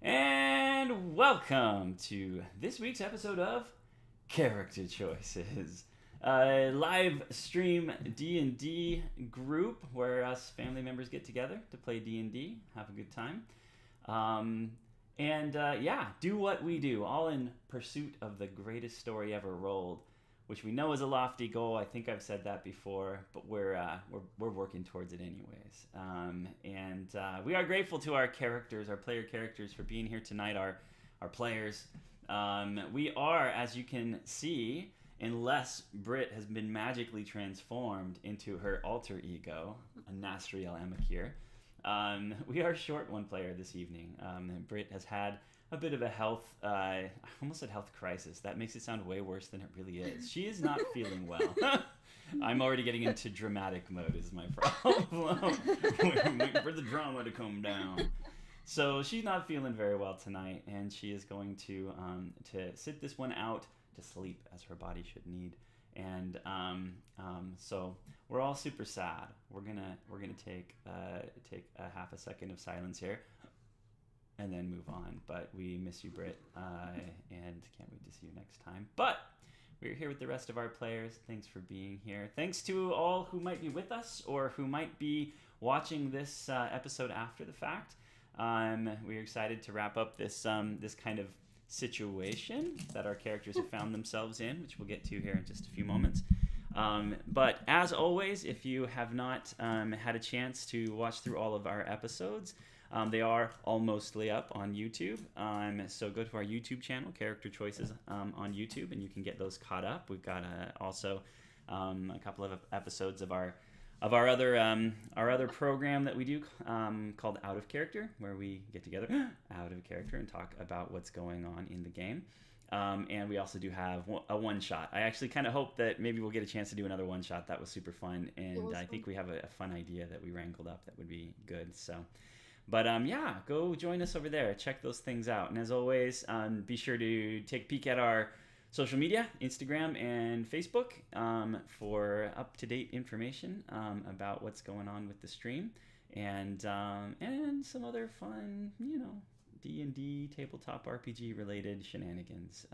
And welcome to this week's episode of Character Choices, a live stream D&D group where us family members get together to play D&D, have a good time, do what we do, all in pursuit of the greatest story ever rolled, which we know is a lofty goal. I think I've said that before, but we're working towards it anyways. We are grateful to our characters, our player characters, for being here tonight. Our players. We are, as you can see, unless Britt has been magically transformed into her alter ego, Nasriel Emakir. We are short one player this evening. Britt has had a bit of a health, I almost said health crisis. That makes it sound way worse than it really is. She is not feeling well. I'm already getting into dramatic mode is my problem. We're waiting for the drama to come down. So she's not feeling very well tonight, and she is going to sit this one out to sleep, as her body should need. And so we're all super sad. We're gonna take a half a second of silence here, and then move on. But we miss you, Britt, and can't wait to see you next time. But we're here with the rest of our players. Thanks for being here. Thanks to all who might be with us or who might be watching this episode after the fact. We're excited to wrap up this kind of situation that our characters have found themselves in, which we'll get to here in just a few moments. But as always, if you have not had a chance to watch through all of our episodes, they are all mostly up on YouTube. So go to our YouTube channel, Character Choices, on YouTube, and you can get those caught up. We've got also a couple of episodes of our other program that we do called Out of Character, where we get together out of character and talk about what's going on in the game. And we also do have a one-shot. I actually kind of hope that maybe we'll get a chance to do another one-shot. That was super fun, and I think we have a fun idea that we wrangled up that would be good. So, but go join us over there. Check those things out. And as always, be sure to take a peek at our social media, Instagram and Facebook, for up-to-date information about what's going on with the stream and some other fun, D&D, tabletop RPG related shenanigans.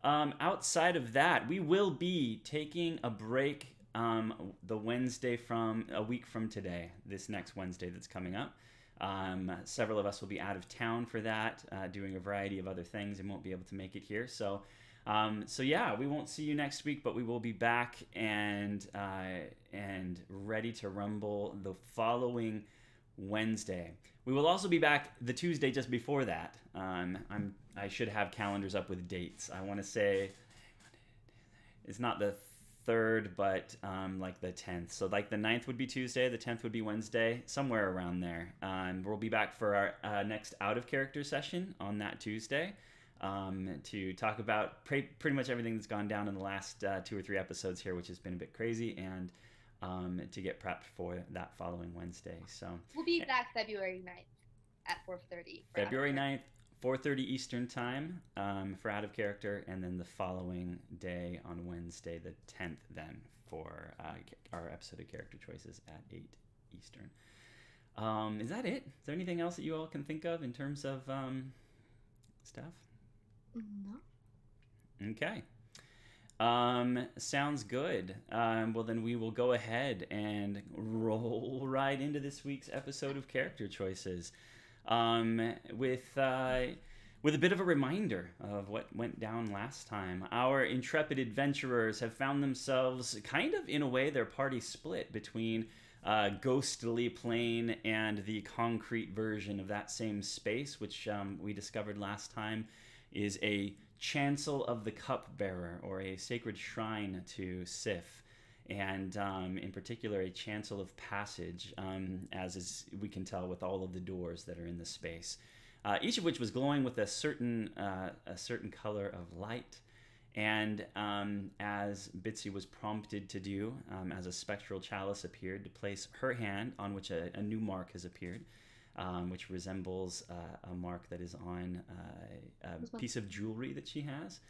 Outside of that, we will be taking a break the Wednesday from a week from today, this next Wednesday that's coming up. Several of us will be out of town for that, doing a variety of other things and won't be able to make it here. So we won't see you next week, but we will be back and ready to rumble the following Wednesday. We will also be back the Tuesday just before that. I should have calendars up with dates. I want to say it's not the 3rd, but like the 10th. So like the 9th would be Tuesday, the 10th would be Wednesday, somewhere around there. We'll be back for our next Out of Character session on that Tuesday to talk about pretty much everything that's gone down in the last 2 or 3 episodes here, which has been a bit crazy, and to get prepped for that following Wednesday. So we'll be back February 9th at 4:30. February 9th. 4:30 Eastern time for Out of Character, and then the following day on Wednesday, the 10th, then for our episode of Character Choices at 8 Eastern. Is that it? Is there anything else that you all can think of in terms of stuff? No. Okay. Sounds good. Well, then we will go ahead and roll right into this week's episode of Character Choices. With a bit of a reminder of what went down last time. Our intrepid adventurers have found themselves kind of, in a way, their party split between ghostly plane and the concrete version of that same space, which we discovered last time is a chancel of the cupbearer, or a sacred shrine to Sif. And in particular, a chancel of passage, as we can tell with all of the doors that are in the space, each of which was glowing with a certain color of light. And as Bitsy was prompted to do, as a spectral chalice appeared, to place her hand on which a new mark has appeared, which resembles a mark that is on a piece of jewelry that she has.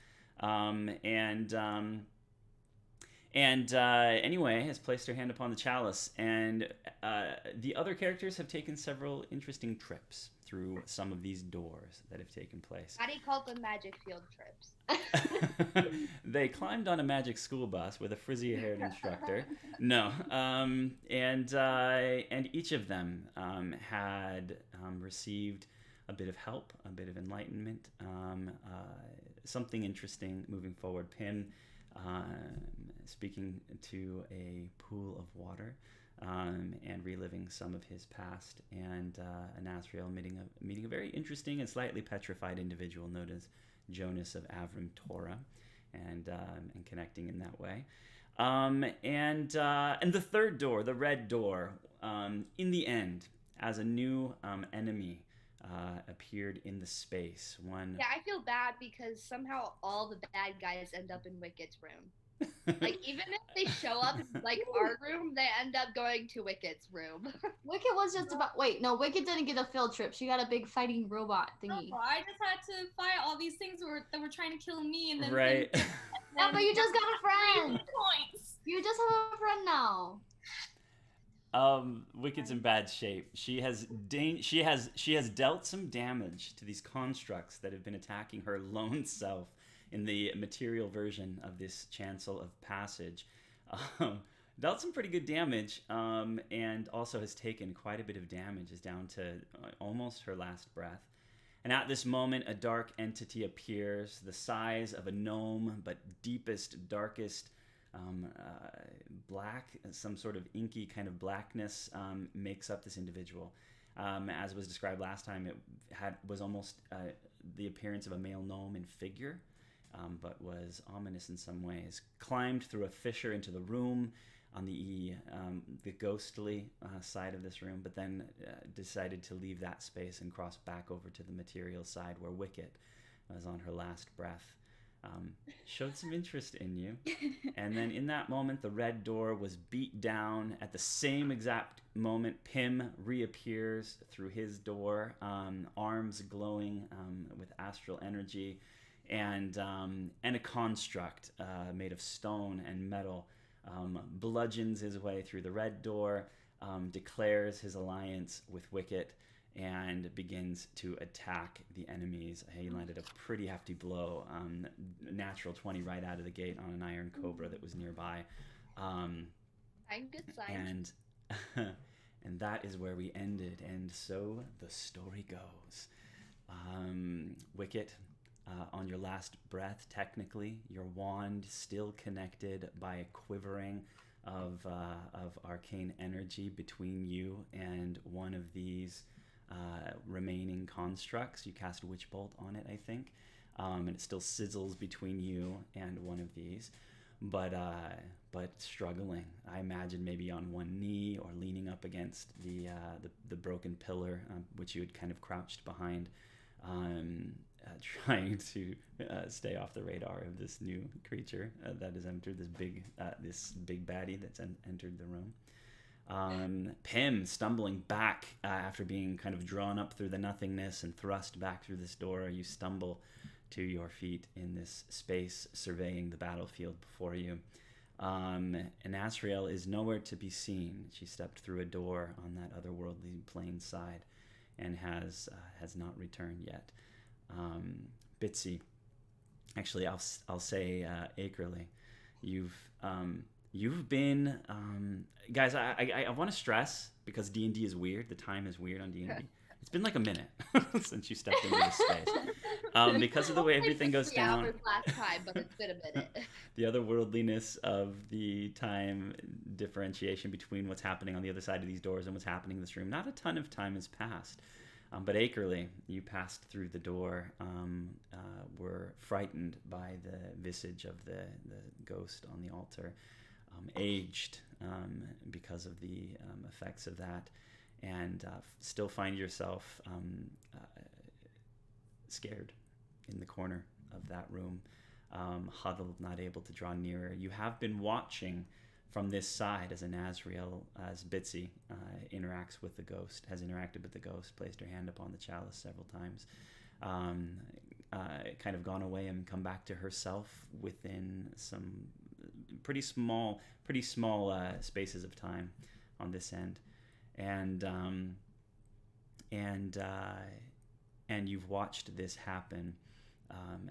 And anyway, has placed her hand upon the chalice, and the other characters have taken several interesting trips through some of these doors that have taken place. How do you call them magic field trips? They climbed on a magic school bus with a frizzy-haired instructor. No, and each of them had received a bit of help, a bit of enlightenment, something interesting moving forward. Pim speaking to a pool of water and reliving some of his past, and Anasriel meeting a very interesting and slightly petrified individual known as Jonas of Avram Torah, and connecting in that way. And the third door, the red door, in the end, as a new enemy appeared in the space. Yeah, I feel bad because somehow all the bad guys end up in Wicket's room. Like, even if they show up in, like, our room, they end up going to Wicket's room. Wicket was just about. Wait, no, Wicket didn't get a field trip. She got a big fighting robot thingy. Oh, I just had to fight all these things that were trying to kill me, and then Right. Yeah, but you just got a friend. Points. You just have a friend now. Wicked's in bad shape. She has dealt some damage to these constructs that have been attacking her lone self in the material version of this chancel of passage. Dealt some pretty good damage, and also has taken quite a bit of damage. Is down to almost her last breath. And at this moment, a dark entity appears, the size of a gnome, but deepest, darkest, black, some sort of inky kind of blackness makes up this individual. As was described last time, it was almost the appearance of a male gnome in figure, but was ominous in some ways. Climbed through a fissure into the room on the ghostly side of this room, but then decided to leave that space and cross back over to the material side where Wicket was on her last breath. Showed some interest in you. And then in that moment, the red door was beat down. At the same exact moment, Pim reappears through his door, arms glowing with astral energy, and a construct made of stone and metal bludgeons his way through the red door, declares his alliance with Wicket, and begins to attack the enemies. He landed a pretty hefty blow, natural 20 right out of the gate on an iron cobra that was nearby. I'm good sign. And that is where we ended, and so the story goes. Wicket, on your last breath, technically, your wand still connected by a quivering of arcane energy between you and one of these remaining constructs. You cast Witch Bolt on it, I think, and it still sizzles between you and one of these, but struggling. I imagine maybe on one knee or leaning up against the broken pillar, which you had kind of crouched behind, trying to stay off the radar of this new creature that has entered, this big baddie that's entered the room. Pim stumbling back after being kind of drawn up through the nothingness and thrust back through this door. You stumble to your feet in this space, surveying the battlefield before you. And Asriel is nowhere to be seen. She stepped through a door on that otherworldly plane side and has not returned yet. Bitsy, actually, I'll say Akerleigh, you've been guys. I want to stress, because D&D is weird. The time is weird on D&D. It's been like a minute since you stepped into this space, because of the way everything goes down. Last time, but it's been a minute. The otherworldliness of the time differentiation between what's happening on the other side of these doors and what's happening in this room. Not a ton of time has passed. But Akerleigh, you passed through the door, were frightened by the visage of the ghost on the altar, aged because of the effects of that, and still find yourself scared in the corner of that room, huddled, not able to draw nearer. You have been watching from this side as as Bitsy interacted with the ghost, placed her hand upon the chalice several times, kind of gone away and come back to herself within some pretty small spaces of time on this end, and you've watched this happen.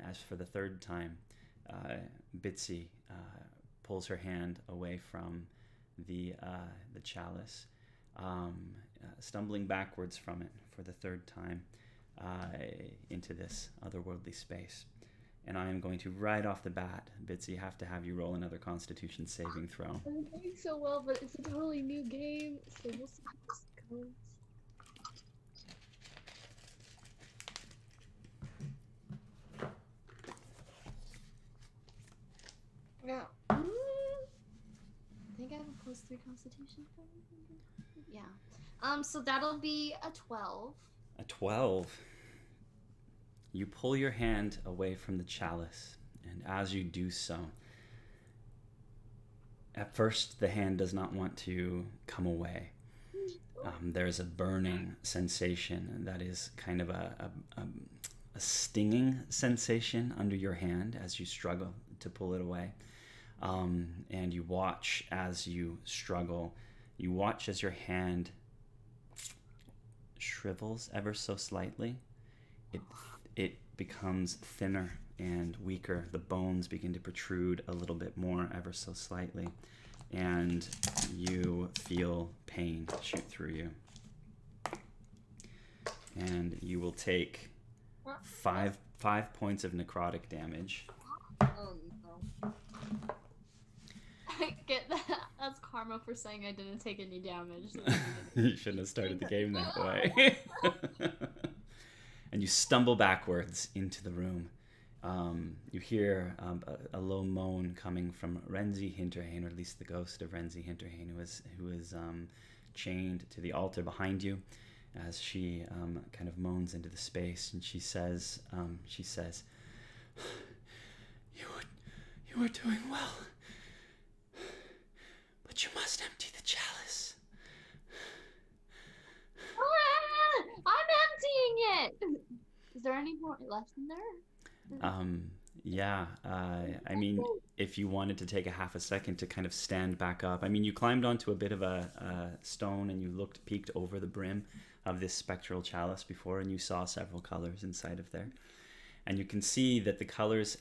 As for the third time, Bitsy pulls her hand away from the chalice, stumbling backwards from it for the third time into this otherworldly space. And I am going to, right off the bat, Bitsy, have you roll another Constitution saving throw. I'm doing so well, but it's a totally new game, so we'll see how this goes. Yeah. I think I have a +3 Constitution. Yeah. So that'll be a 12. A 12. You pull your hand away from the chalice, and as you do so, at first the hand does not want to come away. There's a burning sensation that is kind of a stinging sensation under your hand as you struggle to pull it away. And you watch as you struggle. You watch as your hand shrivels ever so slightly. It becomes thinner and weaker. The bones begin to protrude a little bit more ever so slightly. And you feel pain shoot through you. And you will take 5 points of necrotic damage. Oh no. I get that. That's karma for saying I didn't take any damage. You shouldn't have started the game that way. And you stumble backwards into the room. You hear a low moan coming from Renzi Hinterhain, or at least the ghost of Renzi Hinterhain, who is chained to the altar behind you, as she kind of moans into the space, and she says, "You are doing well, but you must empty the chalice." I'm emptying it! Is there any more left in there? Yeah. I mean, if you wanted to take a half a second to kind of stand back up. I mean, you climbed onto a bit of a stone and you peeked over the brim of this spectral chalice before, and you saw several colors inside of there. And you can see that the colors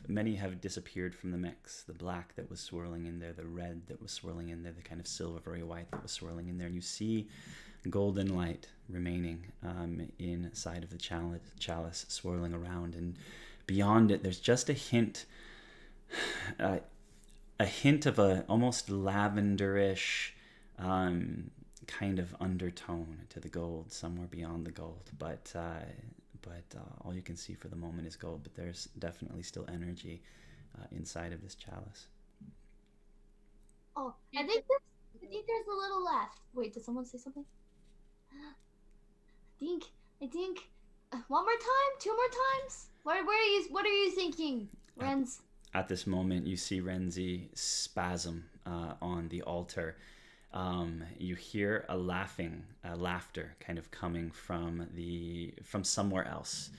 many have disappeared from the mix. The black that was swirling in there, the red that was swirling in there, the kind of silvery white that was swirling in there. And you see golden light remaining inside of the chalice swirling around, and beyond it there's just a hint of a almost lavenderish kind of undertone to the gold somewhere beyond the gold, but all you can see for the moment is gold, but there's definitely still energy inside of this chalice. Oh, I think there's a little left. Wait, did someone say something? I think one more time, 2 more times. What are you thinking, Renz? At this moment, you see Renzi spasm on the altar. You hear a laughter kind of coming from somewhere else.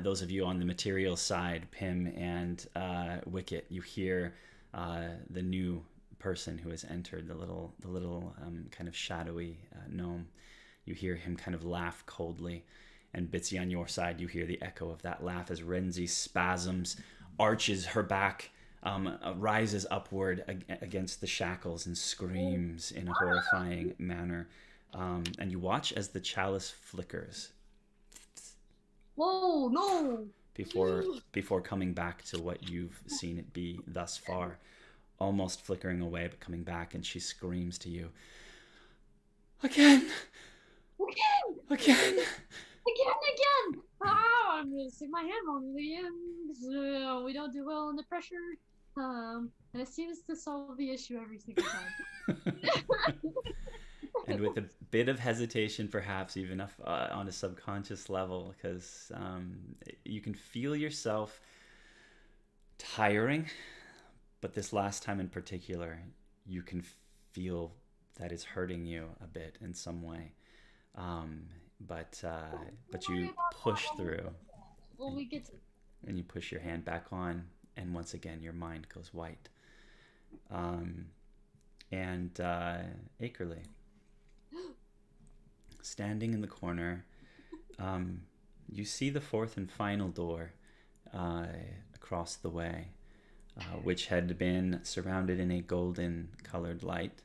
Those of you on the material side, Pim and Wicket, you hear the new person who has entered, the little kind of shadowy gnome. You hear him kind of laugh coldly, and Bitsy on your side, you hear the echo of that laugh as Renzi spasms, arches her back, rises upward against the shackles and screams in a horrifying manner. And you watch as the chalice flickers. Whoa, no! Before coming back to what you've seen it be thus far. Almost flickering away, but coming back, and she screams to you, "Again! Again!" Again! Ah, I'm gonna stick my hand on the end. We don't do well under pressure. And it seems to solve the issue every single time. And with a bit of hesitation, perhaps even on a subconscious level, because you can feel yourself tiring, but this last time in particular, you can feel that it's hurting you a bit in some way. But you push through. Well, we get to... And you push your hand back on, and once again your mind goes white. And Akerleigh, standing in the corner, you see the fourth and final door across the way, which had been surrounded in a golden colored light.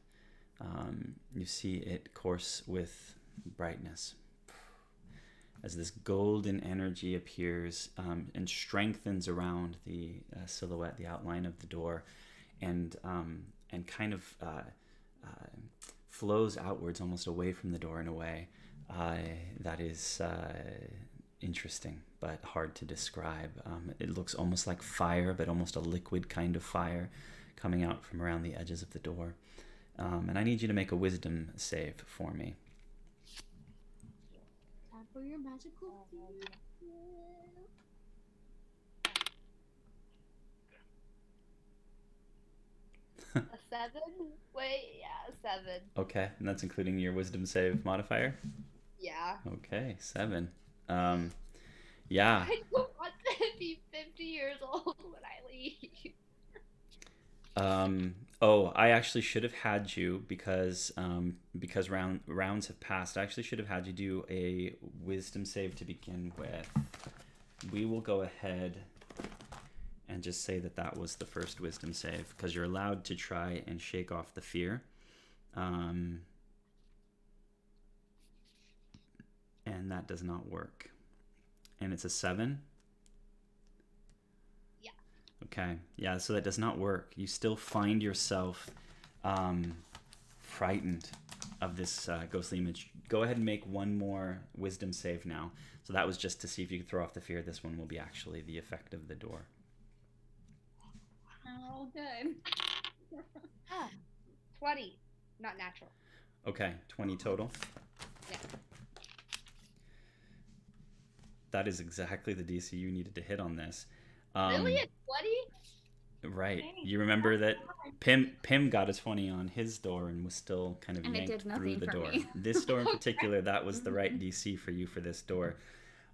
You see it course with brightness as this golden energy appears and strengthens around the silhouette, the outline of the door, and kind of flows outwards, almost away from the door in a way that is interesting but hard to describe. It looks almost like fire, but almost a liquid kind of fire coming out from around the edges of the door. And I need you to make a wisdom save for me. Time for your magical A 7? Wait, yeah, 7. Okay, and that's including your wisdom save modifier? Yeah. Okay, 7. Yeah. I don't want to be 50 years old when I leave. Oh, I actually should have had you because rounds have passed. I actually should have had you do a wisdom save to begin with. We will go ahead and just say that was the first wisdom save because you're allowed to try and shake off the fear. And that does not work. And it's a 7. Okay, yeah, so that does not work. You still find yourself frightened of this ghostly image. Go ahead and make one more wisdom save now. So that was just to see if you could throw off the fear. This one will be actually the effect of the door. Oh, good. 20. Not natural. Okay, 20 total. Yeah. That is exactly the DC you needed to hit on this. Really? A 20? Right. You remember that Pim got a 20 on his door and was still kind of yanked through the door. This door in particular, that was the right DC for you for this door.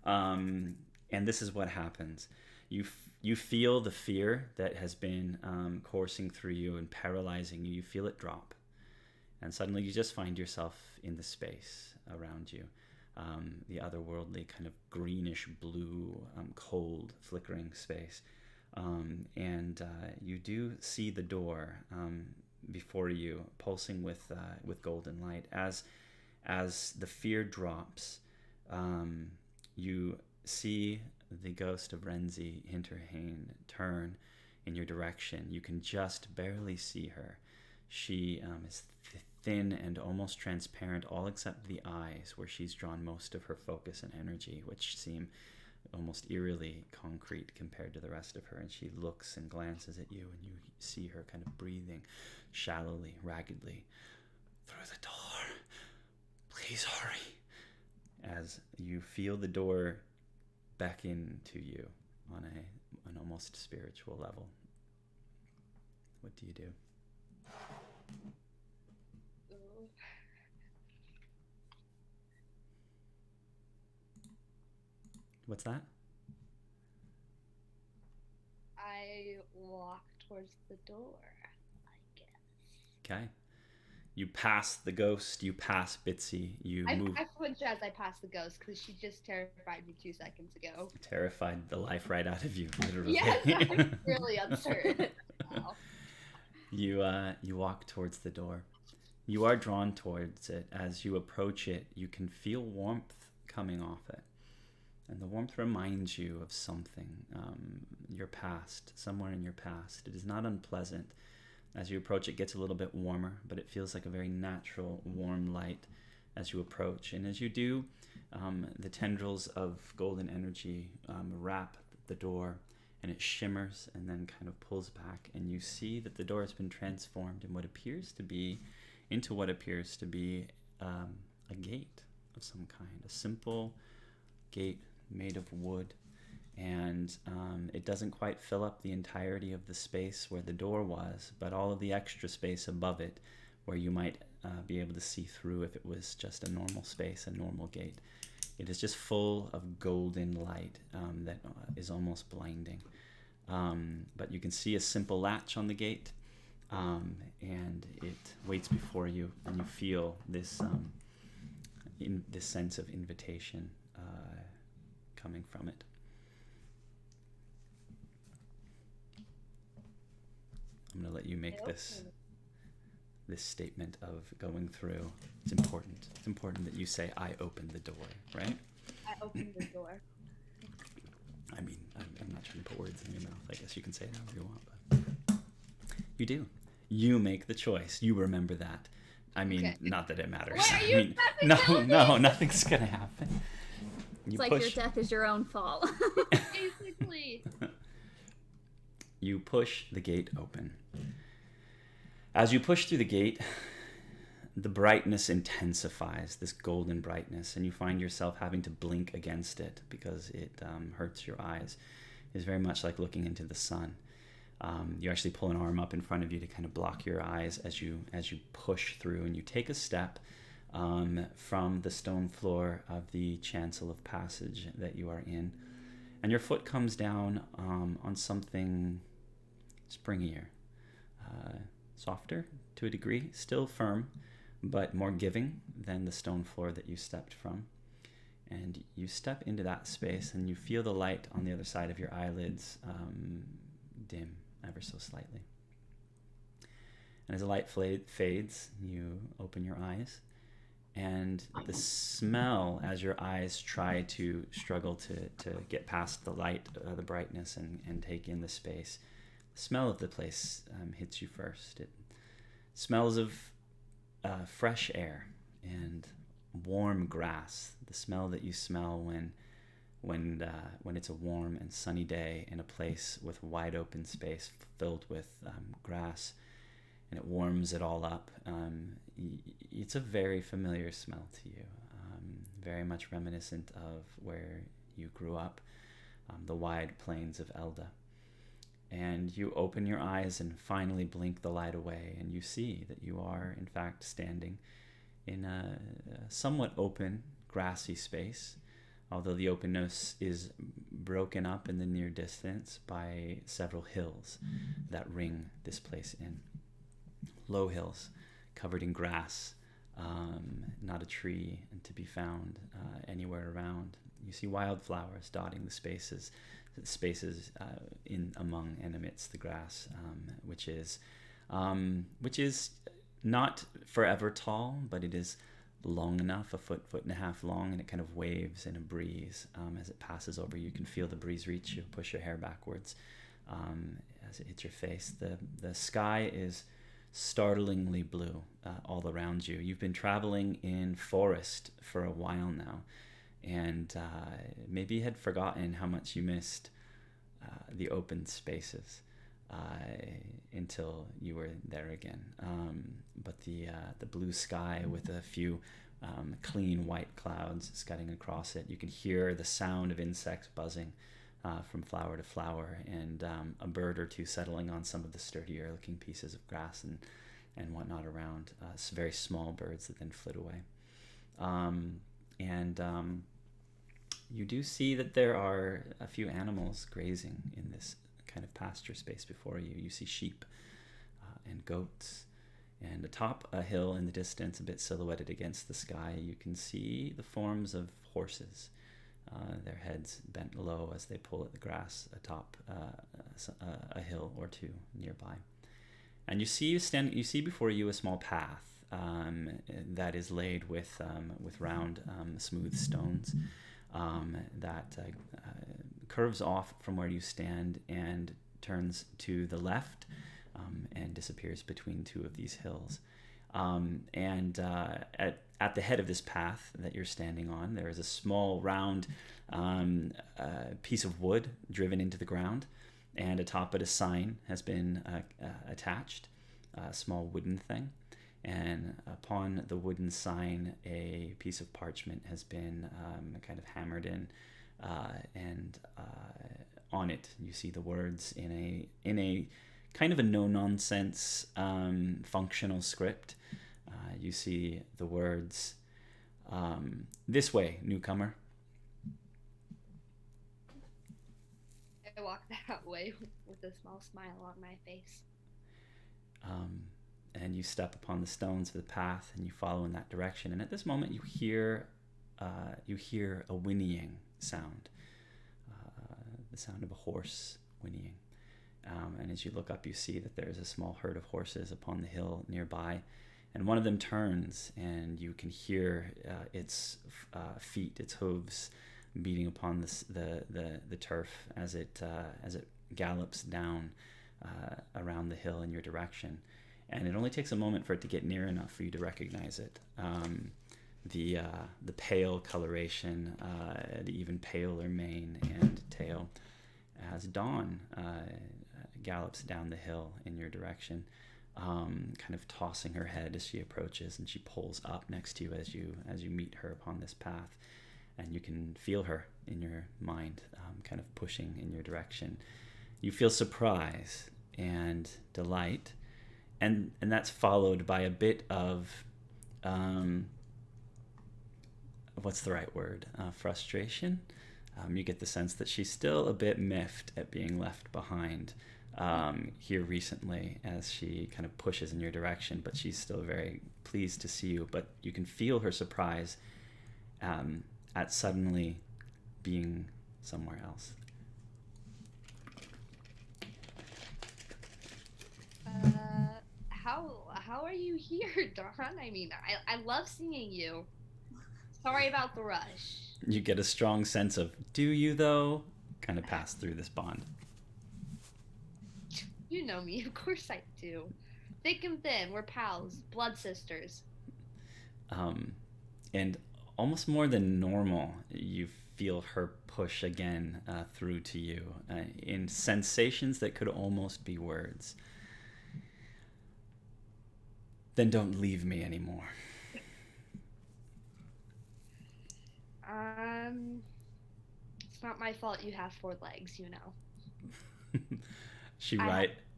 And this is what happens. You feel the fear that has been coursing through you and paralyzing you. You feel it drop. And suddenly you just find yourself in the space around you. The otherworldly kind of greenish blue, cold, flickering space. And you do see the door before you, pulsing with golden light. As the fear drops, you see the ghost of Renzi Hinterhane turn in your direction. You can just barely see her. She is thin and almost transparent, all except the eyes, where she's drawn most of her focus and energy, which seem almost eerily concrete compared to the rest of her. And she looks and glances at you, and you see her kind of breathing shallowly, raggedly. "Through the door. Please hurry." As you feel the door beckon to you on an almost spiritual level. What do you do? What's that? I walk towards the door, I guess. Okay. You pass the ghost, you pass Bitsy, you move. I flinch as I pass the ghost because she just terrified me 2 seconds ago. Terrified the life right out of you, literally. Yes, I'm really uncertain. Wow. You walk towards the door. You are drawn towards it. As you approach it, you can feel warmth coming off it. And the warmth reminds you of something, your past, somewhere in your past. It is not unpleasant. As you approach, it gets a little bit warmer, but it feels like a very natural, warm light as you approach. And as you do, the tendrils of golden energy wrap the door, and it shimmers and then kind of pulls back. And you see that the door has been transformed into what appears to be a gate of some kind, a simple gate made of wood, and it doesn't quite fill up the entirety of the space where the door was, but all of the extra space above it where you might be able to see through if it was just a normal space, a normal gate. It is just full of golden light that is almost blinding. but you can see a simple latch on the gate, and it waits before you, and you feel this this sense of invitation coming from it. I'm going to let you make this statement of going through. It's important. It's important that you say, "I opened the door," right? I opened the door. I mean, I'm not trying to put words in your mouth. I guess you can say it however you want, but you do. You make the choice. You remember that. I mean, Okay. not that it matters. What are I you mean, about to tell me? no, nothing's going to happen. It's You like push. your death is your own fault. Basically. You push the gate open. As you push through the gate, the brightness intensifies, this golden brightness, and you find yourself having to blink against it because it hurts your eyes. It's very much like looking into the sun. You actually pull an arm up in front of you to kind of block your eyes as you push through, and you take a step from the stone floor of the chancel of passage that you are in, and your foot comes down on something springier, softer to a degree, still firm, but more giving than the stone floor that you stepped from. And you step into that space, and you feel the light on the other side of your eyelids dim ever so slightly. And as the light fades, you open your eyes, and the smell, as your eyes try to struggle to get past the light, the brightness, and take in the space, the smell of the place hits you first. It smells of fresh air and warm grass, the smell that you smell when it's a warm and sunny day in a place with wide open space filled with grass, and it warms it all up. It's a very familiar smell to you, very much reminiscent of where you grew up, the wide plains of Elda. And you open your eyes and finally blink the light away, and you see that you are, in fact, standing in a somewhat open, grassy space, although the openness is broken up in the near distance by several hills that ring this place in. Low hills covered in grass, not a tree to be found anywhere around. You see wildflowers dotting the spaces in among and amidst the grass, which is not forever tall, but it is long enough, a foot and a half long, and it kind of waves in a breeze as it passes over. You can feel the breeze reach you, push your hair backwards as it hits your face. The sky is startlingly blue all around you. You've been traveling in forest for a while now, and maybe had forgotten how much you missed the open spaces until you were there again. But the blue sky with a few clean white clouds scudding across it. You can hear the sound of insects buzzing from flower to flower, and a bird or two settling on some of the sturdier looking pieces of grass and whatnot around. Very small birds that then flit away. You do see that there are a few animals grazing in this kind of pasture space before you. You see sheep and goats, and atop a hill in the distance, a bit silhouetted against the sky, you can see the forms of horses, their heads bent low as they pull at the grass atop a hill or two nearby. And you see before you a small path that is laid with round, smooth stones. That curves off from where you stand and turns to the left and disappears between two of these hills. At the head of this path that you're standing on, there is a small round piece of wood driven into the ground, and atop it a sign has been attached, a small wooden thing. And upon the wooden sign, a piece of parchment has been kind of hammered in, and on it you see the words in a kind of a no-nonsense functional script. You see the words, "This way, newcomer." I walk that way with a small smile on my face. And you step upon the stones of the path, and you follow in that direction. And at this moment, you hear a whinnying sound, the sound of a horse whinnying. And as you look up, you see that there's a small herd of horses upon the hill nearby, and one of them turns, and you can hear its feet, its hooves, beating upon the turf as it gallops down around the hill in your direction. And it only takes a moment for it to get near enough for you to recognize it. The pale coloration, the even paler mane and tail, as Dawn gallops down the hill in your direction, kind of tossing her head as she approaches, and she pulls up next to you as you meet her upon this path, and you can feel her in your mind, kind of pushing in your direction. You feel surprise and delight, and that's followed by a bit of what's the right word? Frustration. You get the sense that she's still a bit miffed at being left behind here recently, as she kind of pushes in your direction, but she's still very pleased to see you. But you can feel her surprise at suddenly being somewhere else. How are you here, Dawn? I mean, I love seeing you. Sorry about the rush. You get a strong sense of, do you though, kind of pass through this bond. You know me, of course I do. Thick and thin, we're pals, blood sisters. And almost more than normal, you feel her push again through to you in sensations that could almost be words. Then don't leave me anymore. It's not my fault you have 4 legs, you know.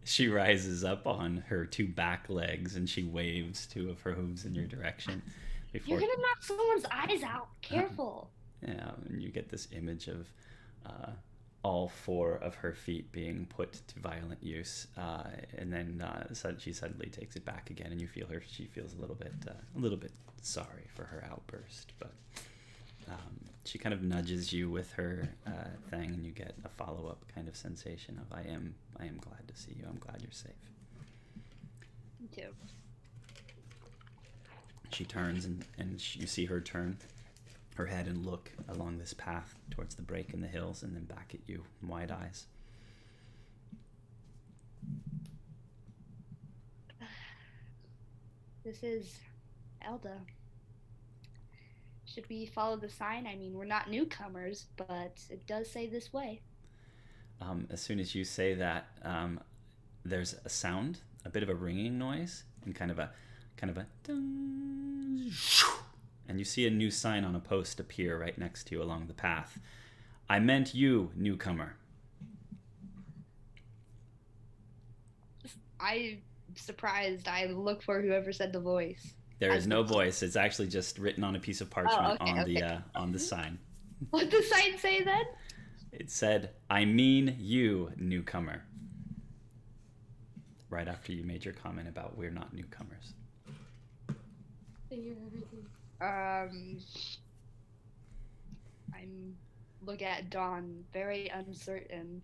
She rises up on her 2 back legs, and she waves 2 of her hooves in your direction. You're gonna knock someone's eyes out. Careful. Yeah, and you get this image of all 4 of her feet being put to violent use, and then she suddenly takes it back again, and you feel her. She feels a little bit sorry for her outburst, but she kind of nudges you with her thing, and you get a follow-up kind of sensation of I am glad to see you. I'm glad you're safe. Me too. She turns, and you see her turn her head and look along this path towards the break in the hills, and then back at you, wide eyes. This is Elda. Should we follow the sign? I mean, we're not newcomers, but it does say this way. As soon as you say that, there's a sound, a bit of a ringing noise, and kind of a ding, and you see a new sign on a post appear right next to you along the path. I meant you, newcomer. I'm surprised. I look for whoever said the voice. There is no voice. It's actually just written on a piece of parchment on the sign. What did the sign say then? It said, I mean you, newcomer. Right after you made your comment about we're not newcomers. They hear everything. I'm looking at Dawn, very uncertain.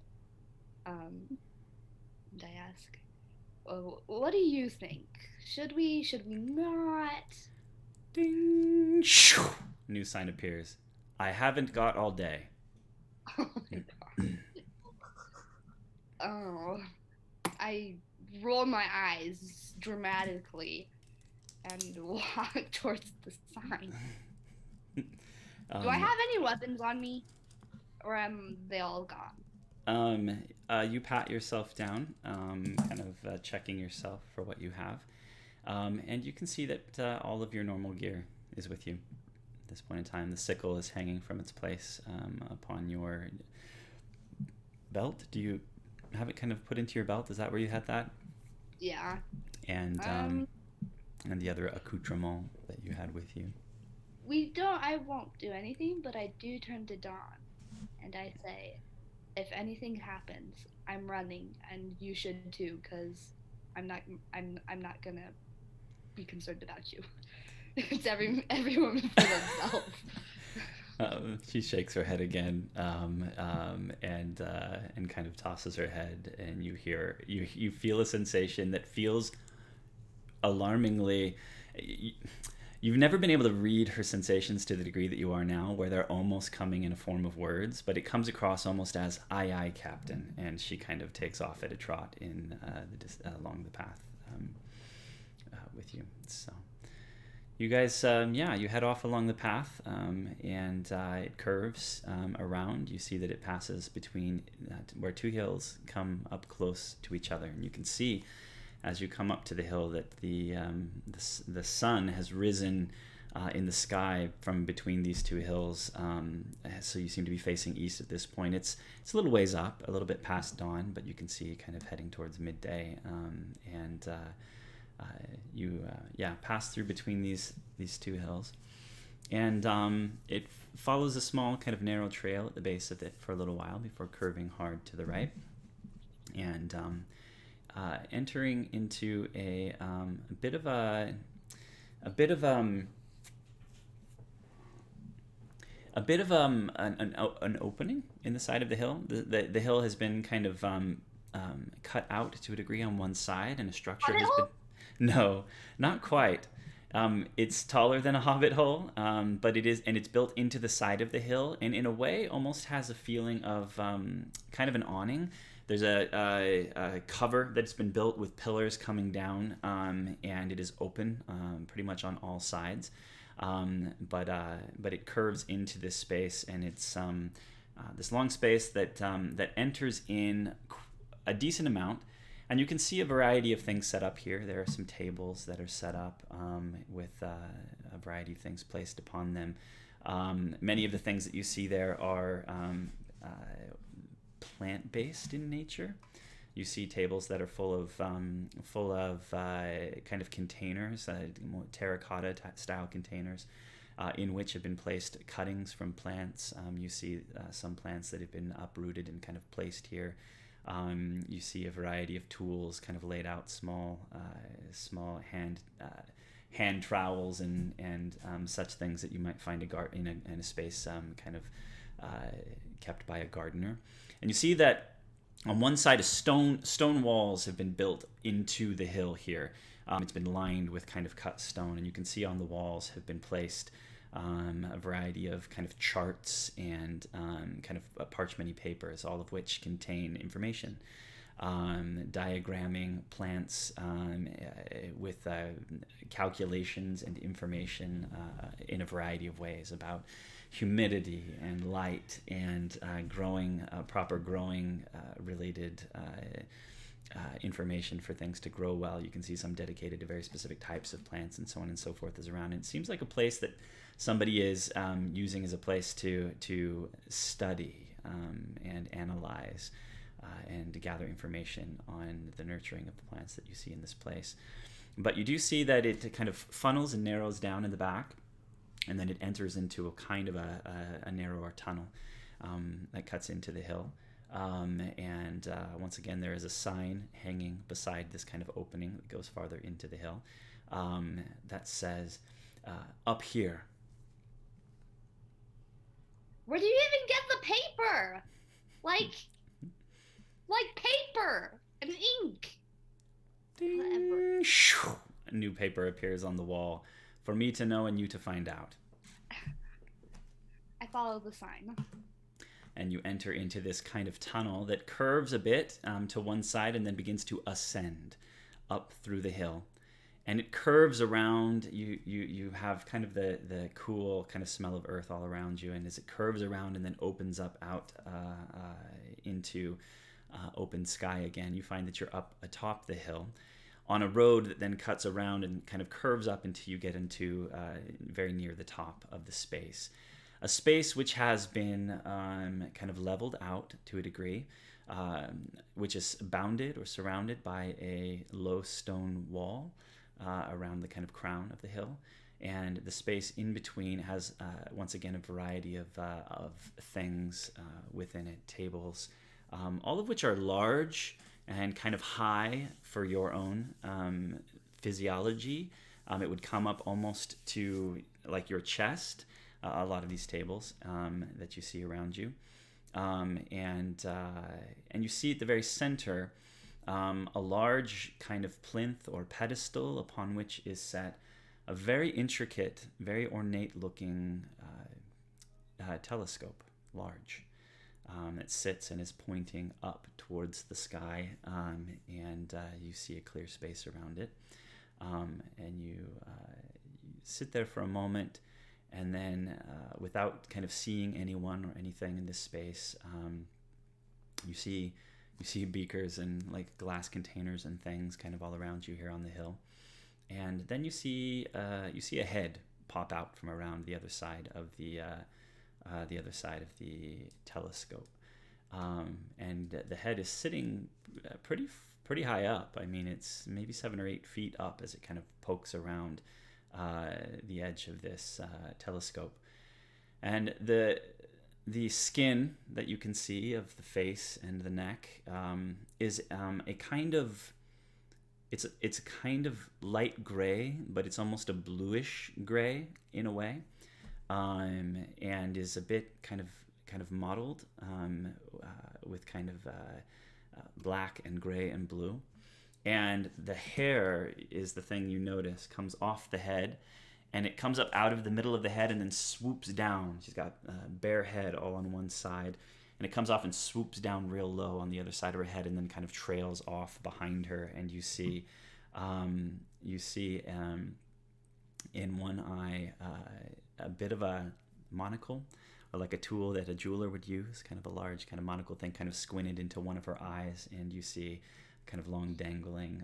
And I ask, what do you think? Should we not? Ding! Shoo! New sign appears. I haven't got all day. Oh my god. Oh. I roll my eyes dramatically and walk towards the sign. Do I have any weapons on me? Or am they all gone? You pat yourself down, kind of checking yourself for what you have. And you can see that all of your normal gear is with you. At this point in time, the sickle is hanging from its place upon your belt. Do you have it kind of put into your belt? Is that where you had that? Yeah. And the other accoutrement that you had with you? I won't do anything, but I do turn to Dawn. And I say, if anything happens, I'm running, and you should too, because I'm not I'm not gonna be concerned about you. It's everyone for themselves. She shakes her head again, and kind of tosses her head, and you feel a sensation that feels alarmingly. You've never been able to read her sensations to the degree that you are now, where they're almost coming in a form of words, but it comes across almost as "Aye, aye, Captain," and she kind of takes off at a trot along the path with you. So. You guys, you head off along the path, and it curves around. You see that it passes between where two hills come up close to each other, and you can see as you come up to the hill that the sun has risen in the sky from between these two hills. So you seem to be facing east at this point. It's a little ways up, a little bit past dawn, but you can see kind of heading towards midday, and you pass through between these two hills, and it follows a small kind of narrow trail at the base of it for a little while before curving hard to the right, and entering into a bit of an opening in the side of the hill. The hill has been kind of cut out to a degree on one side, and a structure has been. No, not quite. It's taller than a hobbit hole, but it is, and it's built into the side of the hill, and in a way almost has a feeling of kind of an awning. There's a cover that's been built with pillars coming down, and it is open pretty much on all sides. But it curves into this space, and it's this long space that enters in a decent amount. And you can see a variety of things set up here. There are some tables that are set up with a variety of things placed upon them. Many of the things that you see there are plant-based in nature. You see tables that are full of kind of containers, terracotta style containers, in which have been placed cuttings from plants. You see some plants that have been uprooted and kind of placed here. You see a variety of tools kind of laid out, small hand trowels and such things that you might find in a space kind of kept by a gardener. And you see that on one side, stone walls have been built into the hill here. It's been lined with kind of cut stone, and you can see on the walls have been placed a variety of kind of charts and kind of parchment-y papers, all of which contain information. Diagramming plants with calculations and information in a variety of ways about humidity and light and proper growing related information for things to grow well. You can see some dedicated to very specific types of plants and so on and so forth is around. And it seems like a place that somebody is using as a place to study and analyze and to gather information on the nurturing of the plants that you see in this place. But you do see that it kind of funnels and narrows down in the back, and then it enters into a kind of a narrower tunnel that cuts into the hill. And once again, there is a sign hanging beside this kind of opening that goes farther into the hill that says, "Up here." Where do you even get the paper? Like paper and ink. Ding. A new paper appears on the wall for me to know and you to find out. I follow the sign. And you enter into this kind of tunnel that curves a bit to one side and then begins to ascend up through the hill. And it curves around. You have kind of the cool kind of smell of earth all around you. And as it curves around and then opens up out into open sky again, you find that you're up atop the hill on a road that then cuts around and kind of curves up until you get into very near the top of the space. A space which has been kind of leveled out to a degree, which is bounded or surrounded by a low stone wall around the kind of crown of the hill. And the space in between has, once again, a variety of things within it, tables all of which are large and kind of high for your own physiology. It would come up almost to like your chest, a lot of these tables that you see around you. And you see at the very center a large kind of plinth or pedestal upon which is set a very intricate, very ornate looking telescope, large, that sits and is pointing up towards the sky, and you see a clear space around it. And you sit there for a moment, and then without kind of seeing anyone or anything in this space, you see beakers and like glass containers and things kind of all around you here on the hill. And then you see a head pop out from around the other side of the telescope, and the head is sitting pretty high up. I mean, it's maybe 7 or 8 feet up as it kind of pokes around the edge of this telescope. And the skin that you can see of the face and the neck is a kind of it's a kind of light gray, but it's almost a bluish gray in a way, and is a bit kind of mottled with kind of black and gray and blue. And the hair is the thing you notice comes off the head, and it comes up out of the middle of the head and then swoops down. She's got a bare head all on one side, and it comes off and swoops down real low on the other side of her head, and then kind of trails off behind her. And you see in one eye a bit of a monocle, or like a tool that a jeweler would use, kind of a large kind of monocle thing, kind of squinted into one of her eyes, and you see kind of long dangling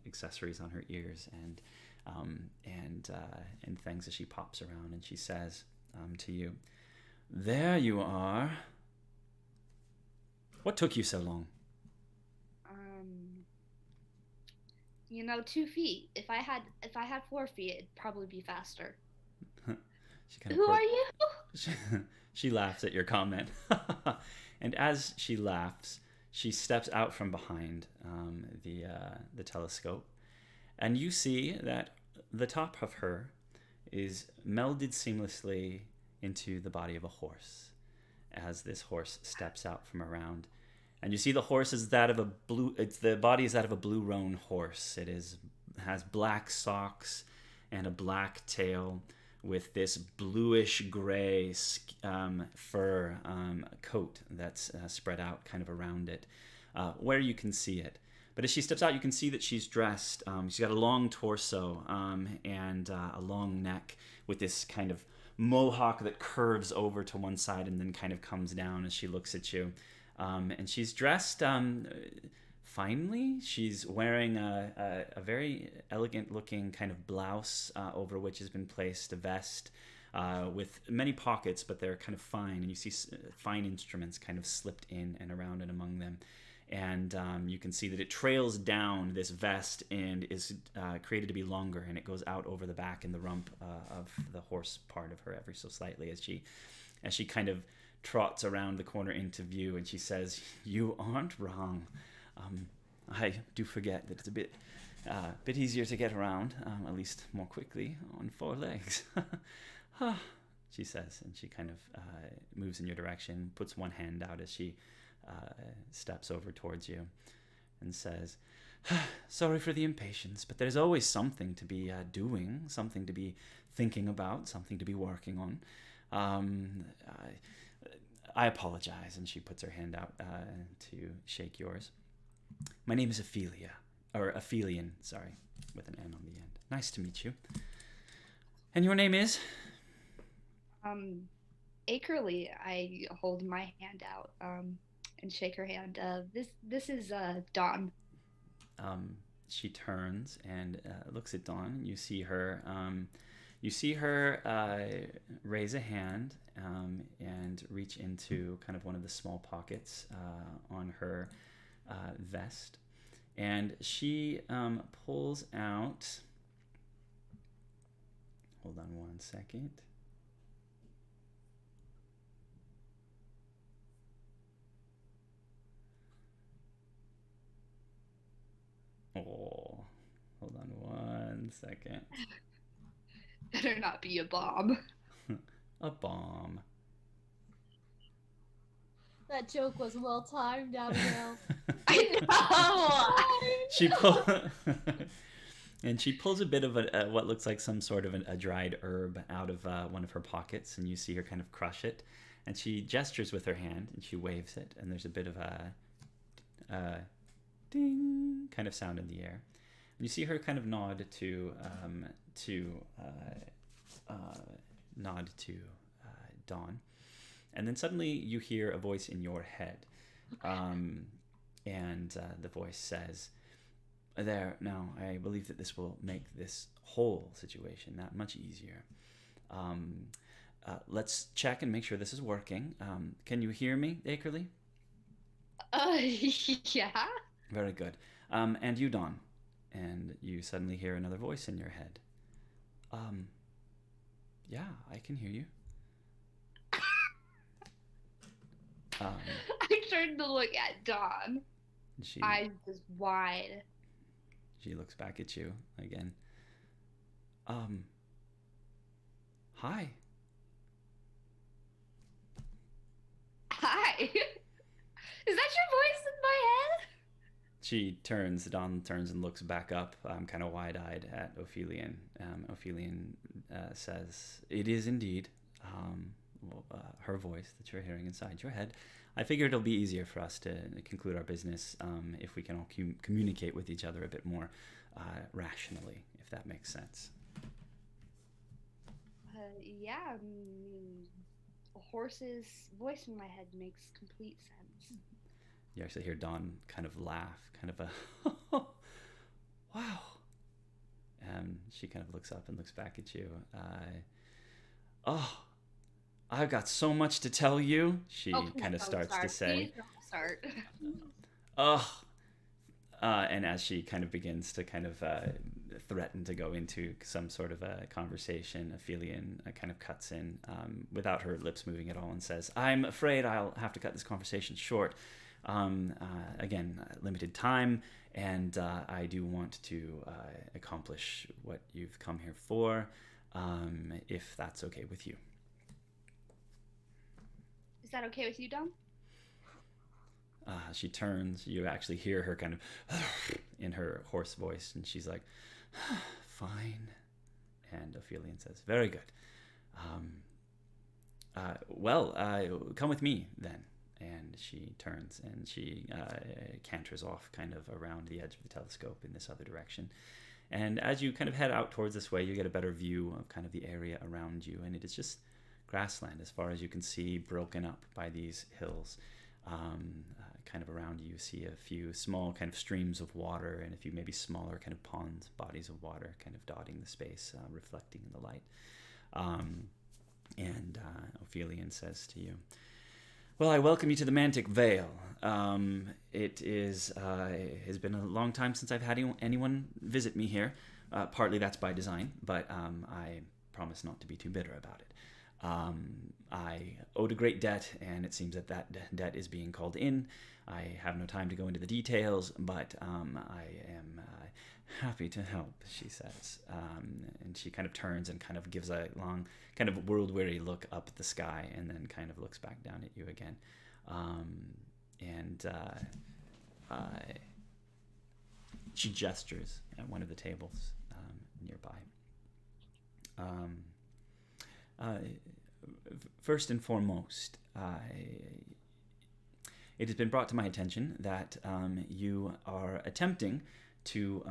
accessories on her ears and things as she pops around, and she says to you, "There you are. What took you so long?" 2 feet. If I had 4 feet, it'd probably be faster. She kind of Who are you? She laughs at your comment, and as she laughs, she steps out from behind the telescope, and you see that the top of her is melded seamlessly into the body of a horse as this horse steps out from around. And you see the horse is that of a blue, the body is that of a blue roan horse. It has black socks and a black tail with this bluish gray fur coat that's spread out kind of around it, where you can see it. But as she steps out, you can see that she's dressed. She's got a long torso and a long neck with this kind of mohawk that curves over to one side and then kind of comes down as she looks at you. And she's dressed finely. She's wearing a very elegant-looking kind of blouse over which has been placed a vest with many pockets, but they're kind of fine. And you see fine instruments kind of slipped in and around and among them. And you can see that it trails down this vest and is created to be longer, and it goes out over the back and the rump of the horse part of her ever so slightly as she kind of trots around the corner into view, and she says, "You aren't wrong. I do forget that it's a bit easier to get around, at least more quickly, on 4 legs." She says, and she kind of moves in your direction, puts one hand out as she steps over towards you and says, "Sorry for the impatience, but there's always something to be doing, something to be thinking about, something to be working on. I apologize." And she puts her hand out to shake yours. "My name is Aphelion, sorry, with an N on the end. Nice to meet you. And your name is?" Akerleigh. I hold my hand out and shake her hand. This is Dawn. She turns and looks at Dawn. You see her raise a hand and reach into kind of one of the small pockets on her vest, and she pulls out. Hold on one second. second. Better not be a bomb. A bomb. That joke was well timed, Abigail. I know. She and she pulls a bit of what looks like some sort of a dried herb out of one of her pockets, and you see her kind of crush it, and she gestures with her hand and she waves it, and there's a bit of a ding kind of sound in the air, and you see her kind of nod to Dawn, and then suddenly you hear a voice in your head, and the voice says, "There, now, I believe that this will make this whole situation that much easier. Let's check and make sure this is working. Can you hear me, Akerleigh?" Yeah. Very good. And you, Dawn. And you suddenly hear another voice in your head. Yeah, I can hear you. I turned to look at Dawn. She Eyes just wide. She looks back at you again. Hi. Hi. Is that your voice in my head? Dawn turns and looks back up, kind of wide-eyed at Ophelia. Ophelia says, "It is indeed her voice that you're hearing inside your head. I figured it'll be easier for us to conclude our business if we can all communicate with each other a bit more rationally, if that makes sense." Yeah, I mean, a horse's voice in my head makes complete sense. You actually hear Dawn kind of laugh, kind of a, wow. And she kind of looks up and looks back at you. Oh, I've got so much to tell you, she kind of starts to say. Please don't start. Oh, and as she kind of begins to kind of threaten to go into some sort of a conversation, Ophelia kind of cuts in without her lips moving at all and says, "I'm afraid I'll have to cut this conversation short. Again, limited time, and I do want to accomplish what you've come here for, if that's okay with you." Is that okay with you, Dom? She turns. You actually hear her kind of in her hoarse voice, and she's like, "Fine." And Ophelia says, "Very good. Well, come with me then." And she turns and she canters off kind of around the edge of the telescope in this other direction. And as you kind of head out towards this way, you get a better view of kind of the area around you. And it is just grassland as far as you can see, broken up by these hills. Kind of around you see a few small kind of streams of water and a few maybe smaller kind of ponds, bodies of water kind of dotting the space, reflecting in the light. And Ophelia says to you, "Well, I welcome you to the Mantic Vale. It has been a long time since I've had anyone visit me here. Partly that's by design, but I promise not to be too bitter about it. I owed a great debt, and it seems that debt is being called in. I have no time to go into the details, but I am happy to help," she says. And she kind of turns and kind of gives a long, kind of world-weary look up at the sky, and then kind of looks back down at you again. She gestures at one of the tables nearby. First and foremost, it has been brought to my attention that you are attempting to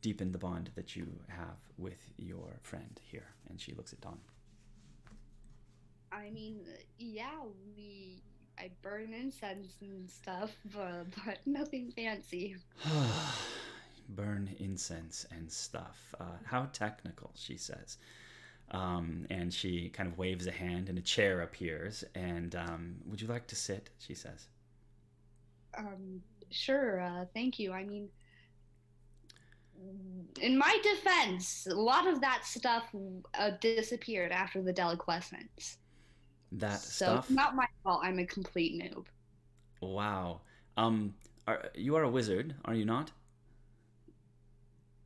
deepen the bond that you have with your friend here. And she looks at Dawn. I mean, yeah, I burn incense and stuff, but nothing fancy. Burn incense and stuff. How technical, she says. And she kind of waves a hand and a chair appears. And would you like to sit? She says. Sure, thank you. I mean, in my defense, a lot of that stuff disappeared after the deliquescence. So it's not my fault. I'm a complete noob. Wow. You are a wizard, are you not?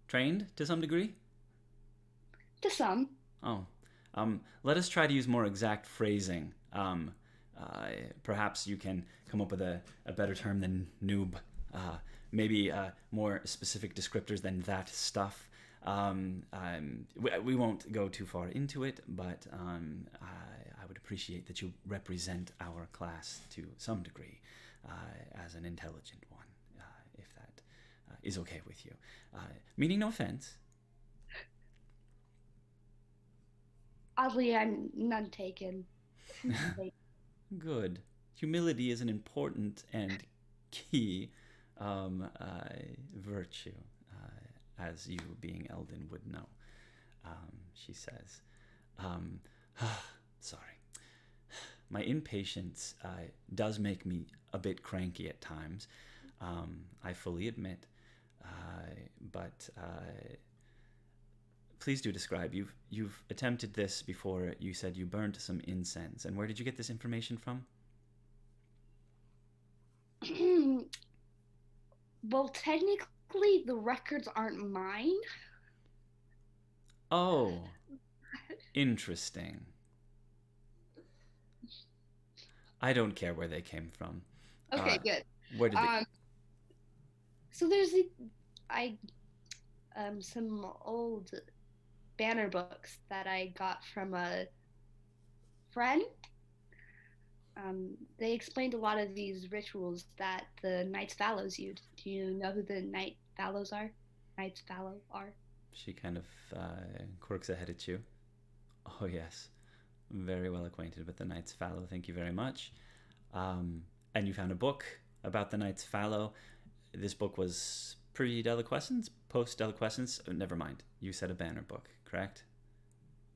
Trained to some degree? To some. Oh. Let us try to use more exact phrasing. Perhaps you can come up with a better term than noob. Maybe more specific descriptors than that stuff. We won't go too far into it, but I would appreciate that you represent our class to some degree as an intelligent one, if that is okay with you. Meaning no offense. Oddly, I'm none taken. Good. Humility is an important and key virtue, as you, being Eldon, would know, she says. Sorry. My impatience does make me a bit cranky at times, I fully admit. But please do describe. You've attempted this before. You said you burned some incense. And where did you get this information from? Well, technically, the records aren't mine. Oh, interesting. I don't care where they came from. Okay, good. Where did they... So there's some old banner books that I got from a friend. They explained a lot of these rituals that the Knights Fallows used. Do you know who the Knights Fallow are? She kind of quirks ahead at you. Oh, yes. Very well acquainted with the Knights Fallow. Thank you very much. And you found a book about the Knights Fallow. This book was pre-deliquescence? Post-deliquescence? Oh, never mind. You said a banner book, correct?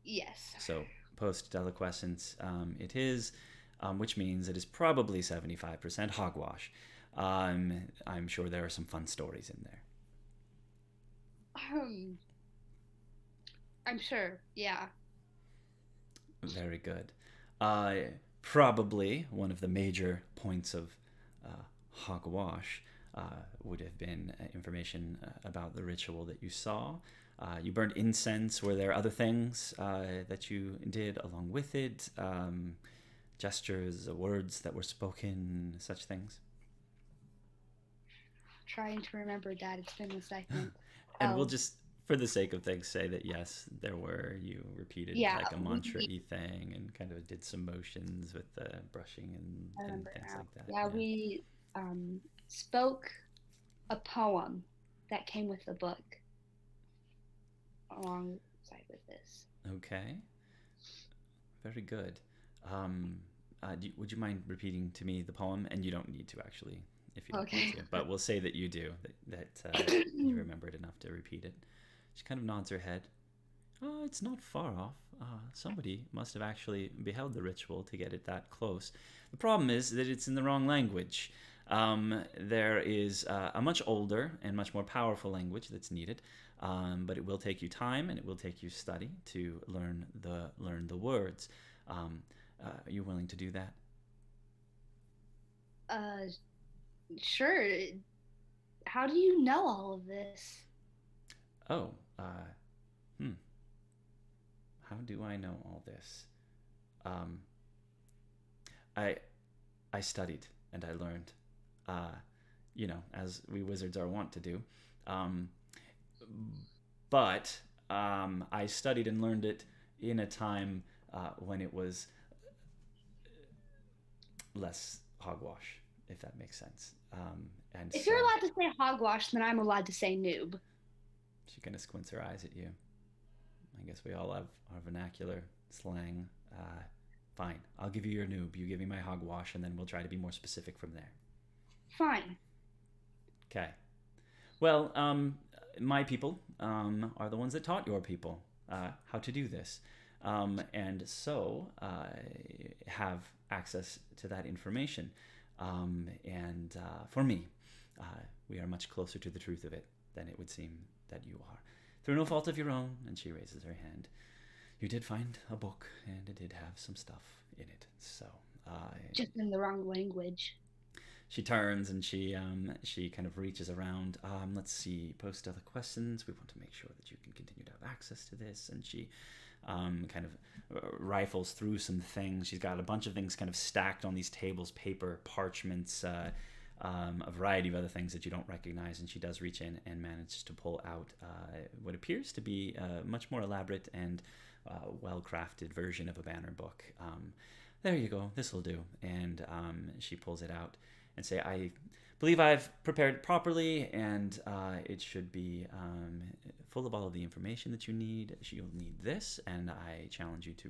Yes. So, post-deliquescence it is, which means it is probably 75% hogwash. I'm sure there are some fun stories in there. I'm sure, yeah. Very good. Probably one of the major points of hogwash would have been information about the ritual that you saw. You burned incense. Were there other things that you did along with it? Gestures, words that were spoken, such things? Trying to remember, Dad. It's been a second. And we'll just, for the sake of things, say that yes, there were. You repeated like a mantra-y thing and kind of did some motions with the brushing and things like that. Yeah, we spoke a poem that came with the book alongside with this. Okay. Very good. Would you mind repeating to me the poem? And you don't need to, actually, if you don't want to. But we'll say that you do, that you remembered enough to repeat it. She kind of nods her head. Oh, it's not far off. Somebody must have actually beheld the ritual to get it that close. The problem is that it's in the wrong language. There is a much older and much more powerful language that's needed, but it will take you time and it will take you study to learn the words. Are you willing to do that? Sure. How do you know all of this? Oh, how do I know all this? I studied and I learned, as we wizards are wont to do. But I studied and learned it in a time when it was less hogwash, if that makes sense. And if you're allowed to say hogwash, then I'm allowed to say noob. She kind of squints her eyes at you. I guess we all have our vernacular slang. Fine, I'll give you your noob. You give me my hogwash, and then we'll try to be more specific from there. Fine. Okay. Well, my people are the ones that taught your people how to do this. And so have access to that information. And for me, we are much closer to the truth of it than it would seem that you are. Through no fault of your own, and she raises her hand, you did find a book, and it did have some stuff in it. So, just in the wrong language. she turns and she kind of reaches around. Let's see, post other questions. We want to make sure that you can continue to have access to this. And she kind of rifles through some things. She's got a bunch of things kind of stacked on these tables, paper, parchments, a variety of other things that you don't recognize. And she does reach in and manage to pull out what appears to be a much more elaborate and well-crafted version of a banner book. There you go, this will do. And she pulls it out and say, I believe I've prepared it properly, and it should be full of all of the information that you need. You'll need this, and I challenge you to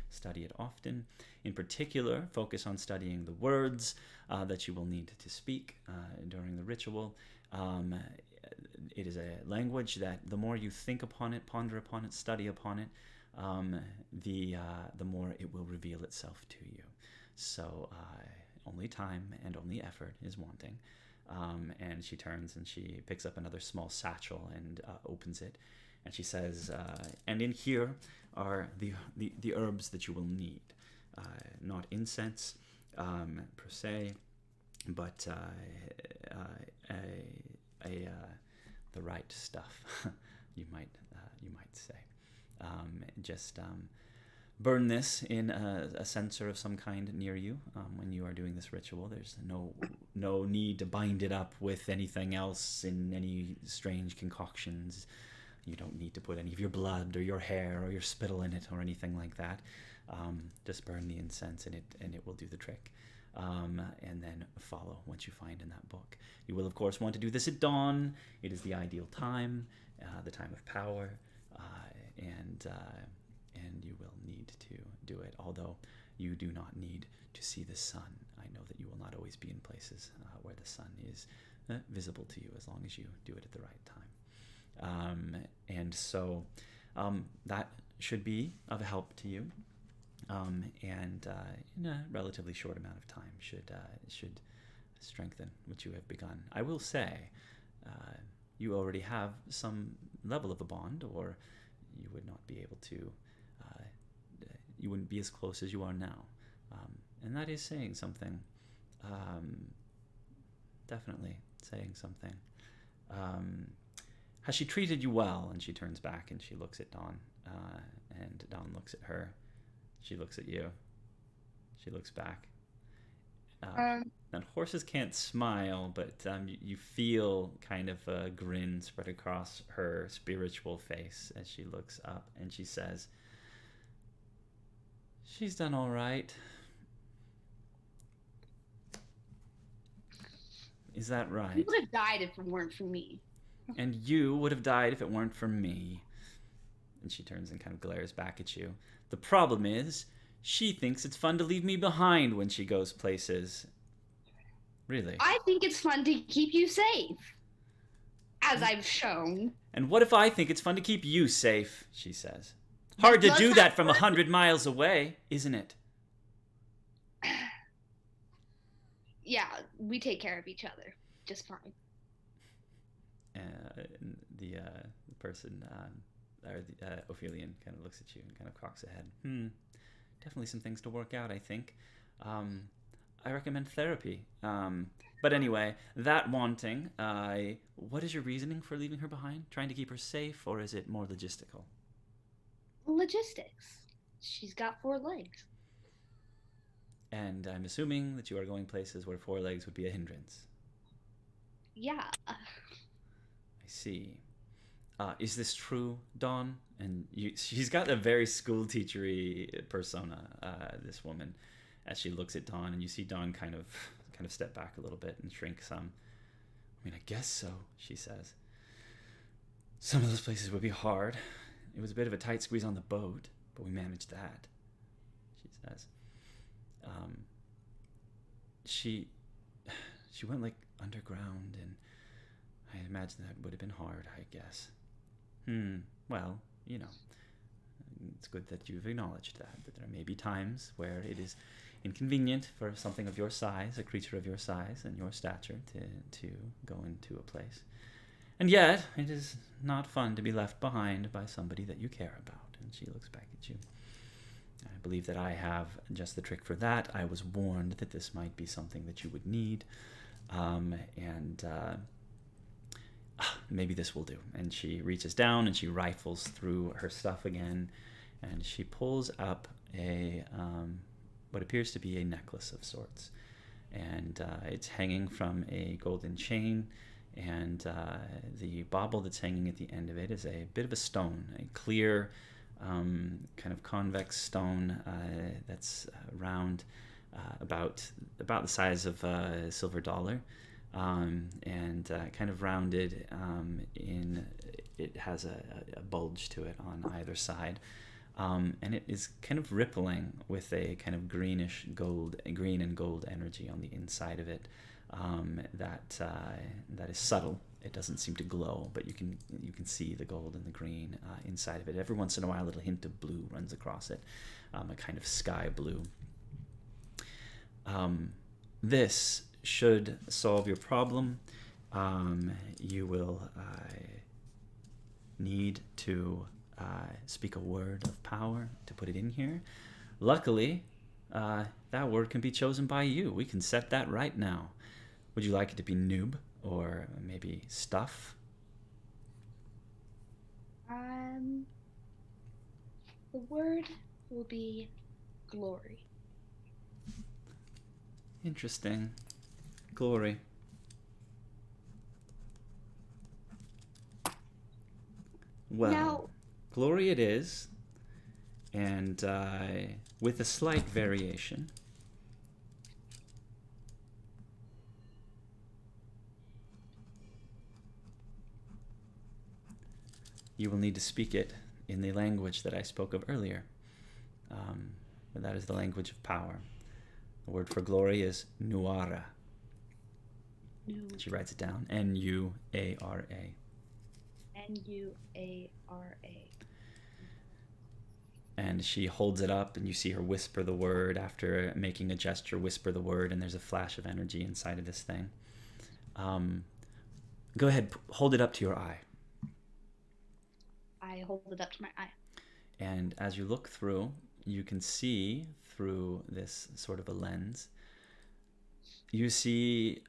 study it often. In particular, focus on studying the words that you will need to speak during the ritual. It is a language that the more you think upon it, ponder upon it, study upon it, the more it will reveal itself to you. So only time and only effort is wanting. And she turns and she picks up another small satchel and opens it. And she says, and in here are the herbs that you will need. Not incense per se, but the right stuff, you might say. Just burn this in a censer of some kind near you when you are doing this ritual. There's no need to bind it up with anything else in any strange concoctions. You don't need to put any of your blood or your hair or your spittle in it or anything like that. Just burn the incense and it will do the trick. And then follow what you find in that book. You will, of course, want to do this at dawn. It is the ideal time, the time of power, and you will need to do it, although you do not need to see the sun. I know that you will not always be in places where the sun is visible to you, as long as you do it at the right time. And so that should be of help to you, and in a relatively short amount of time should strengthen what you have begun. I will say, you already have some level of a bond, or you would not be able to, you wouldn't be as close as you are now. And that is saying something, definitely saying something. Has she treated you well? And she turns back and she looks at Dawn, and Dawn looks at her. She looks at you. She looks back. And horses can't smile, but you feel kind of a grin spread across her spiritual face as she looks up and she says, she's done all right. Is that right? You would have died if it weren't for me. And you would have died if it weren't for me. And she turns and kind of glares back at you. The problem is, she thinks it's fun to leave me behind when she goes places. Really? I think it's fun to keep you safe, as I've shown. And what if I think it's fun to keep you safe, she says. Hard to do that from 100 miles away, isn't it? Yeah, we take care of each other just fine. The person, or the Ophelian, kind of looks at you and kind of cocks a head. Definitely some things to work out, I think. I recommend therapy. But anyway, that wanting, what is your reasoning for leaving her behind? Trying to keep her safe, or is it more logistical? Logistics. She's got 4 legs. And I'm assuming that you are going places where 4 legs would be a hindrance. Yeah. I see. Is this true, Dawn? And she's got a very school teachery persona, this woman, as she looks at Dawn, and you see Dawn kind of step back a little bit and shrink some. I mean, I guess so, she says. Some of those places would be hard. It was a bit of a tight squeeze on the boat, but we managed that, she says. She went like underground, and I imagine that would have been hard, I guess. Well, you know, it's good that you've acknowledged that there may be times where it is inconvenient for something of your size, a creature of your size and your stature, to go into a place. And yet, it is not fun to be left behind by somebody that you care about. And she looks back at you. I believe that I have just the trick for that. I was warned that this might be something that you would need. and maybe this will do. And she reaches down and she rifles through her stuff again, and she pulls up a what appears to be a necklace of sorts, and it's hanging from a golden chain, and the bauble that's hanging at the end of it is a bit of a stone, a clear kind of convex stone that's round, about the size of a silver dollar, and kind of rounded it has a bulge to it on either side, and it is kind of rippling with a kind of green and gold energy on the inside of it, that is subtle. It doesn't seem to glow, but you can see the gold and the green inside of it. Every once in a while, a little hint of blue runs across it, a kind of sky blue. This should solve your problem. You will need to speak a word of power to put it in here. Luckily, that word can be chosen by you. We can set that right now. Would you like it to be noob or maybe stuff? The word will be glory. Interesting. Glory. Well, Now, glory it is, and with a slight variation. You will need to speak it in the language that I spoke of earlier. But that is the language of power. The word for glory is nuara. She writes it down. N-U-A-R-A. N-U-A-R-A. And she holds it up, and you see her whisper the word. After making a gesture, whisper the word, and there's a flash of energy inside of this thing. Go ahead, hold it up to your eye. I hold it up to my eye. And as you look through, you can see through this sort of a lens, you see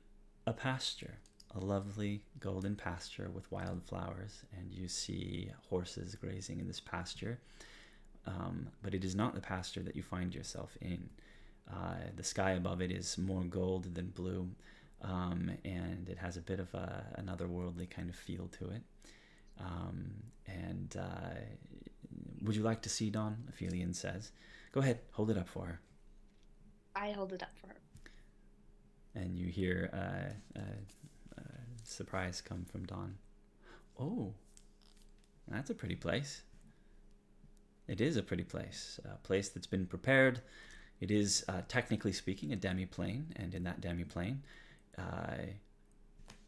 a pasture, a lovely golden pasture with wildflowers, and you see horses grazing in this pasture. But it is not the pasture that you find yourself in. The sky above it is more gold than blue, and it has a bit of an otherworldly kind of feel to it. Would you like to see, Dawn? Aphelion says. Go ahead, hold it up for her. I hold it up for her. And you hear surprise come from Dawn. Oh, that's a pretty place. It is a pretty place. A place that's been prepared. It is, technically speaking, a demi-plane. And in that demi-plane,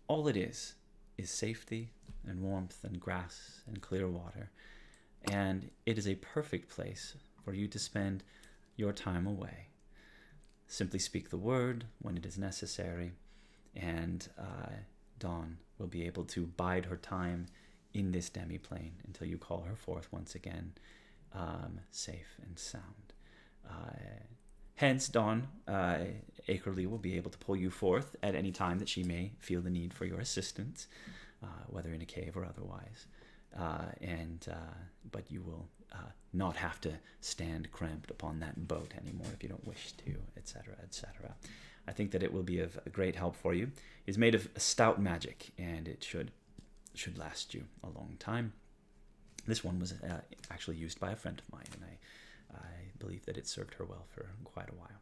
all it is safety and warmth and grass and clear water. And it is a perfect place for you to spend your time away. Simply speak the word when it is necessary, and Dawn will be able to bide her time in this demi-plane until you call her forth once again, safe and sound. Hence, Dawn, Akerleigh will be able to pull you forth at any time that she may feel the need for your assistance, whether in a cave or otherwise. But you will not have to stand cramped upon that boat anymore if you don't wish to, etc., etc. I think that it will be of great help for you. It's made of stout magic, and it should last you a long time. This one was actually used by a friend of mine, and I believe that it served her well for quite a while.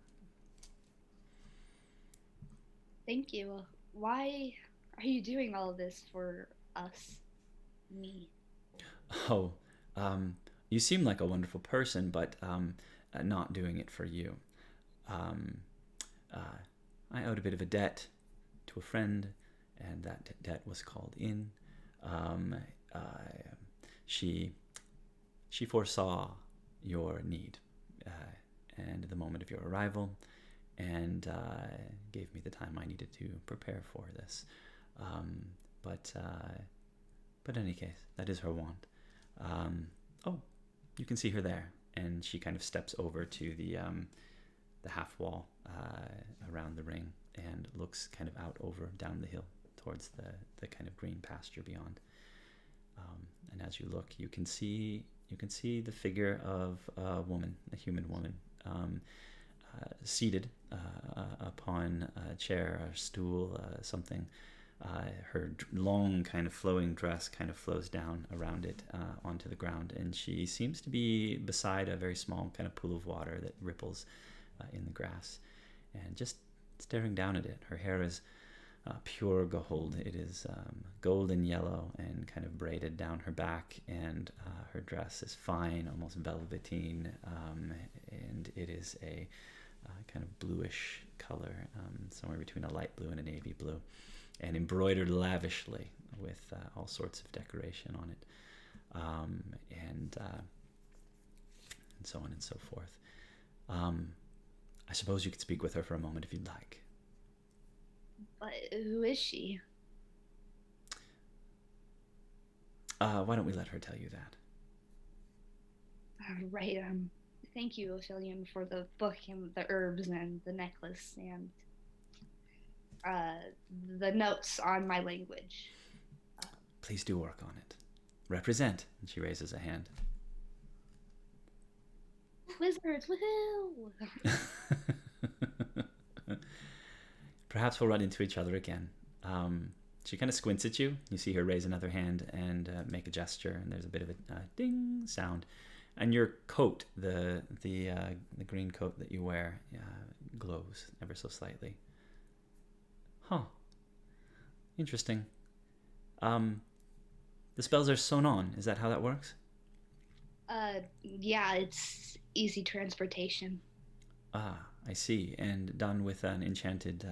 Thank you. Why are you doing all of this for us? Me? Oh, you seem like a wonderful person, but not doing it for you. I owed a bit of a debt to a friend, and that debt was called in. She foresaw your need and the moment of your arrival, and gave me the time I needed to prepare for this. But in any case, that is her want. Oh, you can see her there, and she kind of steps over to the half wall around the ring and looks kind of out over down the hill towards the kind of green pasture beyond. And as you look, you can see the figure of a woman, a human woman, seated upon a chair, a stool, something. Her long kind of flowing dress kind of flows down around it onto the ground, and she seems to be beside a very small kind of pool of water that ripples in the grass, and just staring down at it. Her hair is pure gold. It is golden yellow and kind of braided down her back, and her dress is fine, almost velveteen, and it is a kind of bluish color, somewhere between a light blue and a navy blue, and embroidered lavishly with all sorts of decoration on it, and so on and so forth. I suppose you could speak with her for a moment if you'd like. But who is she? Why don't we let her tell you that? Right. Thank you, Ophelion, for the book and the herbs and the necklace and the notes on my language. Please do work on it. Represent. And she raises a hand. Wizards, woohoo! Perhaps we'll run into each other again. She kind of squints at you. You see her raise another hand and make a gesture, and there's a bit of a ding sound. And your coat, the green coat that you wear, glows ever so slightly. Huh. Interesting. The spells are sewn on. Is that how that works? Yeah, it's easy transportation. Ah, I see. And done with an enchanted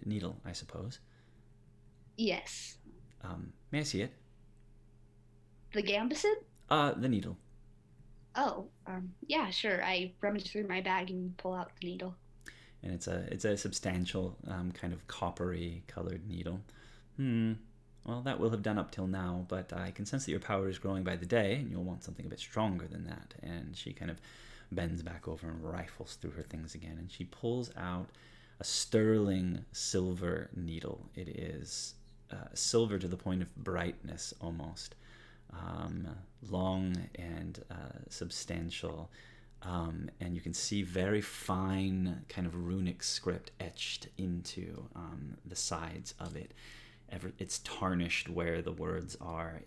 needle, I suppose. Yes. May I see it? The gambicid? The needle. Oh, yeah, sure. I rummage through my bag and pull out the needle. And it's a substantial kind of coppery colored needle. Well, that will have done up till now, but I can sense that your power is growing by the day, and you'll want something a bit stronger than that. And she kind of bends back over and rifles through her things again, and she pulls out a sterling silver needle. It is silver to the point of brightness almost, long and substantial, and you can see very fine kind of runic script etched into the sides of it. It's tarnished where the words are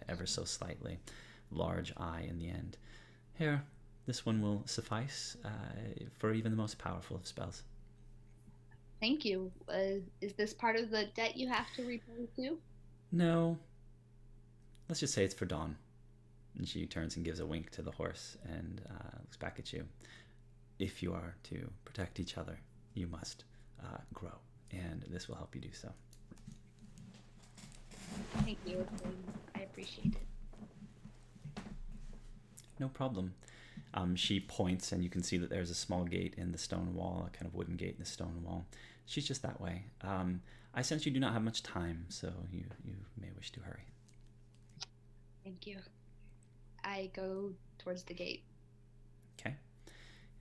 ever so slightly. Large I in the end. Here, this one will suffice for even the most powerful of spells. Thank you. Is this part of the debt you have to repay too? No. Let's just say it's for Dawn. And she turns and gives a wink to the horse and looks back at you. If you are to protect each other, you must grow, and this will help you do so. Thank you. I appreciate it. No problem. She points, and you can see that there's a small gate in the stone wall, a kind of wooden gate in the stone wall. She's just that way. I sense you do not have much time, so you may wish to hurry. Thank you. I go towards the gate. Okay.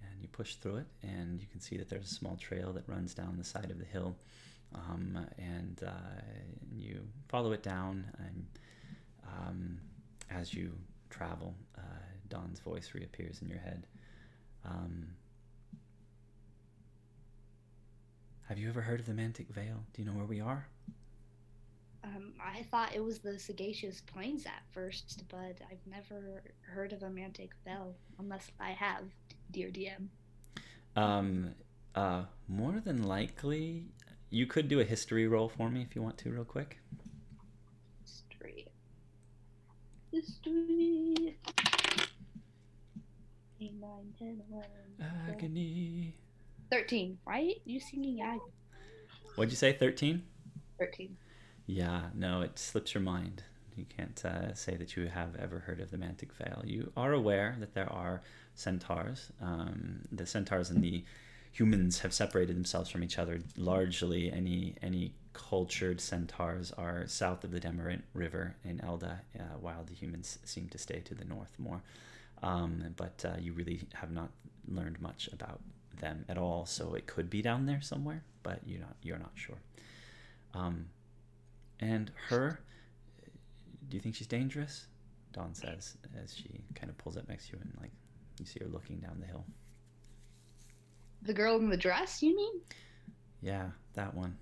And you push through it, and you can see that there's a small trail that runs down the side of the hill. And you follow it down, and as you travel, Dawn's voice reappears in your head. Have you ever heard of the Mantic Vale? Do you know where we are? I thought it was the Sagacious Plains at first, but I've never heard of a Mantic Vale, unless I have, dear DM. More than likely, you could do a history roll for me if you want to, real quick. History. 8, 9, 10, 11. Agony. 13, right? You singing agony. What'd you say, 13? 13. Yeah, no, it slips your mind. You can't say that you have ever heard of the Mantic Vale. You are aware that there are centaurs. The centaurs and the humans have separated themselves from each other. Largely, any cultured centaurs are south of the Demerant River in Elda, while the humans seem to stay to the north more. But you really have not learned much about them at all, so it could be down there somewhere, but you're not sure. And her, do you think she's dangerous? Dawn says as she kind of pulls up next to you and like you see her looking down the hill. The girl in the dress, you mean? Yeah, that one.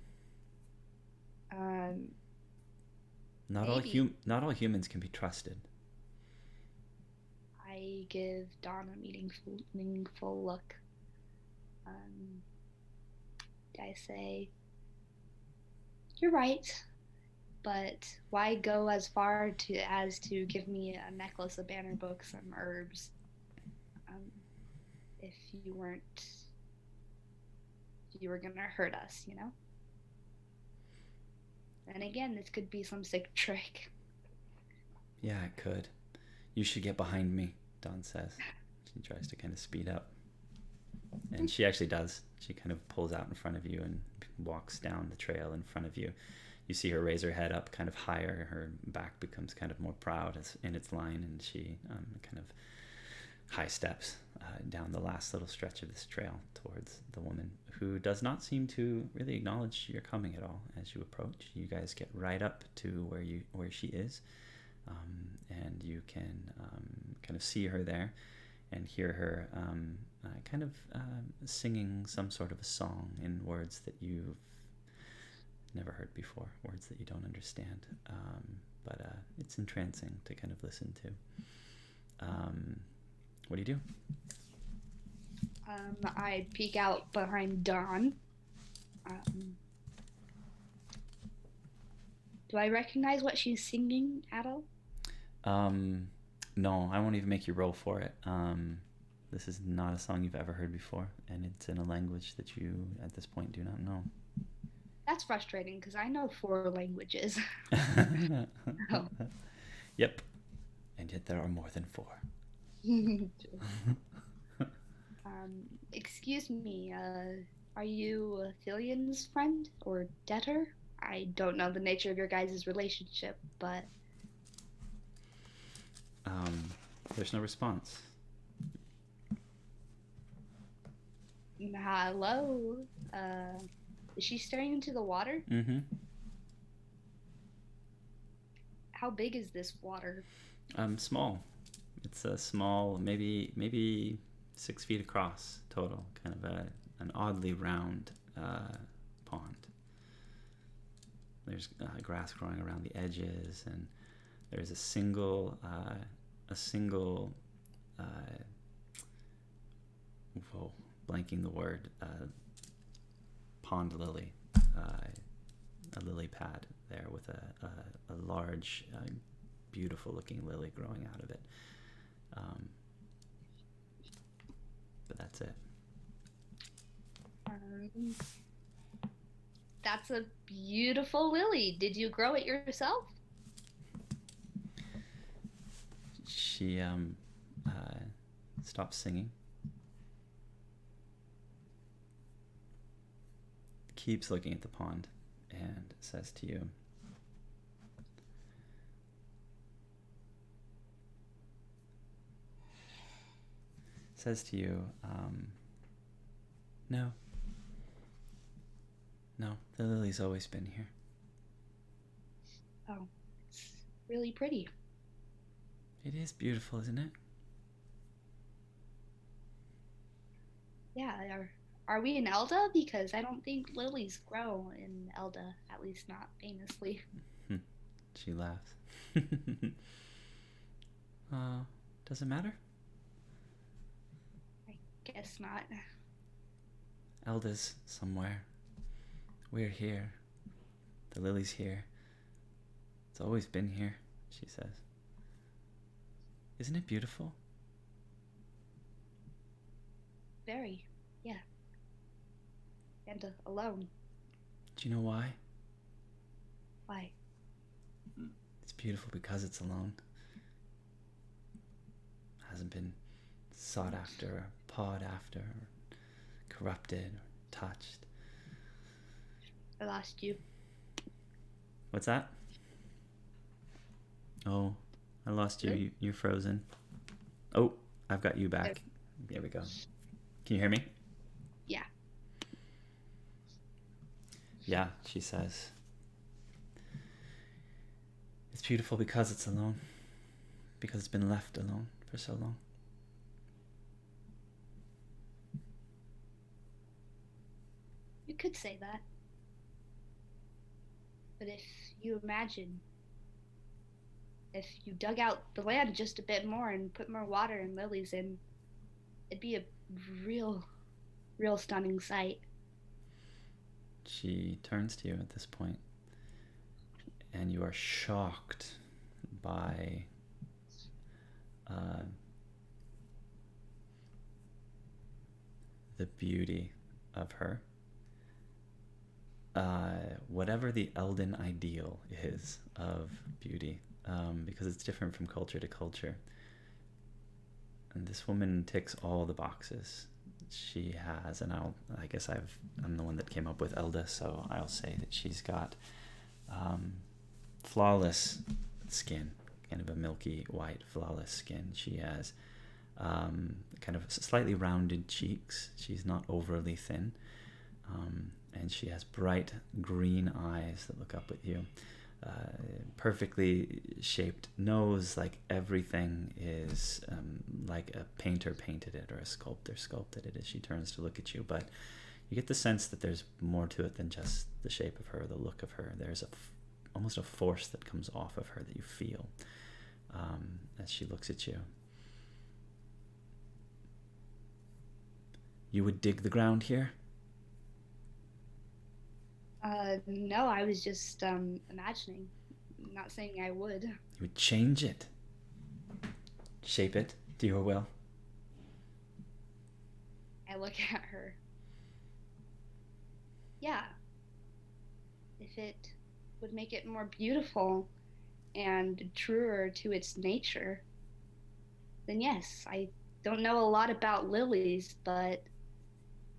Not Maybe. all humans can be trusted. I give Dawn a meaningful look. I say, "You're right, but why go as far as to give me a necklace, a banner book, some herbs, if you were gonna hurt us, you know? And again, this could be some sick trick." Yeah, it could. You should get behind me, Dawn says. She tries to kind of speed up. And she actually does. She kind of pulls out in front of you and walks down the trail in front of you. You see her raise her head up kind of higher. Her back becomes kind of more proud in its line, and she kind of high steps down the last little stretch of this trail towards the woman, who does not seem to really acknowledge your coming at all. As you approach, you guys get right up to where she is, and you can kind of see her there and hear her kind of singing some sort of a song in words that you've never heard before, words that you don't understand, but it's entrancing to kind of listen to. What do you do? I peek out behind Dawn. Do I recognize what she's singing at all? No, I won't even make you roll for it. This is not a song you've ever heard before, and it's in a language that you, at this point, do not know. That's frustrating, because I know 4 languages. Oh. Yep. And yet there are more than 4. Excuse me, are you Thilian's friend or debtor? I don't know the nature of your guys' relationship, but... There's no response. Hello? Is she staring into the water? Mm-hmm. How big is this water? Small. It's a small, maybe 6 feet across total, kind of an oddly round pond. There's grass growing around the edges, and there's a single blanking the word, pond lily, a lily pad there with a large, beautiful looking lily growing out of it. But that's it. That's a beautiful lily. Did you grow it yourself? She stops singing, keeps looking at the pond, and says to you, no, the lily's always been here. Oh, it's really pretty. It is beautiful, isn't it? Yeah, are we in Elda? Because I don't think lilies grow in Elda, at least not famously. She laughs. Does it matter? I guess not. Elda's somewhere. We're here. The lily's here. It's always been here, she says. Isn't it beautiful? Very, yeah. And alone. Do you know why? Why? It's beautiful because it's alone. Hasn't been sought after, or pawed after, or corrupted, or touched. I lost you. What's that? Oh, I lost you. Good. You're frozen. Oh, I've got you back. There we go. Can you hear me? Yeah, she says. It's beautiful because it's alone. Because it's been left alone for so long. You could say that. But if you imagine, if you dug out the land just a bit more and put more water and lilies in, it'd be a real stunning sight. She turns to you at this point, and you are shocked by the beauty of her. Whatever the Elden ideal is of beauty, because it's different from culture to culture. And this woman ticks all the boxes. She has, and I guess I'm the one that came up with Elda, so I'll say that she's got flawless skin, kind of a milky white flawless skin. She has kind of slightly rounded cheeks. She's not overly thin. And she has bright green eyes that look up at you. Perfectly shaped nose, like everything is like a painter painted it or a sculptor sculpted it as she turns to look at you. But you get the sense that there's more to it than just the shape of her, the look of her. There's almost a force that comes off of her that you feel as she looks at you. You would dig the ground here? No, I was just imagining. Not saying I would. You would change it. Shape it to your will. I look at her. Yeah. If it would make it more beautiful and truer to its nature, then yes. I don't know a lot about lilies, but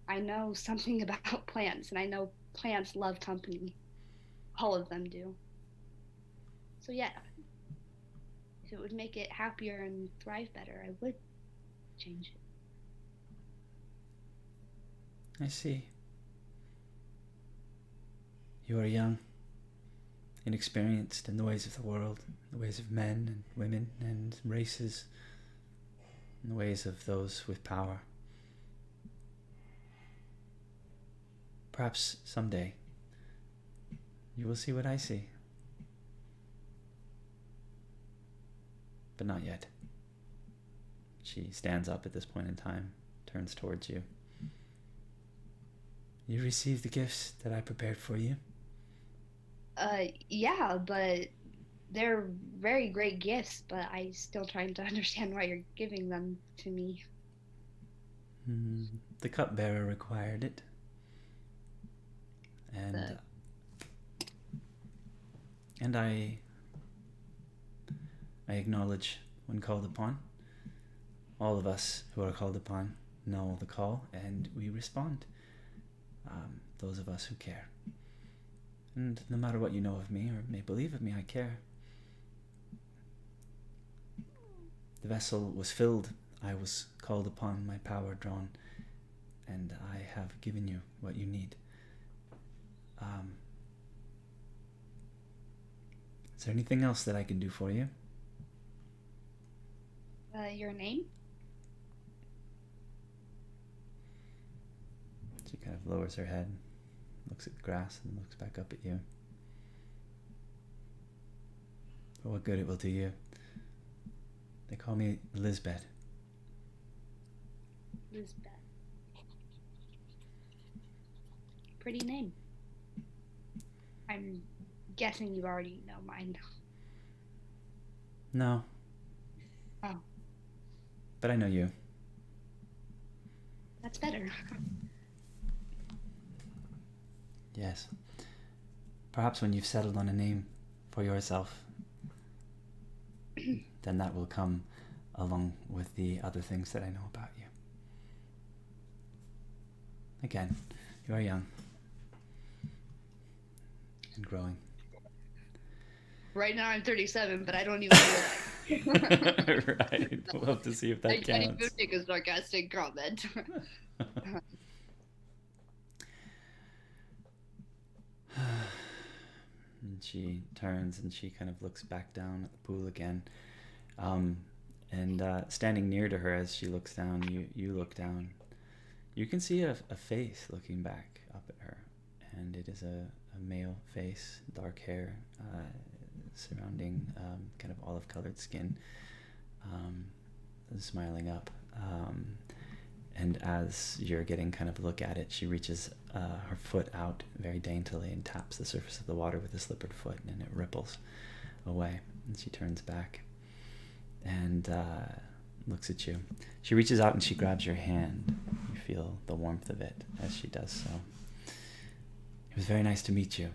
I know something about plants, and I know plants love company. All of them do. So yeah, if it would make it happier and thrive better, I would change it. I see. You are young, inexperienced in the ways of the world, the ways of men and women and races, and the ways of those with power. Perhaps someday you will see what I see. But not yet. She stands up at this point in time, turns towards you. You received the gifts that I prepared for you? Yeah, but they're very great gifts, but I still trying to understand why you're giving them to me. The cupbearer required it. And I acknowledge when called upon. All of us who are called upon know the call, and we respond. Those of us who care. And no matter what you know of me or may believe of me, I care. The vessel was filled. I was called upon, my power drawn, and I have given you what you need. Is there anything else that I can do for you? Your name? She kind of lowers her head, looks at the grass, and looks back up at you. For what good it will do you. They call me Lisbeth. Lisbeth. Pretty name. I'm guessing you already know mine. No. Oh. But I know you. That's better. Yes. Perhaps when you've settled on a name for yourself, then that will come along with the other things that I know about you. Again, you are young and growing. Right now I'm 37, but I don't even know that. Right. We'll have to see if that I can't counts. even make a sarcastic comment. And she turns and she kind of looks back down at the pool again. And standing near to her as she looks down, you look down. You can see a face looking back up at her. And it is a male face, dark hair, surrounding kind of olive-colored skin, smiling up. And as you're getting kind of a look at it, she reaches her foot out very daintily and taps the surface of the water with a slippered foot, and it ripples away. And she turns back and looks at you. She reaches out and she grabs your hand. You feel the warmth of it as she does so. It was very nice to meet you.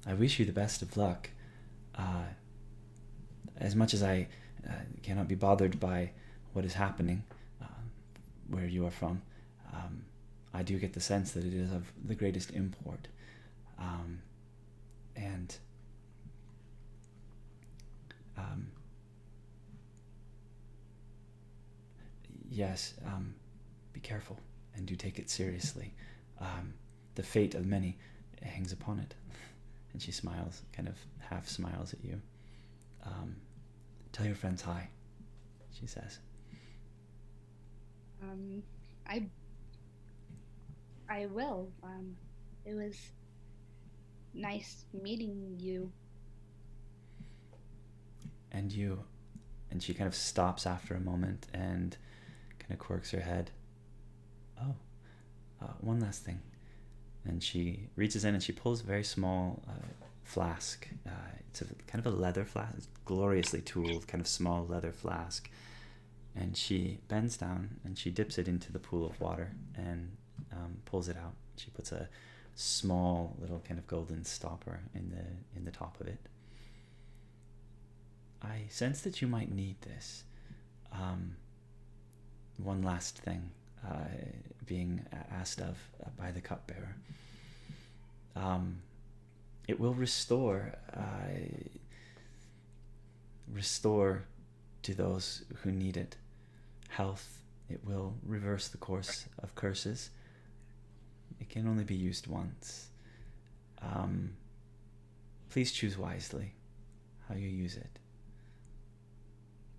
I wish you the best of luck. As much as I cannot be bothered by what is happening where you are from, I do get the sense that it is of the greatest import. And yes, be careful and do take it seriously. The fate of many hangs upon it. And she smiles, kind of half smiles at you. Tell your friends hi, she says. I will. It was nice meeting you. And you. And she kind of stops after a moment and kind of quirks her head. Oh, one last thing. And she reaches in and she pulls a very small flask. It's kind of a leather flask. It's gloriously tooled, kind of small leather flask. And she bends down and she dips it into the pool of water and pulls it out. She puts a small little kind of golden stopper in the top of it. I sense that you might need this. One last thing, being asked of by the cupbearer. It will restore to those who need it health. It will reverse the course of curses. It can only be used once. Please choose wisely how you use it.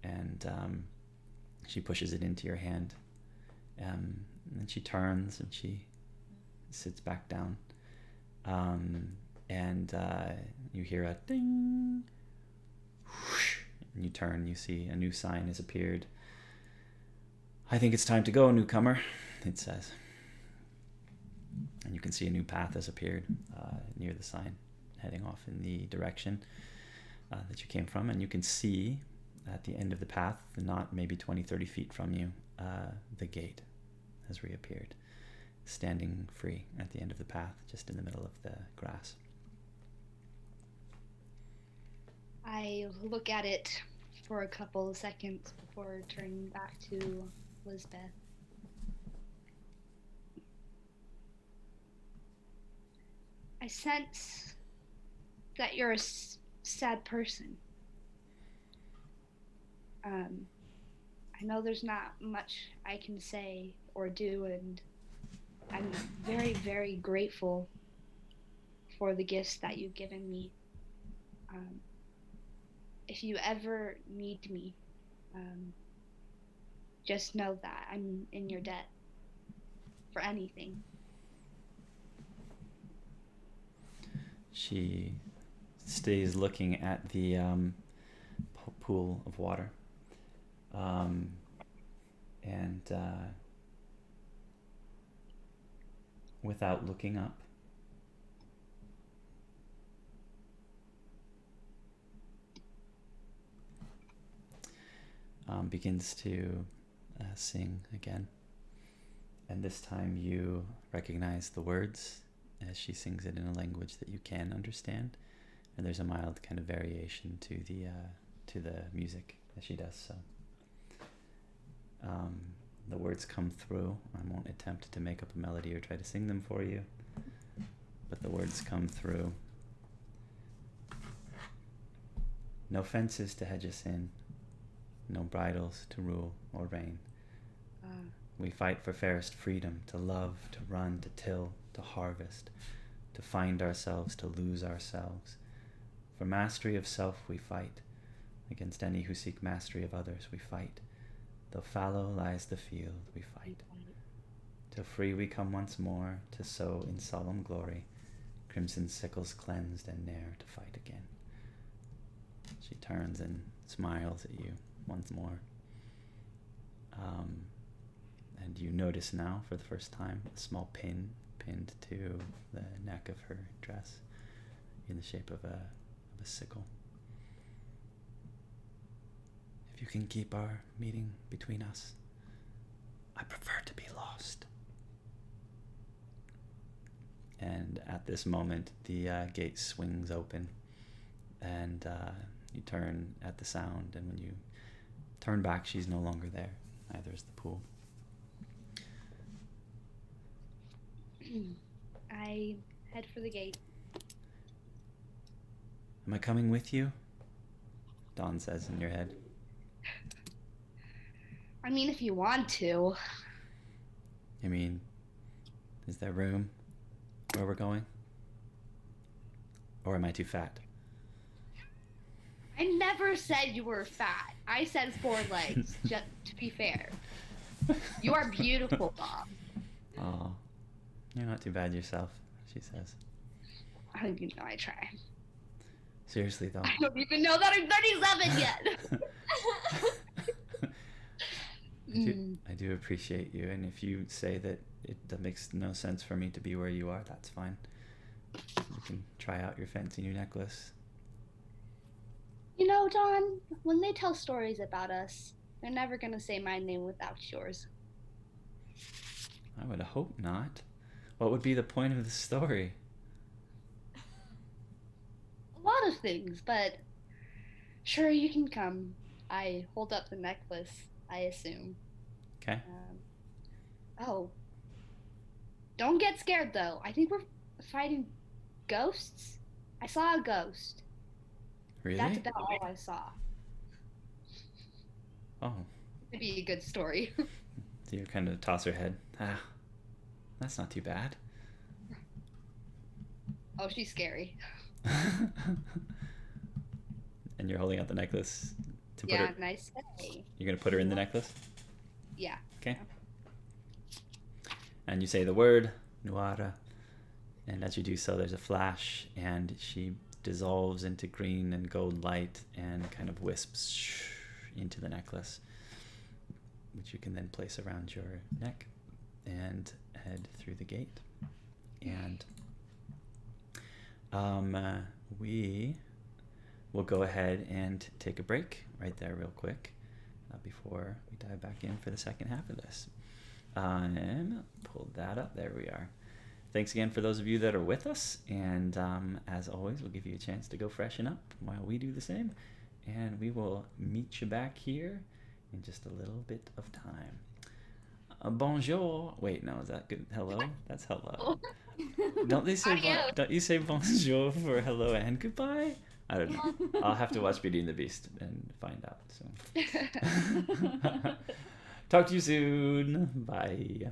And she pushes it into your hand. And then she turns and she sits back down. And you hear a ding. Whoosh, and you turn, you see a new sign has appeared. I think it's time to go, newcomer, it says. And you can see a new path has appeared near the sign, heading off in the direction that you came from. And you can see at the end of the path, not maybe 20, 30 feet from you, the gate has reappeared, standing free at the end of the path, just in the middle of the grass. I look at it for a couple of seconds before turning back to Lisbeth. I sense that you're a sad person. I know there's not much I can say or do, and I'm very, very grateful for the gifts that you've given me. If you ever need me, just know that I'm in your debt for anything. She stays looking at the pool of water. And without looking up, begins to sing again. And this time you recognize the words as she sings it in a language that you can understand. And there's a mild kind of variation to the music as she does so. The words come through. I won't attempt to make up a melody or try to sing them for you, but the words come through. No fences to hedge us in, no bridles to rule or reign. We fight for fairest freedom, to love, to run, to till, to harvest, to find ourselves, to lose ourselves. For mastery of self we fight. Against any who seek mastery of others we fight. Though fallow lies the field, we fight. Till free we come once more, to sow in solemn glory, crimson sickles cleansed and ne'er to fight again. She turns and smiles at you once more. And you notice now, for the first time, a small pin pinned to the neck of her dress in the shape of a sickle. If you can keep our meeting between us, I prefer to be lost. And at this moment, the gate swings open, and you turn at the sound, and when you turn back, she's no longer there. Neither is the pool. I head for the gate. Am I coming with you? Dawn says in your head. I mean, if you want to. I mean, is there room where we're going? Or am I too fat? I never said you were fat. I said 4 legs, just to be fair. You are beautiful, Bob. Oh, you're not too bad yourself, she says. I don't even know I try. Seriously, though. I don't even know that I'm 37 yet. I do appreciate you, and if you say that that makes no sense for me to be where you are, that's fine. You can try out your fancy new necklace. You know, Dawn, when they tell stories about us, they're never gonna say my name without yours. I would hope not. What would be the point of the story? A lot of things, but sure, you can come. I hold up the necklace, I assume. Okay. Oh. Don't get scared, though. I think we're fighting ghosts. I saw a ghost. Really? That's about all I saw. Oh. It'd be a good story. So you kind of toss her head. Ah, that's not too bad. Oh, she's scary. And you're holding out the necklace to put Yeah, her. nice say. You're gonna put her in the necklace. Yeah. Okay. And you say the word Nuara, and as you do so, there's a flash, and she dissolves into green and gold light and kind of wisps into the necklace, which you can then place around your neck and head through the gate. And we will go ahead and take a break right there real quick before we dive back in for the second half of this. And pull that up. There we are. Thanks again for those of you that are with us. And as always, we'll give you a chance to go freshen up while we do the same. And we will meet you back here in just a little bit of time. Bonjour. Wait, no, is that good? Hello? That's hello. Don't they say Adios. don't you say bonjour for hello and goodbye? I don't know. I'll have to watch Beauty and the Beast and find out. So talk to you soon. Bye.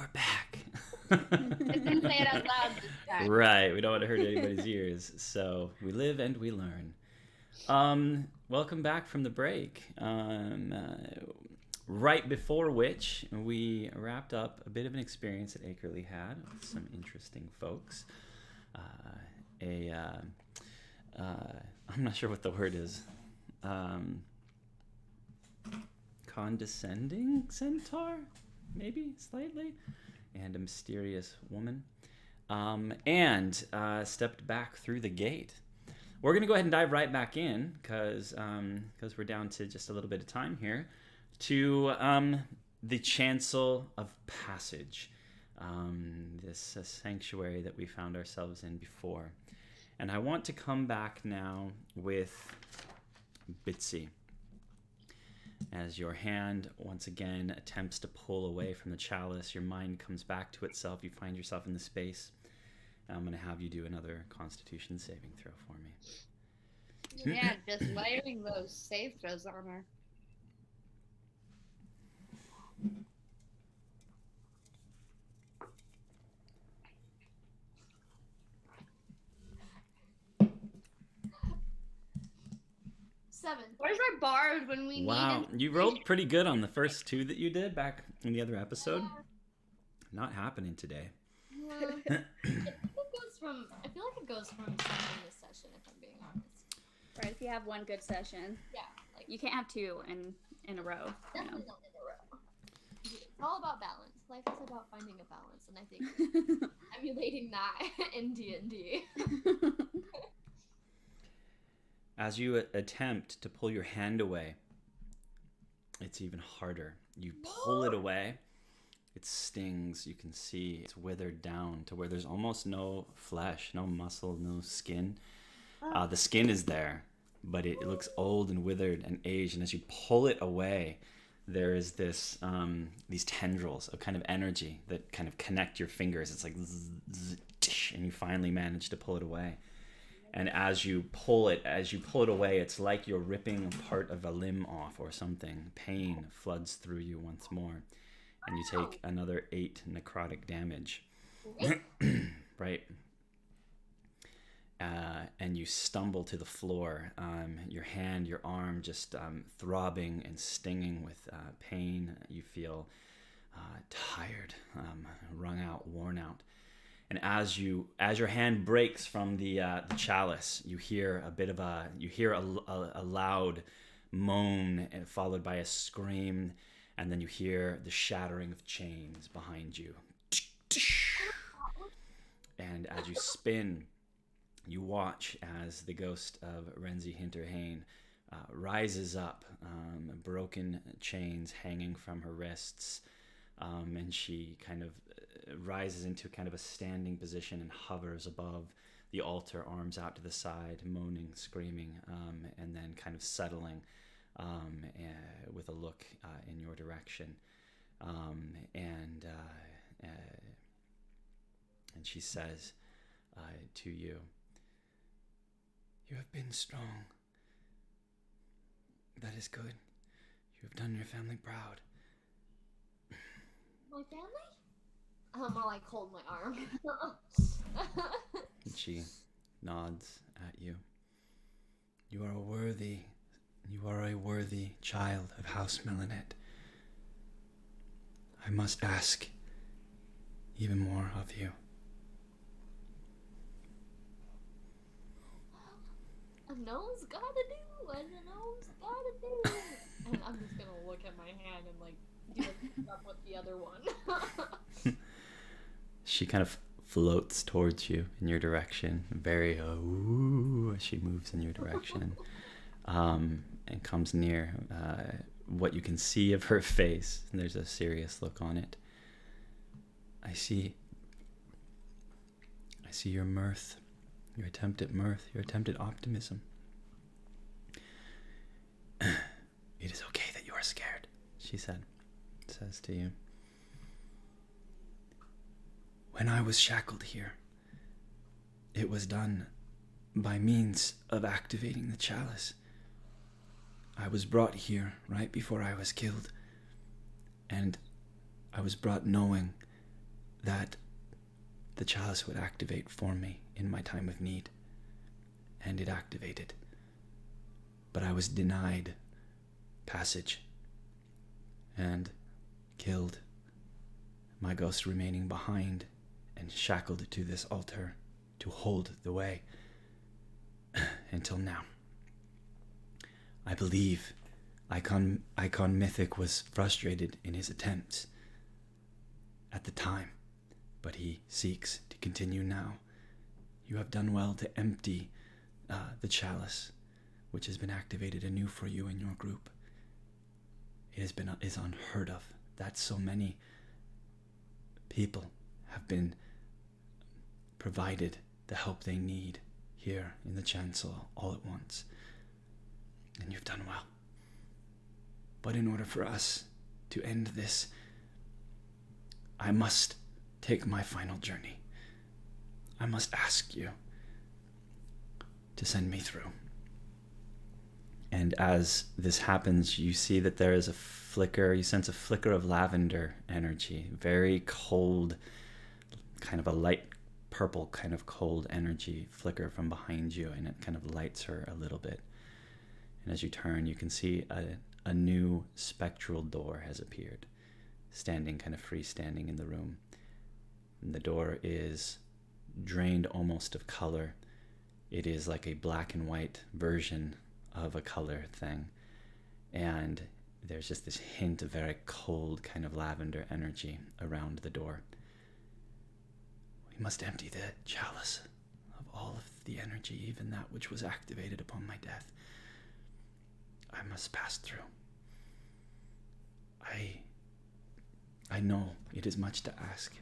we're back. I didn't say it out loud this time. Right, we don't want to hurt anybody's ears, so we live and we learn. Welcome back from the break. Right before which we wrapped up a bit of an experience that Akerleigh had with some interesting folks. I'm not sure what the word is. Condescending centaur, maybe slightly, and a mysterious woman, and stepped back through the gate. We're gonna go ahead and dive right back in because we're down to just a little bit of time here to the chancel of passage, this sanctuary that we found ourselves in before. And I want to come back now with Bitsy. As your hand once again attempts to pull away from the chalice, your mind comes back to itself. You find yourself in the space. And I'm going to have you do another Constitution saving throw for me. Yeah, just layering those save throws on her. Seven. Where's our bard when we Wow, need him? you rolled pretty good on the first two that you did back in the other episode. Not happening today. Yeah. I feel like it goes from session to session, if I'm being honest. Right, if you have one good session. Yeah, like You can't have two in a row. You know? definitely not in a row. It's all about balance. Life is about finding a balance, and I think emulating that in D&D. As you attempt to pull your hand away, it's even harder. You pull it away, it stings. You can see it's withered down to where there's almost no flesh, no muscle, no skin. The skin is there, but it looks old and withered and aged. And as you pull it away, there is this these tendrils of kind of energy that kind of connect your fingers. It's like zzz, zzz, tsh, and you finally manage to pull it away. And as you pull it away, it's like you're ripping part of a limb off or something. Pain floods through you once more, and you take another 8 necrotic damage. Right. And you stumble to the floor. Your hand, your arm, just throbbing and stinging with pain. You feel tired, wrung out, worn out. And as your hand breaks from the chalice, you hear a loud moan followed by a scream, and then you hear the shattering of chains behind you. And as you spin, you watch as the ghost of Renzi Hinterhain rises up, broken chains hanging from her wrists, and she kind of rises into kind of a standing position and hovers above the altar, arms out to the side, moaning, screaming, and then kind of settling with a look in your direction. And she says to you, "You have been strong. That is good. You have done your family proud." My family? While I hold my arm. And she nods at you. You are a worthy child of House Melanet. I must ask even more of you. A gnome gotta do what a gnome's gotta do. And I'm just gonna look at my hand and like do up with the other one. She kind of floats towards you in your direction, very ooh, as she moves in your direction, and comes near. What you can see of her face, and there's a serious look on it. I see your mirth, your attempt at mirth, your attempt at optimism. It is okay that you are scared, she says to you. When I was shackled here, it was done by means of activating the chalice. I was brought here right before I was killed, and I was brought knowing that the chalice would activate for me in my time of need. And it activated. But I was denied passage and killed, my ghost remaining behind and shackled to this altar to hold the way until now. I believe Icon Mythic was frustrated in his attempts at the time, but he seeks to continue now. You have done well to empty the chalice, which has been activated anew for you in your group. It is unheard of that so many people have been provided the help they need here in the chancel all at once. And you've done well. But in order for us to end this, I must take my final journey. I must ask you to send me through. And as this happens, you see that there is a flicker, you sense a flicker of lavender energy, very cold, kind of a light purple kind of cold energy flicker from behind you, and it kind of lights her a little bit. And as you turn, you can see a new spectral door has appeared, standing kind of freestanding in the room. And the door is drained almost of color. It is like a black and white version of a color thing. And there's just this hint of very cold kind of lavender energy around the door. We must empty the chalice of all of the energy, even that which was activated upon my death. I must pass through. I know it is much to ask,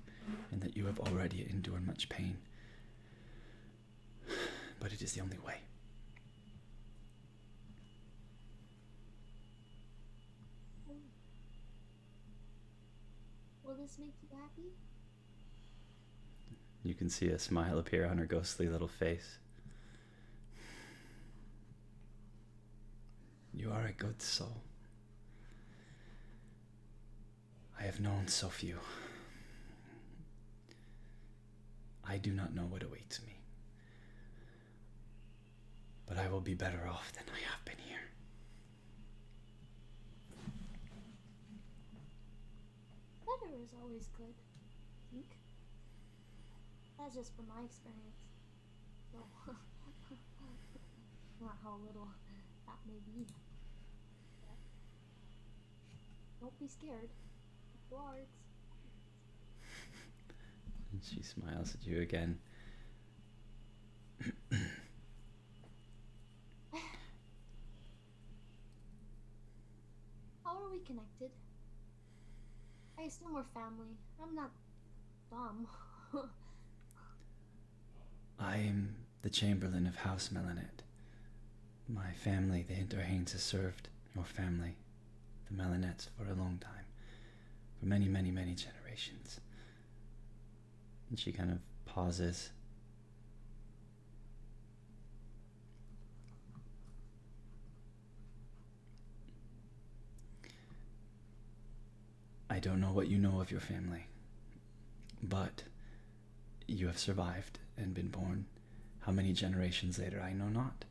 and that you have already endured much pain. But it is the only way. Will this make you happy? You can see a smile appear on her ghostly little face. You are a good soul. I have known so few. I do not know what awaits me. But I will be better off than I have been here. Better is always good, I think. That's just from my experience. So, not how little that may be. But don't be scared. If you are, And she smiles at you again. How are we connected? I assume we're family. I'm not dumb. I am the Chamberlain of House Melanet. My family, the Hinterhanes, has served your family, the Melanets, for a long time. For many, many, many generations. And she kind of pauses. I don't know what you know of your family, but you have survived and been born. How many generations later, I know not.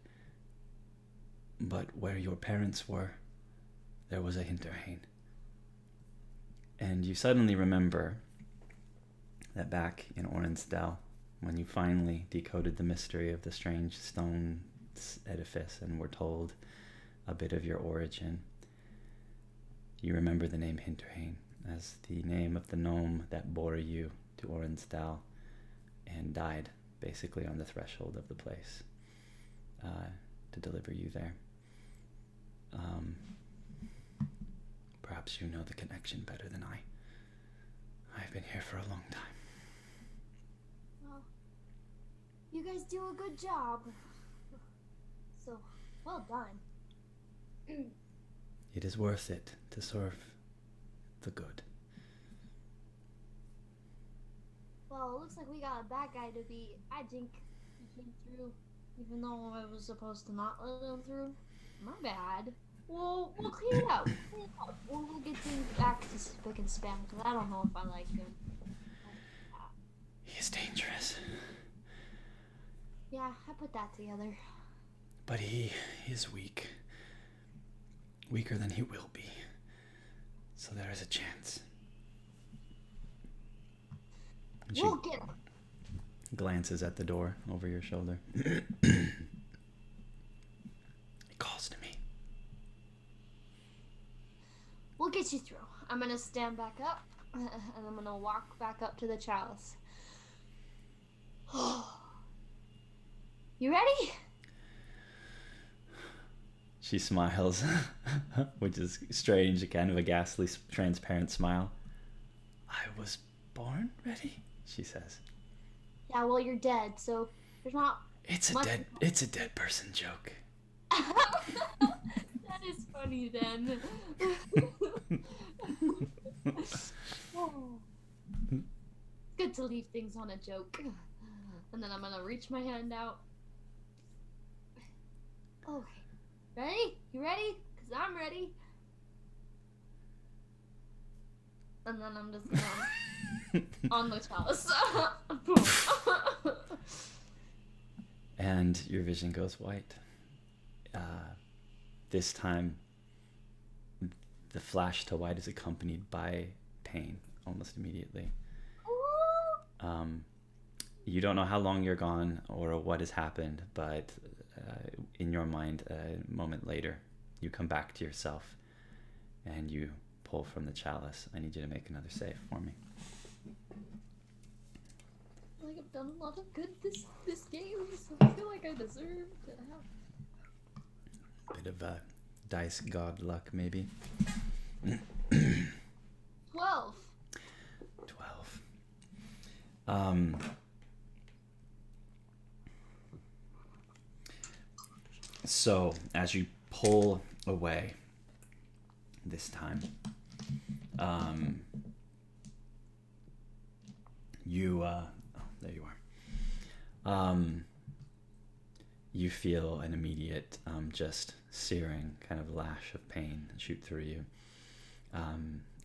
But where your parents were, there was a Hinterhane. And you suddenly remember that back in Orensdale, when you finally decoded the mystery of the strange stone edifice and were told a bit of your origin, you remember the name Hinterhane as the name of the gnome that bore you to Orensdale and died basically on the threshold of the place to deliver you there. Perhaps you know the connection better than I. I've been here for a long time. Well, you guys do a good job. So, well done. It is worth it to serve the good. Well, it looks like we got a bad guy to beat. I think he came through, even though I was supposed to not let him through. My bad. We'll clean it out. We'll get things back to spick and span, because I don't know if I like him. He is dangerous. Yeah, I put that together. But he is weak. Weaker than he will be. So there is a chance. And she We'll get glances at the door over your shoulder. He calls to me. We'll get you through. I'm gonna stand back up, and I'm gonna walk back up to the chalice. You ready? She smiles, which is strange, kind of a ghastly, transparent smile. I was born ready, she says. Yeah, well, you're dead, so there's not. It's much- a dead person joke. That is funny then. Good to leave things on a joke. And then I'm gonna reach my hand out. Okay. Ready? You ready? Because I'm ready. And then I'm just going on the chalice. And your vision goes white. This time, the flash to white is accompanied by pain almost immediately. You don't know how long you're gone or what has happened, but in your mind, a moment later, you come back to yourself and you pull from the chalice. I need you to make another save for me. Like I've done a lot of good this game, so I feel like I deserve to have. Bit of dice god luck, maybe. 12. 12. So, as you pull away this time, there you are. You feel an immediate, just searing kind of lash of pain shoot through you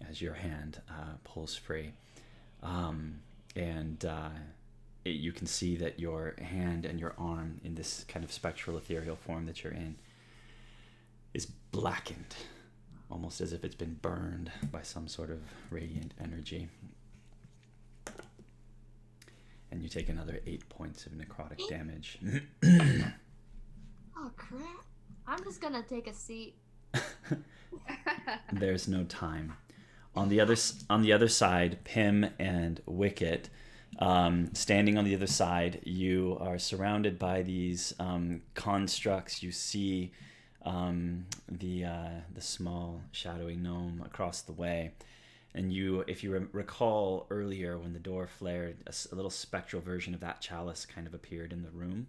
as your hand pulls free. You can see that your hand and your arm in this kind of spectral ethereal form that you're in is blackened, almost as if it's been burned by some sort of radiant energy. And you take another 8 points of necrotic damage. Oh crap. I'm just gonna take a seat. There's no time. On the other side, Pim and Wicket, standing on the other side, you are surrounded by these constructs. You see the small shadowy gnome across the way, and if you recall earlier when the door flared, a little spectral version of that chalice kind of appeared in the room.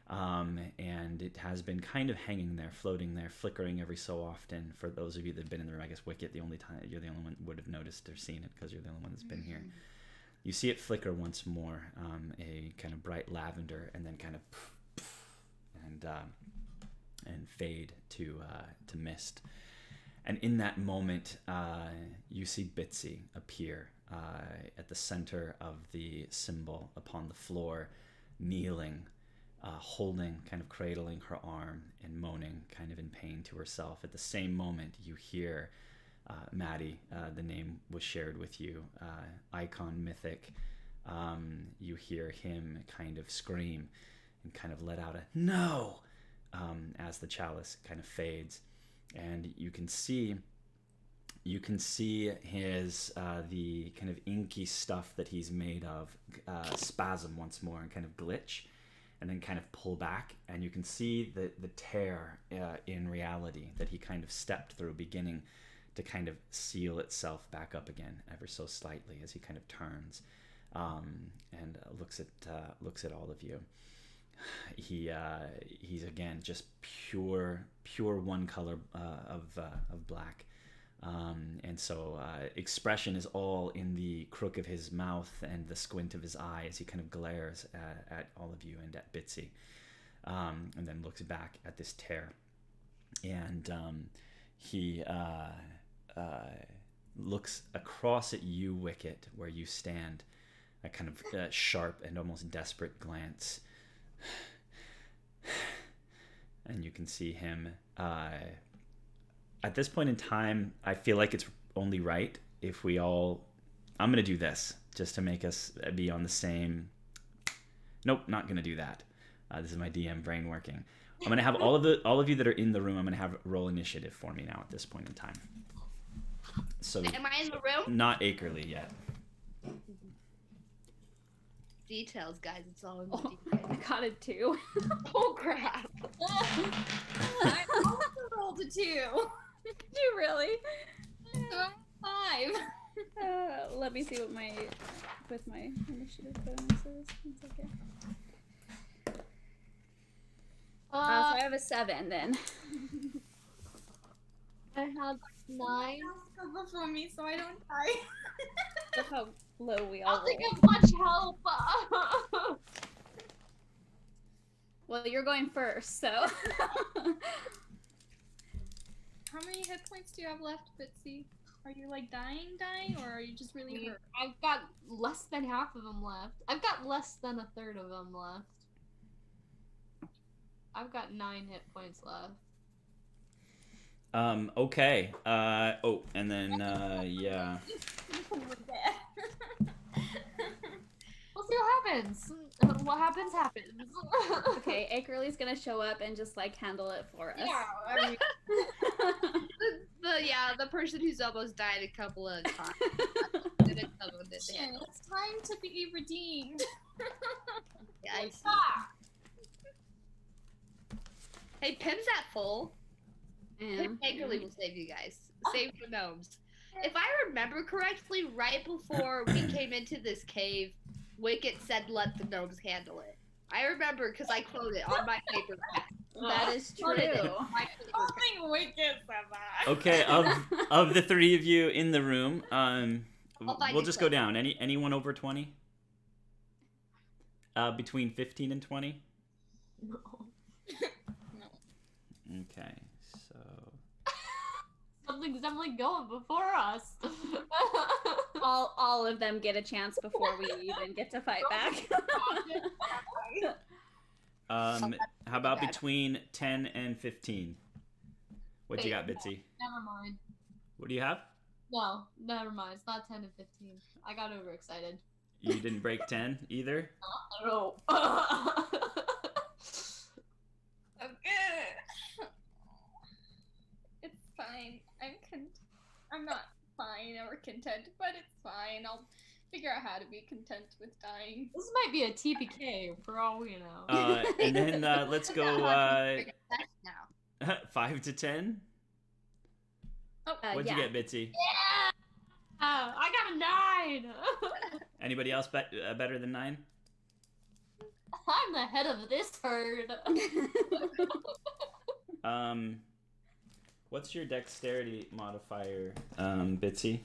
And it has been kind of hanging there, floating there, flickering every so often. For those of you that have been in the room, I guess Wicket, you're the only one would have noticed or seen it because you're the only one that's been here. You see it flicker once more, a kind of bright lavender, and then kind of and fade to mist. And in that moment, you see Bitsy appear at the center of the symbol upon the floor, kneeling. Holding, kind of cradling her arm and moaning kind of in pain to herself. At the same moment, you hear Maddie, the name was shared with you, Icon Mythic. You hear him kind of scream and kind of let out a no as the chalice kind of fades. And you can see his the kind of inky stuff that he's made of spasm once more and kind of glitch. And then kind of pull back, and you can see the tear in reality that he kind of stepped through, beginning to kind of seal itself back up again, ever so slightly, as he kind of turns and looks at all of you. He's again just pure one color of black. And so expression is all in the crook of his mouth and the squint of his eye as he kind of glares at all of you and at Bitsy, and then looks back at this tear. And he looks across at you, Wicket, where you stand, a kind of sharp and almost desperate glance. And you can see him. At this point in time, I feel like it's only right if we all... I'm going to do this just to make us be on the same... Nope, not going to do that. This is my DM brain working. I'm going to have all of you that are in the room, I'm going to have roll initiative for me now at this point in time. So Am I in the room? not Akerleigh yet. Details, guys. It's all in the Oh, details. I got a 2. Oh, crap. I also rolled a 2. Did you really? So I'm 5. Let me see what my initiative bonus is. 1 second. So I have a 7 then. I have 9. Go before me so I don't die. Look how low we all I don't think roll. I have much help. Well, you're going first, so. How many hit points do you have left, Bitsy? Are you like dying, or are you just really hurt? I've got less than half of them left. I've got less than a third of them left. I've got 9 hit points left. Okay. Oh, and then, yeah. We'll see what happens. What happens, happens. Okay, Akerleigh's gonna show up and just like handle it for us. Yeah, I mean, The person who's almost died a couple of times. it's time to be redeemed. Yeah, I see. Hey, Pim's at full. Pim Akerleigh will save you guys. Save the gnomes. If I remember correctly, right before we came into this cave, Wicket said let the gnomes handle it. I remember because I quoted on my paper cut. That is true. My paper cut. Only Wicked said that. Okay, of the 3 of you in the room, find we'll you just go down. Anyone over 20? Between 15 and 20? No. Okay, so... Something's definitely going before us. All of them get a chance before we even get to fight back. How about between 10 and 15? What you got, Bitsy? Never mind. What do you have? No, never mind. It's not 10 and 15. I got overexcited. You didn't break 10 either? No. Okay. It's fine. I'm not fine or content, but it's fine. I'll figure out how to be content with dying. This might be a TPK for all we know. And then let's go Now. 5 to 10. What'd yeah. you get, Bitsy? I got a 9. Anybody else better than 9? I'm the head of this herd. What's your dexterity modifier, Bitsy?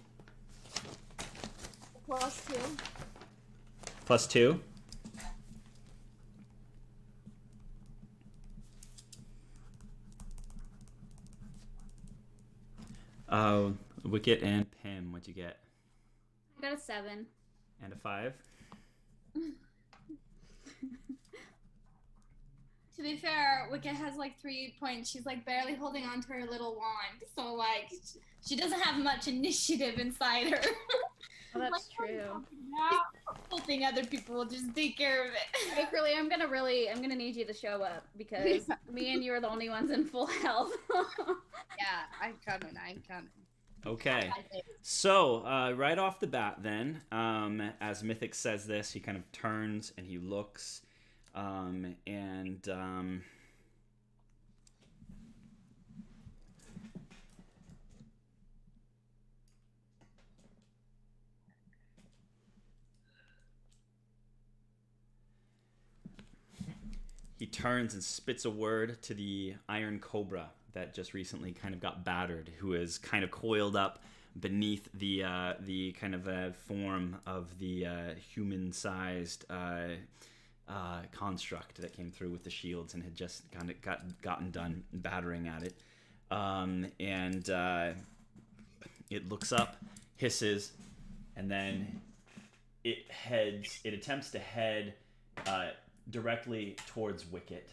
+2. +2? Wicket and Pim, what'd you get? I got a 7. And a 5? To be fair, Wicket has like 3 points. She's like barely holding on to her little wand. So like she doesn't have much initiative inside her. Oh, that's true. Hoping other people will just take care of it. Akerleigh, I'm gonna need you to show up because me and you are the only ones in full health. Yeah, I'm coming. Okay. So, right off the bat then, as Mythic says this, he kind of turns and he looks, he turns and spits a word to the iron cobra that just recently kind of got battered, who is kind of coiled up beneath the kind of form of the human-sized construct that came through with the shields and had just kind of gotten done battering at it. It looks up, hisses, and then it attempts to head directly towards Wicket.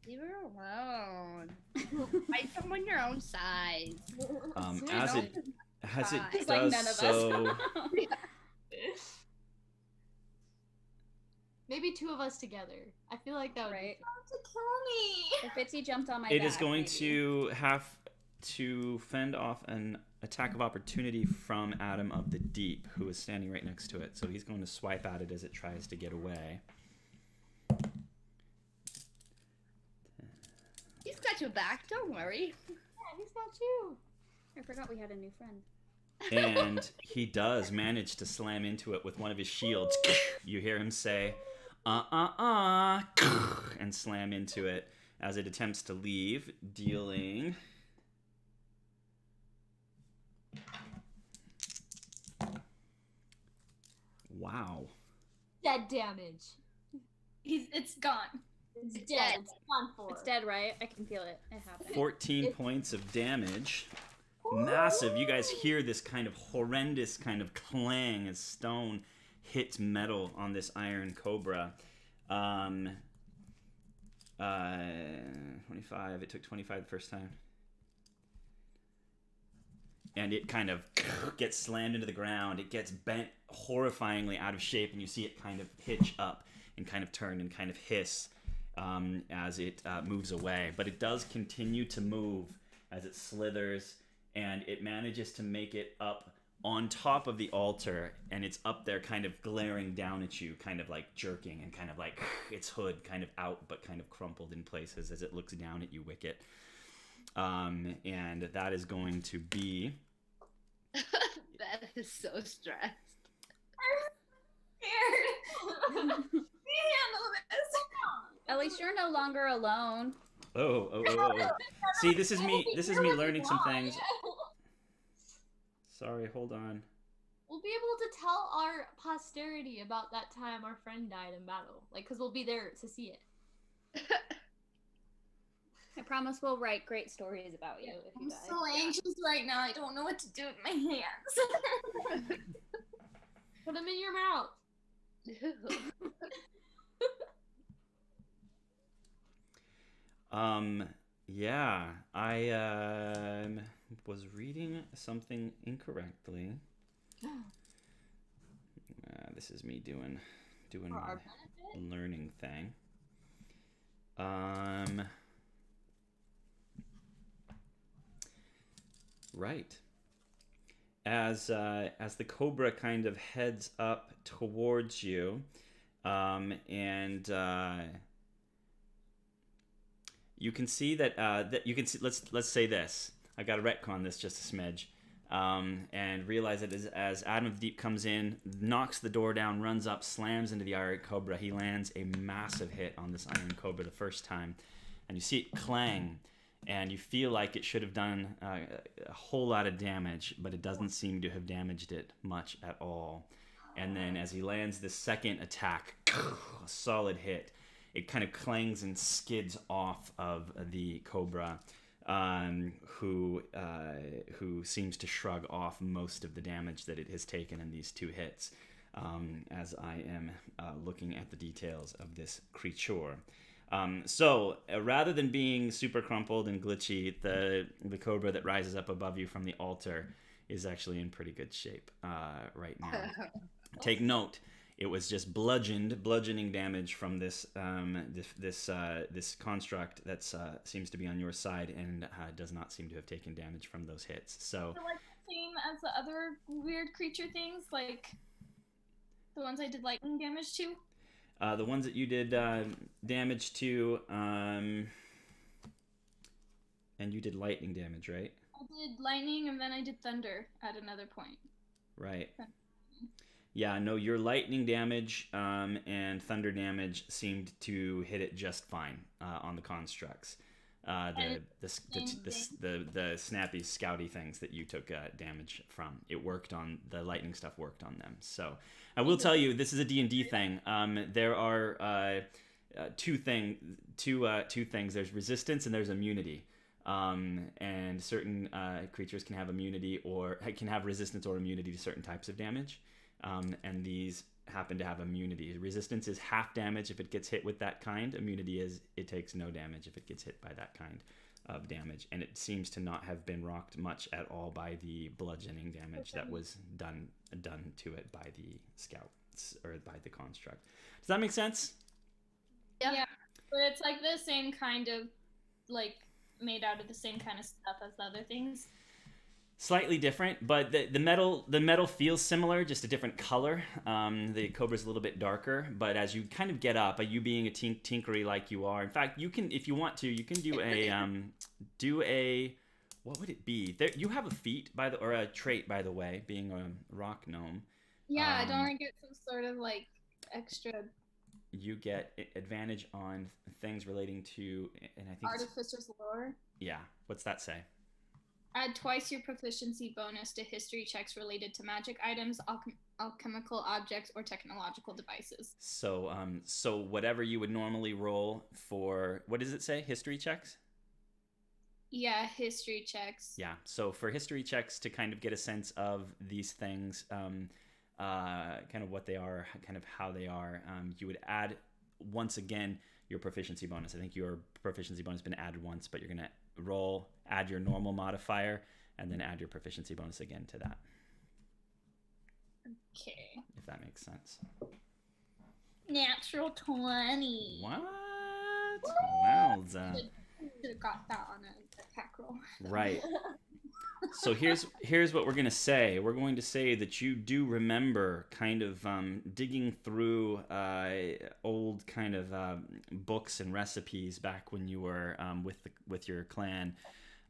Leave her alone. Find someone your own size. As it It's does like none of so, us. Maybe 2 of us together. I feel like that would Right. To kill me. If Fitzy jumped on my it back, is going maybe. to have to fend off an attack of opportunity from Adam of the Deep, who is standing right next to it. So he's going to swipe at it as it tries to get away. He's got your back. Don't worry. Yeah, he's got you. I forgot we had a new friend. And he does manage to slam into it with one of his shields. You hear him say, and slam into it as it attempts to leave, dealing... Wow. Dead damage. It's gone. It's dead. It's gone for. It's dead, right? I can feel it. It happened. 14 points of damage. Massive. You guys hear this kind of horrendous kind of clang as stone hits metal on this iron cobra. 25. It took 25 the first time. And it kind of gets slammed into the ground. It gets bent horrifyingly out of shape, and you see it kind of hitch up and kind of turn and kind of hiss as it moves away. But it does continue to move as it slithers, and it manages to make it up on top of the altar, and it's up there kind of glaring down at you, kind of like jerking and kind of like its hood kind of out but kind of crumpled in places as it looks down at you, Wicket. And that is going to be... That is so stressed. Scared. We handle this. At least you're no longer alone. Oh. See, this is me learning some things. Sorry, hold on. We'll be able to tell our posterity about that time our friend died in battle. Like, because we'll be there to see it. I promise we'll write great stories about you if you I'm die. so anxious right now. I don't know what to do with my hands. Put them in your mouth. Yeah, I was reading something incorrectly. This is me doing my learning thing. Right. As the cobra kind of heads up towards you, and you can see that you can see. Let's say this. I got to retcon this just a smidge, and realize that as Adam of the Deep comes in, knocks the door down, runs up, slams into the iron cobra. He lands a massive hit on this iron cobra the first time, and you see it clang. And you feel like it should have done a whole lot of damage, but it doesn't seem to have damaged it much at all. And then as he lands the second attack, a solid hit, it kind of clangs and skids off of the cobra, who seems to shrug off most of the damage that it has taken in these 2 hits, as I am looking at the details of this creature. So rather than being super crumpled and glitchy, the cobra that rises up above you from the altar is actually in pretty good shape right now. Take note, it was just bludgeoning damage from this this construct that seems to be on your side and does not seem to have taken damage from those hits. So like the same as the other weird creature things, like the ones I did lightning damage to. The ones that you did damage to, and you did lightning damage, right? I did lightning and then I did thunder at another point. Right. Yeah, no, your lightning damage and thunder damage seemed to hit it just fine on the constructs. The snappy, scouty things that you took damage from. It worked on the lightning stuff. Worked on them. So I will tell you, this is a D&D thing. There are two things. There's resistance and there's immunity. And certain creatures can have immunity or can have resistance or immunity to certain types of damage. and these happen to have immunity. Resistance is half damage if it gets hit with that kind. Immunity is it takes no damage if it gets hit by that kind of damage. And it seems to not have been rocked much at all by the bludgeoning damage that was done to it by the scouts or by the construct. Does that make sense? Yeah, but it's like the same kind of, like, made out of the same kind of stuff as the other things. Slightly different, but the metal feels similar, just a different color. The cobra's a little bit darker, but as you kind of get up, you being a tinkery like you are, in fact, you can, if you want to, you can do a what would it be? There, you have a feat or a trait, by the way, being a rock gnome. Yeah, don't I get some sort of like extra? You get advantage on things relating to, and I think Artificer's lore. Yeah, what's that say? Add twice your proficiency bonus to history checks related to magic items, alchemical objects, or technological devices. So, so whatever you would normally roll for, what does it say? History checks? Yeah, history checks. Yeah. So for history checks to kind of get a sense of these things, kind of what they are, kind of how they are, you would add once again your proficiency bonus. I think your proficiency bonus has been added once, but you're gonna add your normal modifier, and then add your proficiency bonus again to that. Okay. If that makes sense. Natural 20. What? Well done. Should have got that on a attack roll. Right. So here's what we're gonna say. We're going to say that you do remember kind of digging through old kind of books and recipes back when you were with your clan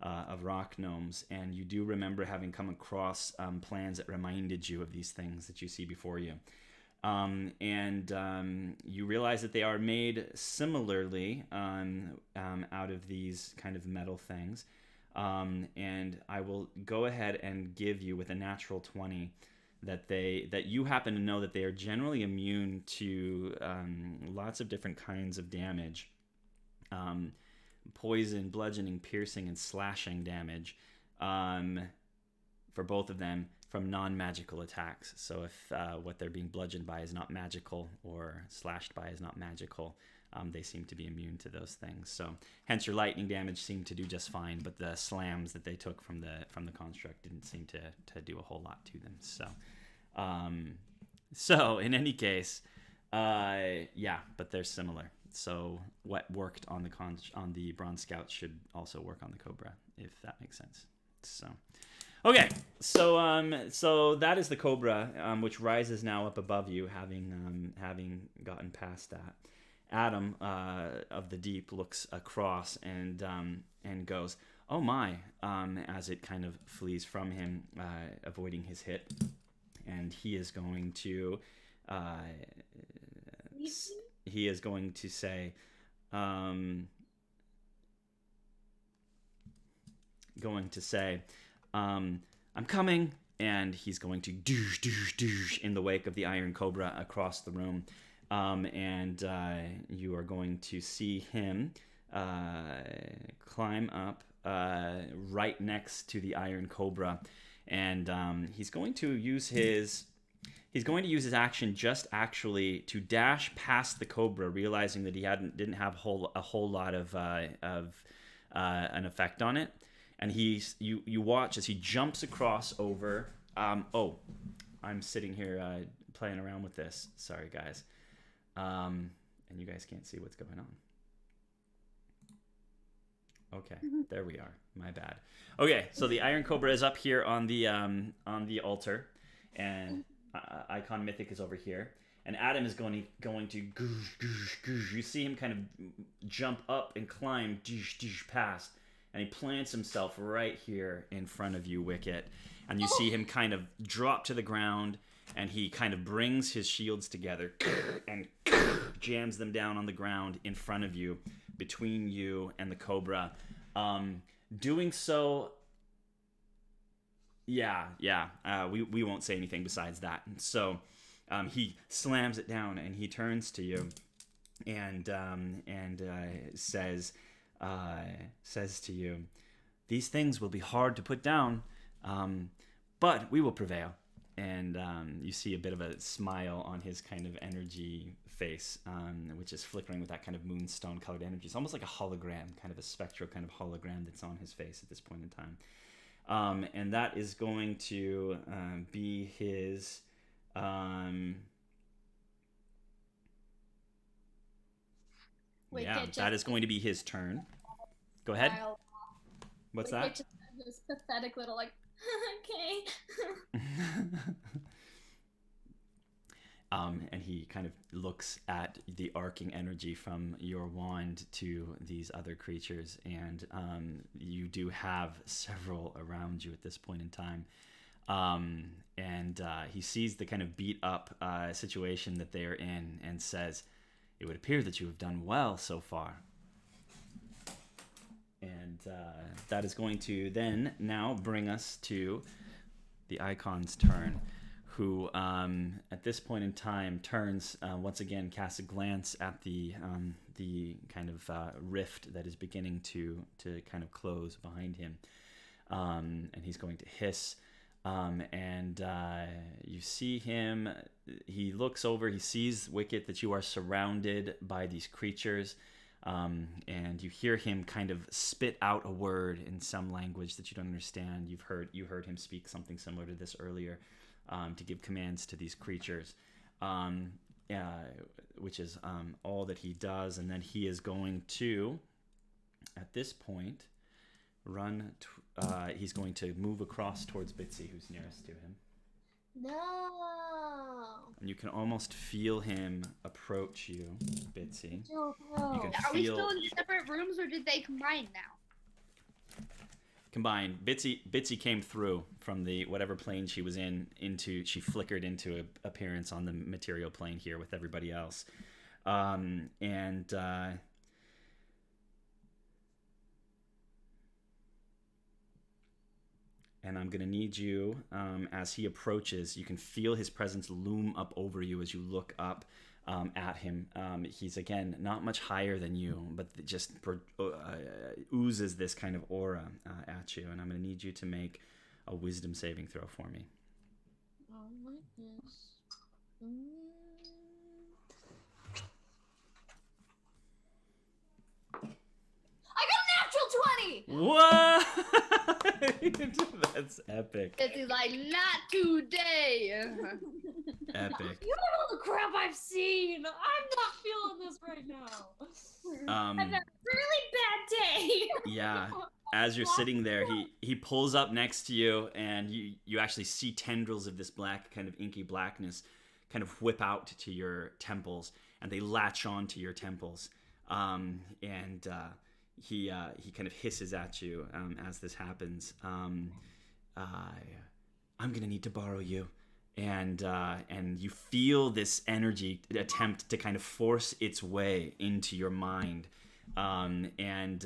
of rock gnomes, and you do remember having come across plans that reminded you of these things that you see before you. And you realize that they are made similarly out of these kind of metal things. And I will go ahead and give you with a natural 20 that you happen to know that they are generally immune to lots of different kinds of damage. Poison, bludgeoning, piercing, and slashing damage for both of them from non-magical attacks. So if what they're being bludgeoned by is not magical or slashed by is not magical, they seem to be immune to those things. So hence your lightning damage seemed to do just fine, but the slams that they took from the construct didn't seem to do a whole lot to them. So in any case, yeah, but they're similar. So what worked on the Bronze Scouts should also work on the Cobra, if that makes sense. So okay, so that is the Cobra, which rises now up above you, having gotten past that. Adam of the Deep looks across and goes, "Oh my!" As it kind of flees from him, avoiding his hit, and he is going to say, "I'm coming," and he's going to doosh, doosh, doosh in the wake of the Iron Cobra across the room. And you are going to see him climb up right next to the Iron Cobra, and he's going to use his action just actually to dash past the Cobra, realizing that he didn't have a whole lot of an effect on it. And you watch as he jumps across over. I'm sitting here playing around with this. Sorry, guys. And you guys can't see what's going on. Okay, there we are. My bad. Okay, so the Iron Cobra is up here on the altar, and Icon Mythic is over here, and Adam is going to goosh, goosh, goosh. You see him kind of jump up and climb past, and he plants himself right here in front of you, Wicket, and you see him kind of drop to the ground. And he kind of brings his shields together and jams them down on the ground in front of you, between you and the Cobra. Doing so, we won't say anything besides that. So he slams it down and he turns to you and says to you, "These things will be hard to put down, but we will prevail." and you see a bit of a smile on his kind of energy face, which is flickering with that kind of moonstone colored energy. It's almost like a hologram, kind of a spectral kind of hologram that's on his face at this point in time. And that is going to be his... that is going to be his turn. Go ahead. What's that? Just this pathetic little like, okay. And he kind of looks at the arcing energy from your wand to these other creatures, and you do have several around you at this point in time. And he sees the kind of beat up situation that they are in and says, "It would appear that you have done well so far." And that is going to then now bring us to the Icon's turn, who at this point in time turns once again, casts a glance at the kind of rift that is beginning to kind of close behind him, and he's going to hiss. And you see him, he looks over, he sees, Wicket, that you are surrounded by these creatures, and you hear him kind of spit out a word in some language that you don't understand. You heard him speak something similar to this earlier, to give commands to these creatures, which is all that he does. And then he is going to, at this point, he's going to move across towards Bitsy, who's nearest to him. No. And you can almost feel him approach you, Bitsy. No. You can Are we still in separate rooms, or did they combine now? Combined. Bitsy came through from the whatever plane she was she flickered into appearance on the material plane here with everybody else. And I'm going to need you, as he approaches, you can feel his presence loom up over you as you look up at him. He's, again, not much higher than you, but just oozes this kind of aura at you. And I'm going to need you to make a wisdom saving throw for me. Oh my goodness. I got a natural 20! What? That's epic. It's like, not today. Epic. You don't know the crap I've seen. I'm not feeling this right now. I've had a really bad day. Yeah. As you're sitting there, he pulls up next to you, and you actually see tendrils of this black, kind of inky blackness kind of whip out to your temples, and they latch on to your temples. He kind of hisses at you as this happens. I'm gonna need to borrow you, and you feel this energy attempt to kind of force its way into your mind, and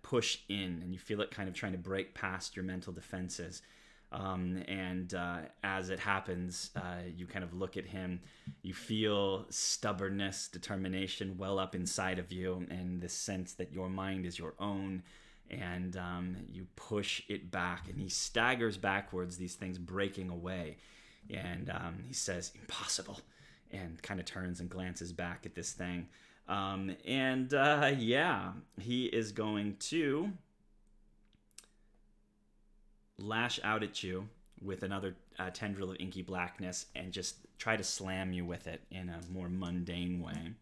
push in, and you feel it kind of trying to break past your mental defenses. As it happens, you kind of look at him, you feel stubbornness, determination well up inside of you, and this sense that your mind is your own, and you push it back, and he staggers backwards, these things breaking away, and he says, "Impossible," and kind of turns and glances back at this thing. He is going to lash out at you with another tendril of inky blackness and just try to slam you with it in a more mundane way.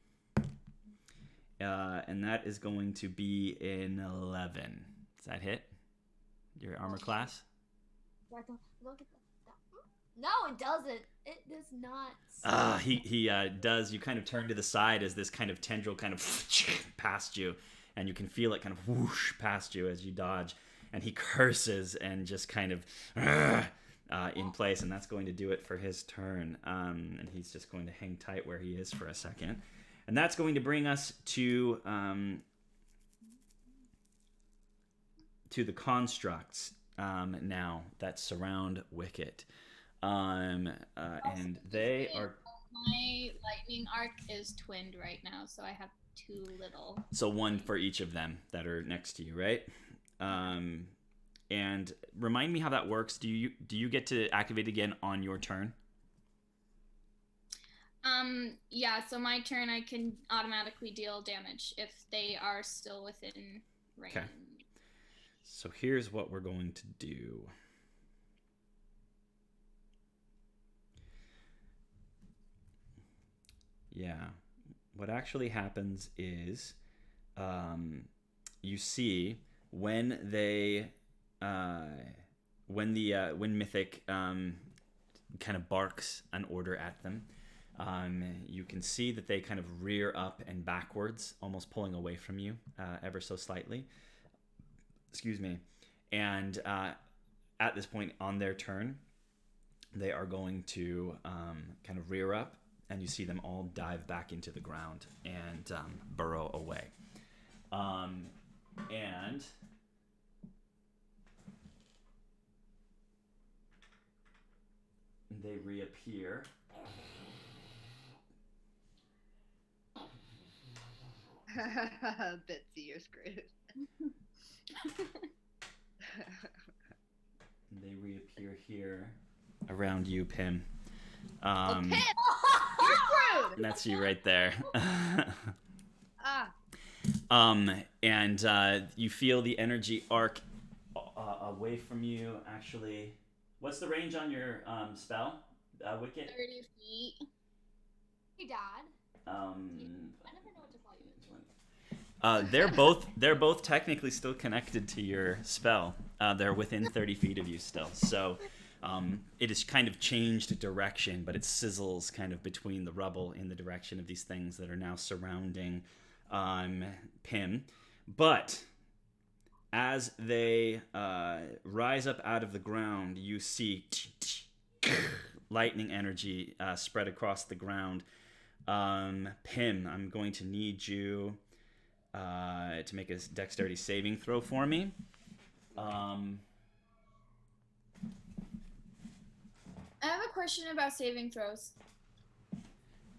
And that is going to be an 11. Does that hit your armor class? No, it doesn't. It does not. He does. You kind of turn to the side as this kind of tendril kind of past you, and you can feel it kind of whoosh past you as you dodge. And he curses and just kind of in place, and that's going to do it for his turn. And he's just going to hang tight where he is for a second. And that's going to bring us to the constructs now that surround Wicket. And they are... My lightning arc is twinned right now, so I have 2 little. So one for each of them that are next to you, right? And remind me how that works. Do you get to activate again on your turn? Yeah, so my turn, I can automatically deal damage if they are still within range. Okay. So here's what we're going to do. Yeah. What actually happens is you see when they when Mythic kind of barks an order at them, you can see that they kind of rear up and backwards, almost pulling away from you ever so slightly. Excuse me. And at this point on their turn, they are going to kind of rear up, and you see them all dive back into the ground and burrow away. And they reappear. Bitsy, you're screwed. They reappear here around you, Pim. Pim! You're screwed! That's you right there. Ah. And you feel the energy arc away from you. Actually, what's the range on your spell, Wicket? 30 feet. Hey, Dad. I never know what to call you. They're both technically still connected to your spell. They're within 30 feet of you still. So it has kind of changed direction, but it sizzles kind of between the rubble in the direction of these things that are now surrounding Pim. But as they rise up out of the ground, you see lightning energy spread across the ground. Pim, I'm going to need you to make a dexterity saving throw for me. I have a question about saving throws.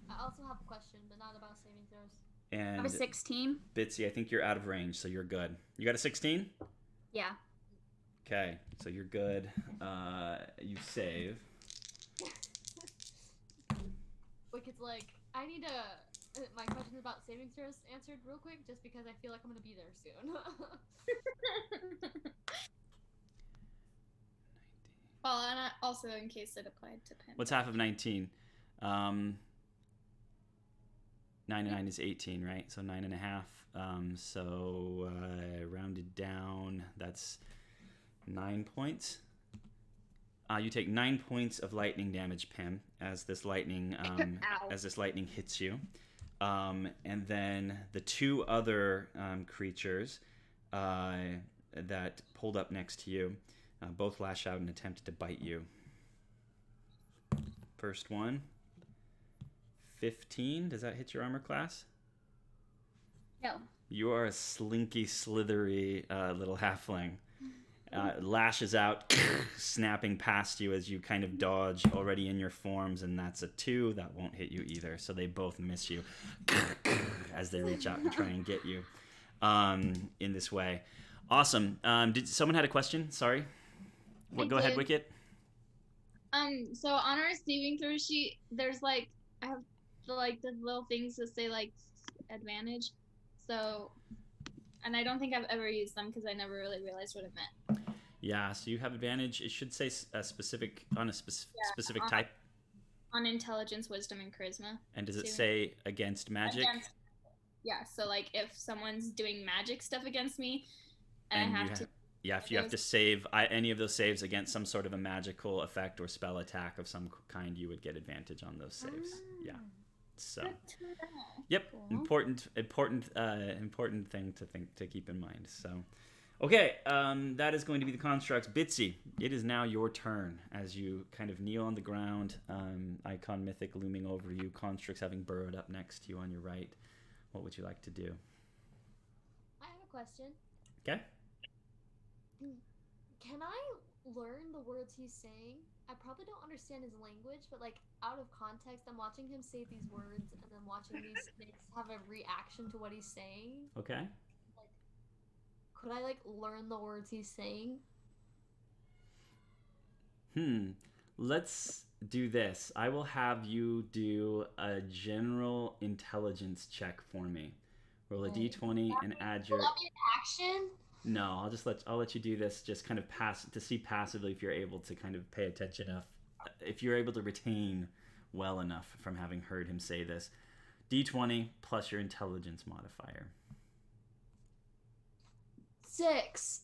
I also have a question, but not about saving throws. And I have a 16. Bitsy, I think you're out of range, so you're good. You got a 16? Yeah. Okay, so you're good. You save. Wicked's like, I need my questions about saving throws answered real quick, just because I feel like I'm gonna be there soon. Well, and also in case it applied to Pim. What's half of 19? 9 and 9 is 18, right? So 9.5. So rounded down, that's 9 points. You take 9 points of lightning damage, Pim, as this lightning hits you. And then the two other creatures that pulled up next to you both lash out and attempt to bite you. First one, 15. Does that hit your armor class? No. You are a slinky, slithery little halfling. Lashes out, snapping past you as you kind of dodge already in your forms, and that's a 2. That won't hit you either, so they both miss you as they reach out and try and get you in this way. Awesome. Did someone had a question? Sorry. Go ahead, Wicket. So on our saving throw sheet, there's like, I have like the little things that say like advantage. So, and I don't think I've ever used them because I never really realized what it meant. Yeah, so you have advantage. It should say a specific type. On intelligence, wisdom, and charisma. And does it say against magic? Yeah, so like if someone's doing magic stuff against me, and I have to. Yeah, if you have to save any of those saves against some sort of a magical effect or spell attack of some kind, you would get advantage on those saves. Yeah. So. Yep. Cool. Important thing to keep in mind. So. Okay, that is going to be the constructs. Bitsy, it is now your turn as you kind of kneel on the ground, icon mythic looming over you, constructs having burrowed up next to you on your right. What would you like to do? I have a question. Okay. Can I learn the words he's saying? I probably don't understand his language, but like out of context, I'm watching him say these words and then watching these snakes have a reaction to what he's saying. Okay. Like, could I like learn the words he's saying? Let's do this. I will have you do a general intelligence check for me. Roll a d20 and add your. Will that be an action? No, I'll let you do this. Just kind of to see passively if you're able to kind of pay attention enough, if you're able to retain well enough from having heard him say this. D20 plus your intelligence modifier. 6.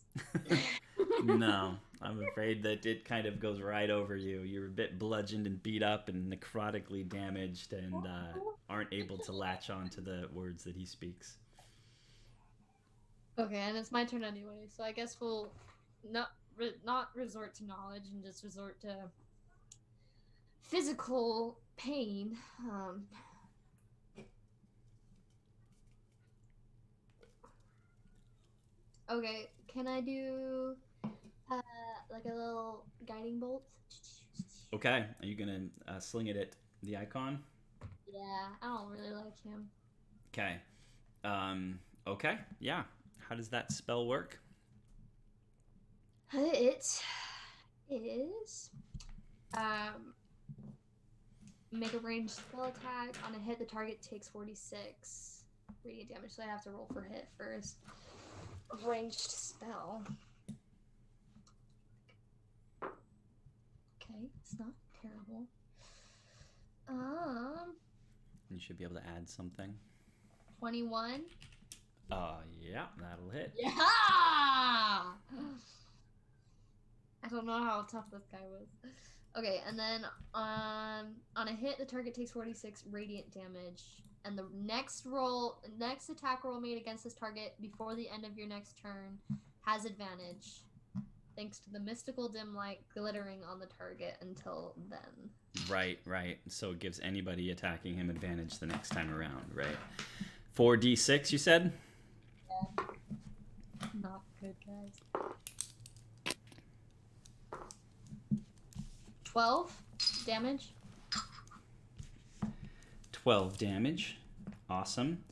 No, I'm afraid that it kind of goes right over you. You're a bit bludgeoned and beat up and necrotically damaged, and aren't able to latch on to the words that he speaks. Okay, and it's my turn anyway, so I guess we'll not resort to knowledge and just resort to physical pain. Okay, can I do like a little guiding bolt? Okay, are you gonna sling it at the icon? Yeah, I don't really like him. Okay. Okay, yeah. How does that spell work? It is make a ranged spell attack. On a hit, the target takes 46 radiant damage, so I have to roll for hit first. Ranged spell. Okay, it's not terrible. You should be able to add something. 21. Yeah, that'll hit. Yeah! I don't know how tough this guy was. Okay, and then on a hit, the target takes 46 radiant damage. And the next attack roll made against this target before the end of your next turn has advantage, thanks to the mystical dim light glittering on the target until then. Right. So it gives anybody attacking him advantage the next time around, right? 4d6, you said? Yeah. Not good, guys. 12 damage. 12 damage. Awesome.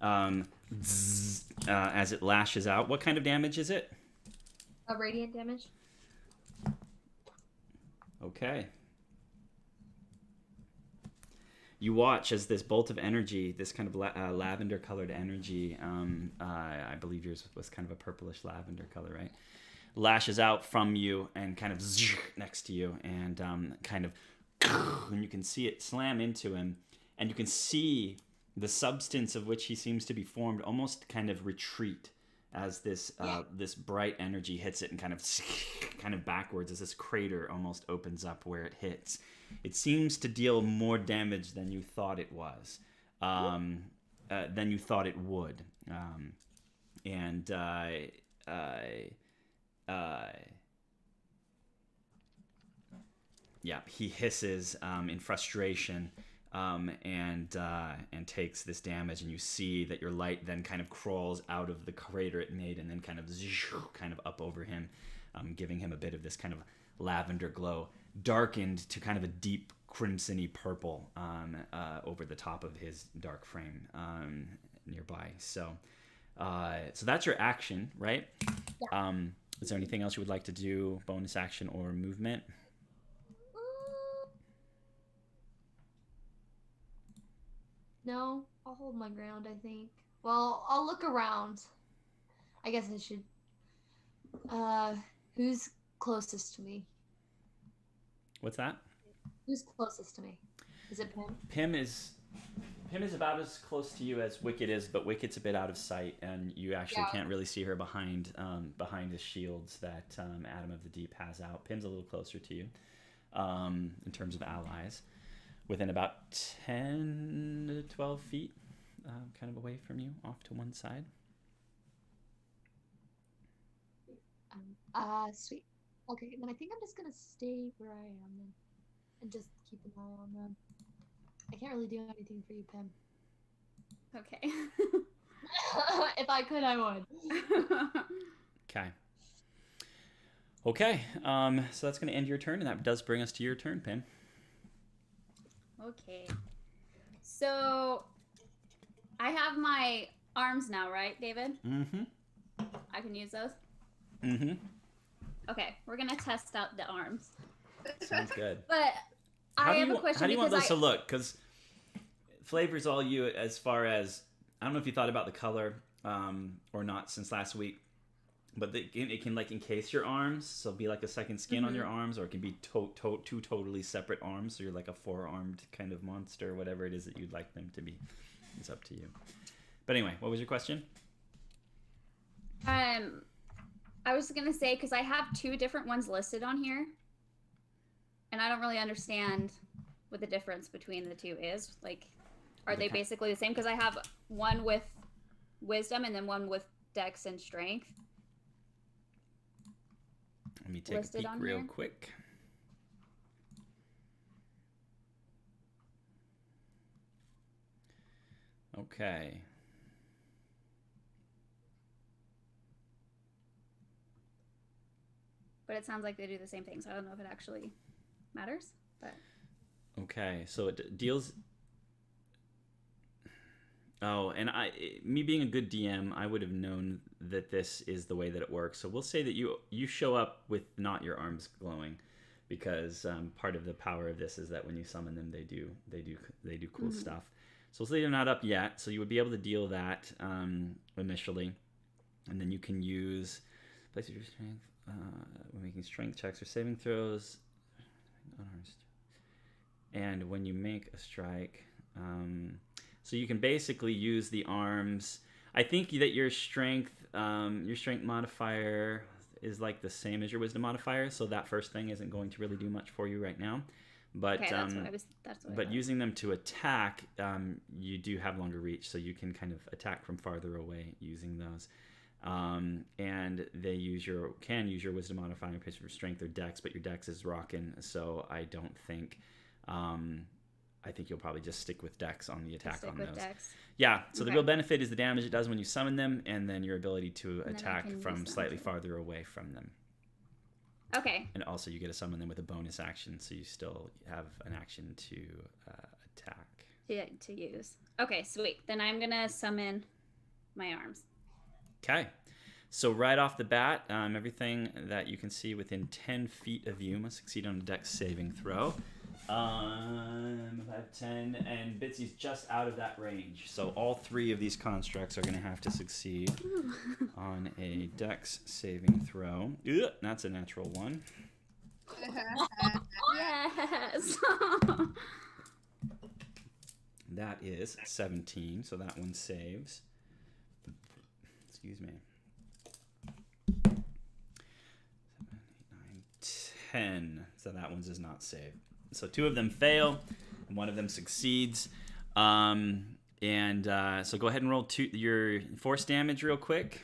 As it lashes out. What kind of damage is it? Radiant damage. Okay. You watch as this bolt of energy, this kind of lavender-colored energy, I believe yours was kind of a purplish lavender color, right? Lashes out from you and kind of next to you, and and you can see it slam into him, and you can see the substance of which he seems to be formed almost kind of retreat as this this bright energy hits it, and kind of backwards as this crater almost opens up where it hits. It seems to deal more damage than you thought it was, than you thought it would, yeah, he hisses in frustration, and takes this damage, and you see that your light then kind of crawls out of the crater it made, and then kind of up over him, giving him a bit of this kind of lavender glow, darkened to kind of a deep crimsony purple over the top of his dark frame nearby. So that's your action, right? Yeah. Is there anything else you would like to do, bonus action or movement? No, I'll hold my ground, I think. Well, I'll look around. I guess I should. Who's closest to me? What's that? Who's closest to me? Is it Pim? Pim is about as close to you as Wicket is, but Wicket's a bit out of sight, and you actually can't really see her behind the shields that Adam of the Deep has out. Pim's a little closer to you in terms of allies, within about 10 to 12 feet, kind of away from you, off to one side. Sweet. Okay, then I think I'm just gonna stay where I am then, and just keep an eye on them. I can't really do anything for you, Pim. Okay. If I could, I would. Okay. So that's gonna end your turn, and that does bring us to your turn, Pim. Okay. So I have my arms now, right, David? Mm-hmm. I can use those? Mm-hmm. Okay, we're gonna test out the arms. Sounds good. But I have a question. How do you want because those to look? Because flavor's all you as far as, I don't know if you thought about the color or not since last week, but it can like encase your arms, so be like a second skin on your arms, or it can be two totally separate arms, so you're like a four-armed kind of monster, whatever it is that you'd like them to be. It's up to you. But anyway, what was your question? I was gonna say, because I have 2 different ones listed on here, and I don't really understand what the difference between the 2 is. Like, are they basically the same? Because I have one with wisdom and then one with dex and strength. Let me take a peek real quick. Okay. But it sounds like they do the same thing, so I don't know if it actually matters. But okay, so it deals. Oh, and me being a good DM, I would have known that this is the way that it works. So we'll say that you show up with not your arms glowing, because part of the power of this is that when you summon them, they do cool stuff. So we'll say they're not up yet. So you would be able to deal that initially, and then you can use place of your strength when making strength checks or saving throws. And when you make a strike. So you can basically use the arms. I think that your strength modifier is like the same as your wisdom modifier, so that first thing isn't going to really do much for you right now. But okay, that's what I but using them to attack, you do have longer reach, so you can kind of attack from farther away using those. And they can use your wisdom modifier in place for strength or dex, but your dex is rocking, so I don't think. I think you'll probably just stick with dex on the attack on those. Dex. Yeah, so the real benefit is the damage it does when you summon them, and then your ability to attack from slightly farther away from them. Okay. And also you get to summon them with a bonus action, so you still have an action to attack. To use. Okay, sweet. Then I'm going to summon my arms. Okay. So right off the bat, everything that you can see within 10 feet of you must succeed on a dex saving throw. 5, 10, and Bitsy's just out of that range. So all 3 of these constructs are going to have to succeed on a dex saving throw. Ugh, that's a natural 1. Yes! That is 17, so that one saves. Excuse me. 7, 8, 9, 10. So that one does not save. So 2 of them fail, and 1 of them succeeds. So go ahead and roll your force damage real quick.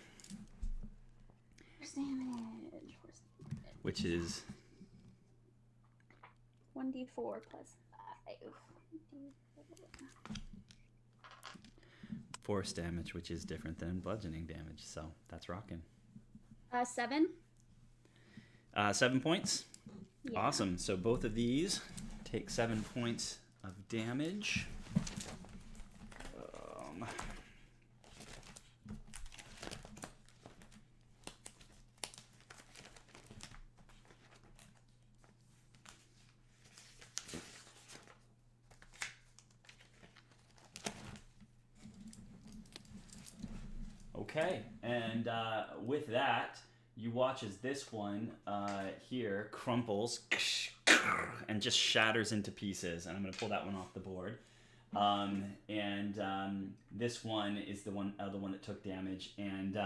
Force damage. Which is 1d4 plus 5. Force damage, which is different than bludgeoning damage. So that's rocking. 7. 7 points. Yeah. Awesome. So both of these take 7 points of damage. Okay, and with that, you watch as this one here crumples and just shatters into pieces. And I'm going to pull that one off the board. This one is the one that took damage. And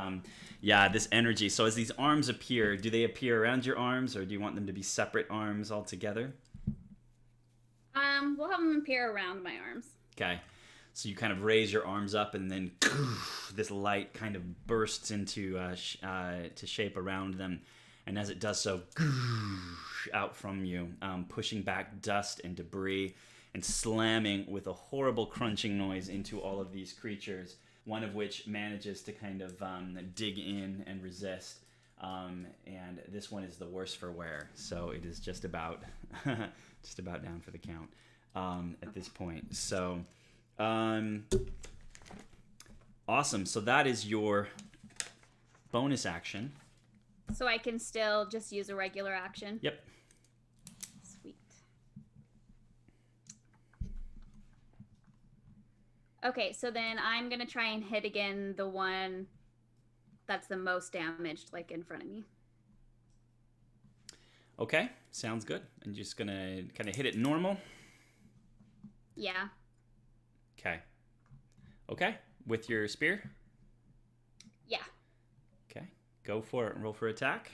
this energy. So as these arms appear, do they appear around your arms, or do you want them to be separate arms altogether? We'll have them appear around my arms. Okay. So you kind of raise your arms up, and then this light kind of bursts into to shape around them. And as it does so, out from you, pushing back dust and debris and slamming with a horrible crunching noise into all of these creatures, one of which manages to kind of dig in and resist. And this one is the worse for wear, so it is just about down for the count at this point. So awesome. So that is your bonus action. So I can still just use a regular action? Yep. Okay, so then I'm gonna try and hit again the one that's the most damaged, like in front of me. Okay, sounds good. And just gonna kind of hit it normal. Yeah. Okay, with your spear. Yeah. Okay, go for it and roll for attack.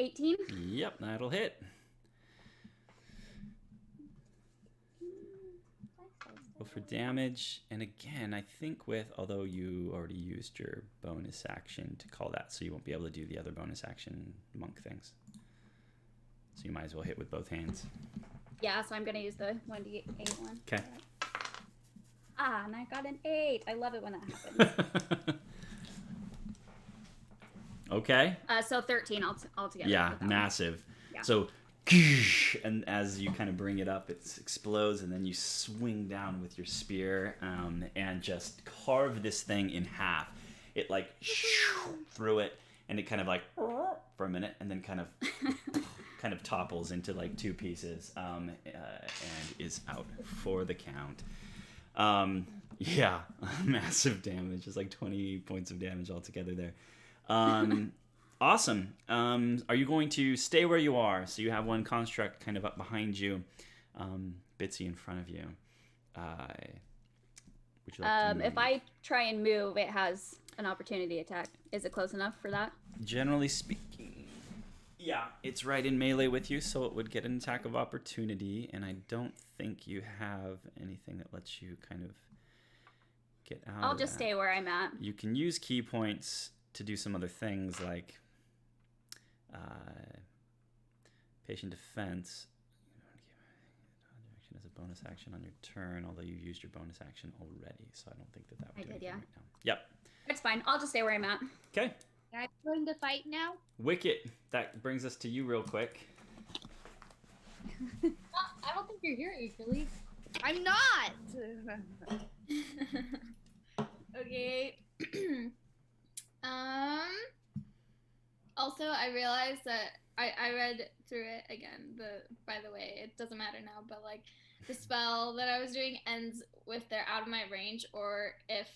18. Yep, that'll hit. Go for damage, and again, I think although you already used your bonus action to call that, so you won't be able to do the other bonus action monk things. So you might as well hit with both hands. Yeah, so I'm gonna use the 1d8 one. Okay. And I got an 8. I love it when that happens. Okay. So 13 altogether. Yeah, massive. Yeah. So, and as you kind of bring it up, it explodes, and then you swing down with your spear and just carve this thing in half. It like through it, and it kind of like for a minute, and then kind of topples into like two pieces, and is out for the count. Yeah, massive damage. It's like 20 points of damage altogether there. Awesome. Are you going to stay where you are? So you have one construct kind of up behind you, Bitsy in front of you. Would you like to move? If I try and move, it has an opportunity attack. Is it close enough for that? Generally speaking, yeah, it's right in melee with you, so it would get an attack of opportunity, and I don't think you have anything that lets you kind of get out I'll of just that. stay where I'm at. You can use key points to do some other things like patient defense. Action as a bonus action on your turn, although you used your bonus action already, so I don't think that would do anything right now. Yep. It's fine. I'll just stay where I'm at. Okay. I'm going to fight now. Wicket. That brings us to you real quick. I don't think you're here, Akerleigh. I'm not. Okay. Also, I realized that I read through it again. By the way, it doesn't matter now, but like the spell that I was doing ends with they're out of my range, or if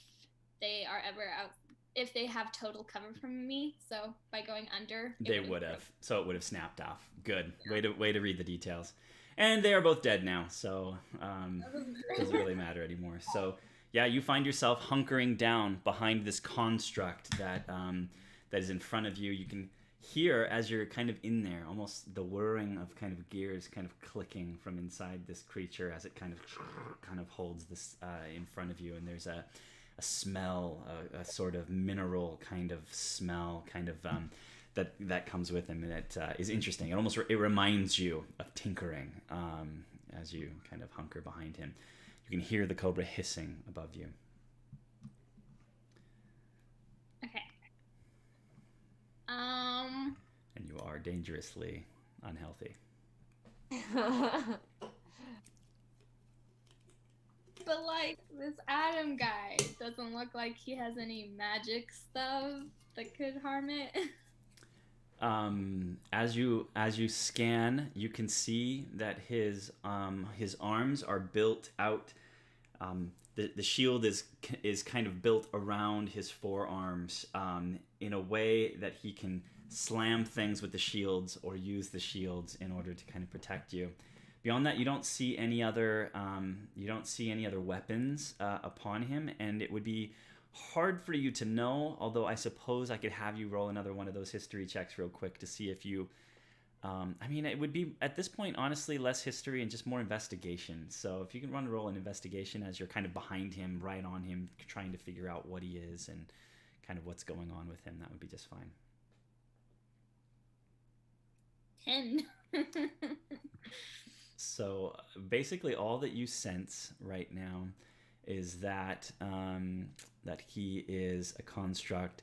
they are ever out, if they have total cover from me. So by going under, They would have. So it would have snapped off. Good. Way to read the details. And they are both dead now, so it doesn't really matter anymore. So yeah, you find yourself hunkering down behind this construct that is in front of you. You can hear, as you're kind of in there, almost the whirring of kind of gears kind of clicking from inside this creature as it kind of holds this in front of you. And there's a smell, a sort of mineral kind of smell, kind of that comes with him, and it is interesting. It reminds you of tinkering as you kind of hunker behind him. You can hear the cobra hissing above you. Okay. And you are dangerously unhealthy. But like this Adam guy doesn't look like he has any magic stuff that could harm it. As you scan, you can see that his arms are built out. The shield is kind of built around his forearms in a way that he can slam things with the shields or use the shields in order to kind of protect you. Beyond that, you don't see any other weapons upon him, and it would be hard for you to know. Although I suppose I could have you roll another one of those history checks real quick to see if you. It would be at this point honestly less history and just more investigation. So if you can roll an investigation as you're kind of behind him, right on him, trying to figure out what he is and kind of what's going on with him, that would be just fine. 10. So basically all that you sense right now is that that he is a construct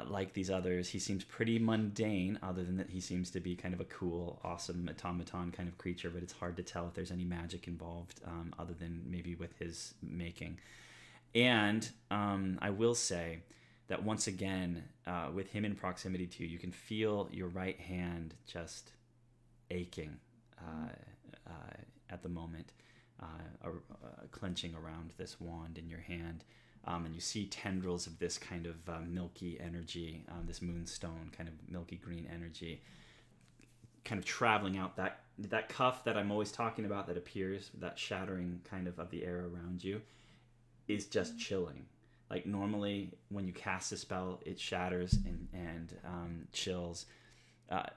like these others. He seems pretty mundane, other than that he seems to be kind of a cool, awesome automaton kind of creature, but it's hard to tell if there's any magic involved other than maybe with his making. And I will say that once again, with him in proximity to you, you can feel your right hand just aching at the moment, clenching around this wand in your hand. And you see tendrils of this kind of milky energy, this moonstone kind of milky green energy, kind of traveling out that cuff that I'm always talking about that appears, that shattering kind of the air around you, is just chilling. Like normally when you cast a spell, it shatters and chills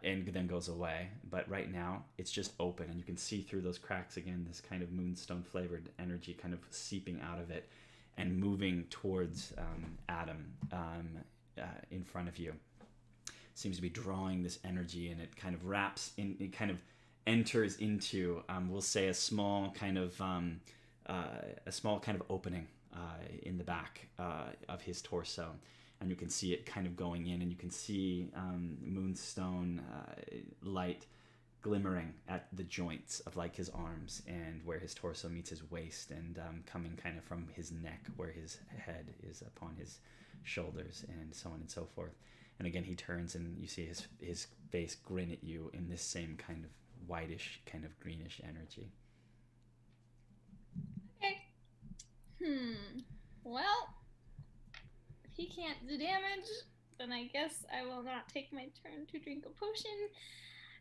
and then goes away. But right now it's just open, and you can see through those cracks again, this kind of moonstone flavored energy kind of seeping out of it and moving towards Adam in front of you. Seems to be drawing this energy, and it kind of wraps in, it kind of enters into, we'll say, a small kind of opening in the back of his torso, and you can see it kind of going in, and you can see moonstone light glimmering at the joints of like his arms and where his torso meets his waist, and coming kind of from his neck where his head is upon his shoulders, and so on and so forth. And again, he turns, and you see his face grin at you in this same kind of whitish, kind of greenish energy. Okay. Well, if he can't do damage, then I guess I will not take my turn to drink a potion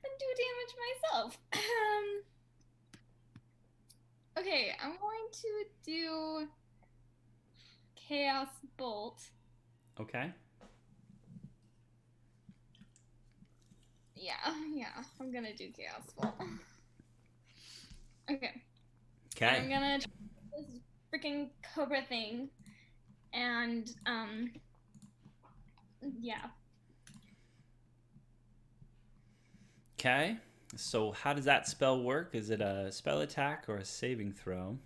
and do damage myself. Okay, I'm going to do Chaos Bolt. Okay. Yeah, I'm gonna do Chaos Bolt. Okay. Okay. I'm gonna try this freaking cobra thing, and yeah. Okay. So how does that spell work? Is it a spell attack or a saving throw?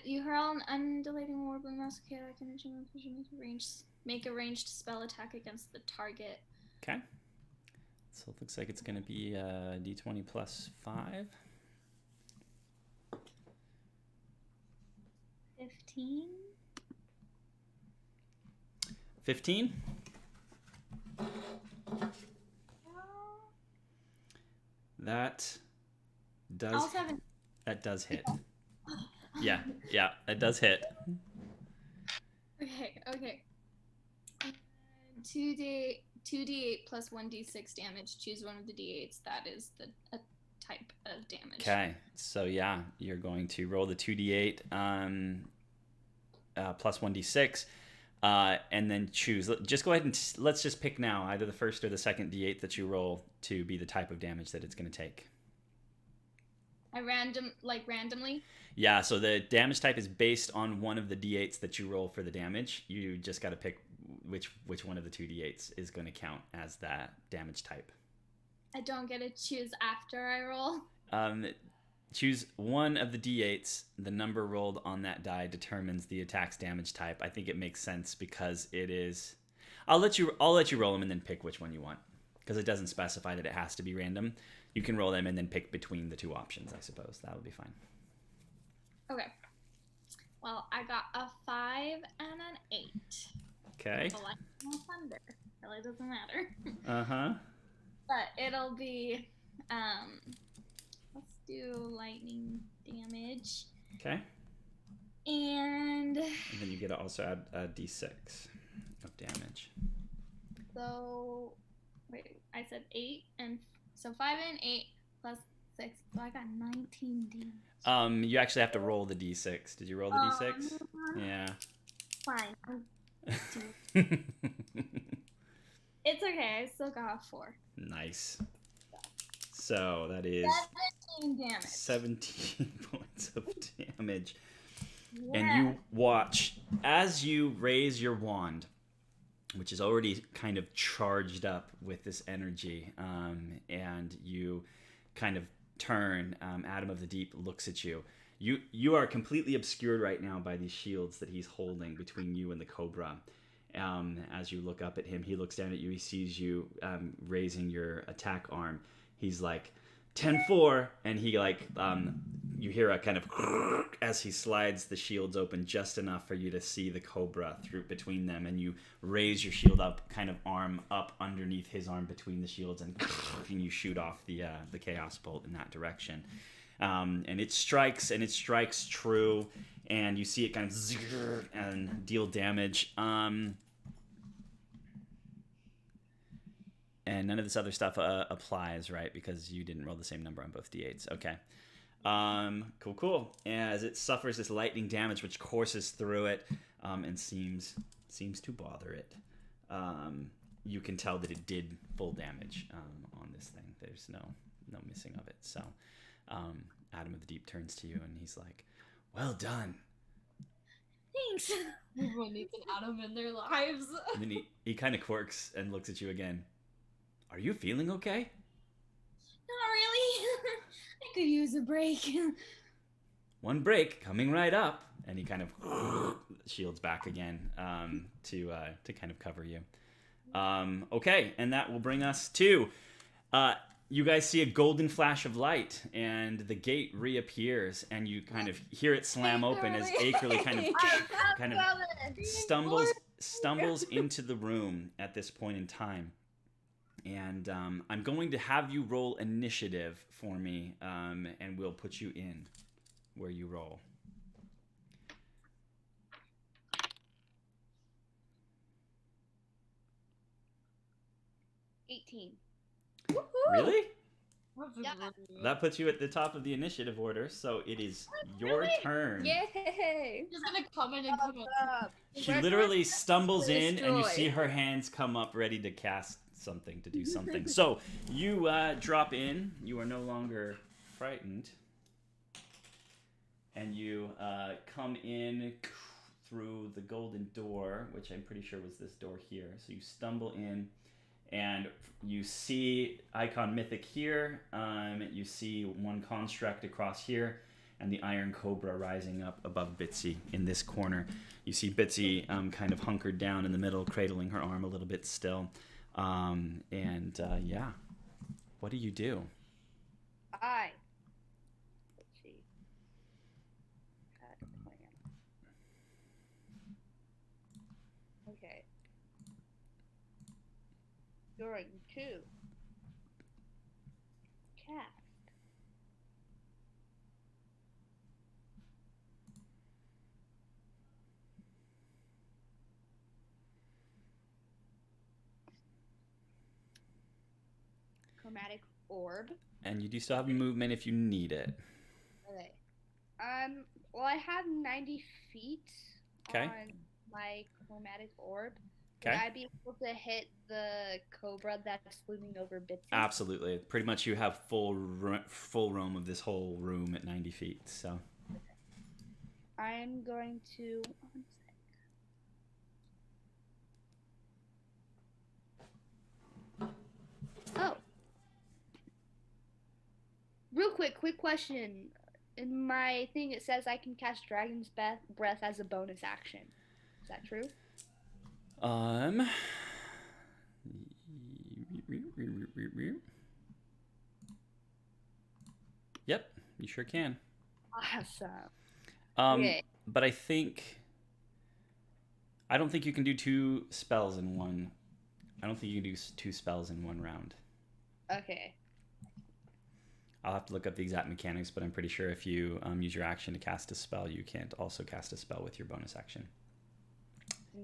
You hurl an undulating orb of mass chaotic energy make a ranged spell attack against the target. Okay. So it looks like it's going to be d20 plus 5. 15. 15? That does hit. Yeah, it does hit. Okay. 2d8 plus 1d6 damage. Choose one of the d8s. That is a type of damage. Okay, so yeah, you're going to roll the 2d8 plus 1d6, and then choose. Just go ahead and let's just pick now either the first or the second d8 that you roll to be the type of damage that it's going to take. Randomly? Yeah, so the damage type is based on one of the d8s that you roll for the damage. You just got to pick which one of the two d8s is going to count as that damage type. I don't get to choose after I roll? Choose one of the d8s. The number rolled on that die determines the attack's damage type. I think it makes sense because it is... I'll let you roll them and then pick which one you want, because it doesn't specify that it has to be random. You can roll them and then pick between the two options, I suppose. That would be fine. Okay. Well, I got a 5 and an 8. Okay. So like no thunder. Really doesn't matter. Uh-huh. But it'll be, let's do lightning damage. Okay. And then you get to also add a d6 of damage. So, wait, I said 8, and so 5 and 8 plus 6, so I got 19 damage. You actually have to roll the d6. Did you roll the d6? Yeah. Fine. It's okay, I still got a 4. Nice. So that is 17 damage. 17 points of damage. Yeah. And you watch as you raise your wand, which is already kind of charged up with this energy, and you kind of turn. Adam of the Deep looks at you. You are completely obscured right now by these shields that he's holding between you and the cobra. As you look up at him, he looks down at you. He sees you raising your attack arm. He's like 10-4, and he like you hear a kind of as he slides the shields open just enough for you to see the cobra through between them, and you raise your shield up, kind of arm up underneath his arm between the shields, and you shoot off the chaos bolt in that direction. And it strikes true, and you see it kind of and deal damage. And none of this other stuff applies, right? Because you didn't roll the same number on both d8s. Okay. Cool. As it suffers this lightning damage, which courses through it and seems to bother it, you can tell that it did full damage on this thing. There's no missing of it. So Adam of the Deep turns to you, and he's like, "Well done." Thanks. Everyone needs an Adam in their lives. And then he kind of quirks and looks at you again. "Are you feeling okay?" Not really. I could use a break. "One break coming right up." And he kind of shields back again to kind of cover you. Okay, and that will bring us to you guys see a golden flash of light, and the gate reappears, and you kind of hear it slam open as Akerleigh kind of stumbles into the room at this point in time. And I'm going to have you roll initiative for me, and we'll put you in where you roll. Really? Yeah. That puts you at the top of the initiative order, so it is your turn. Yay! Just gonna comment and come up. She literally stumbles in, and you Destroy. see her hands come up ready to cast something, to do something. So you drop in. You are no longer frightened. And you come in through the golden door, which I'm pretty sure was this door here. So you stumble in, and you see Icon Mythic here. You see one construct across here, and the Iron Cobra rising up above Bitsy in this corner. You see Bitsy kind of hunkered down in the middle, cradling her arm a little bit still. Yeah. What do you do? Let's see. Okay. Going to cast chromatic orb. And you do still have movement if you need it. Okay. Well, I have 90 feet Okay. on my chromatic orb. Would Okay. I be able to hit the cobra that's looming over Bitsy? Absolutely. Pretty much you have full roam of this whole room at 90 feet. So I'm going to. One sec. Oh. Real quick question. In my thing, it says I can cast Dragon's Breath as a bonus action. Is that true? Yep, you sure can. Awesome. Okay. But I don't think you can do two spells in one. I don't think you can do two spells in one round. Okay. I'll have to look up the exact mechanics, but I'm pretty sure if you use your action to cast a spell, you can't also cast a spell with your bonus action.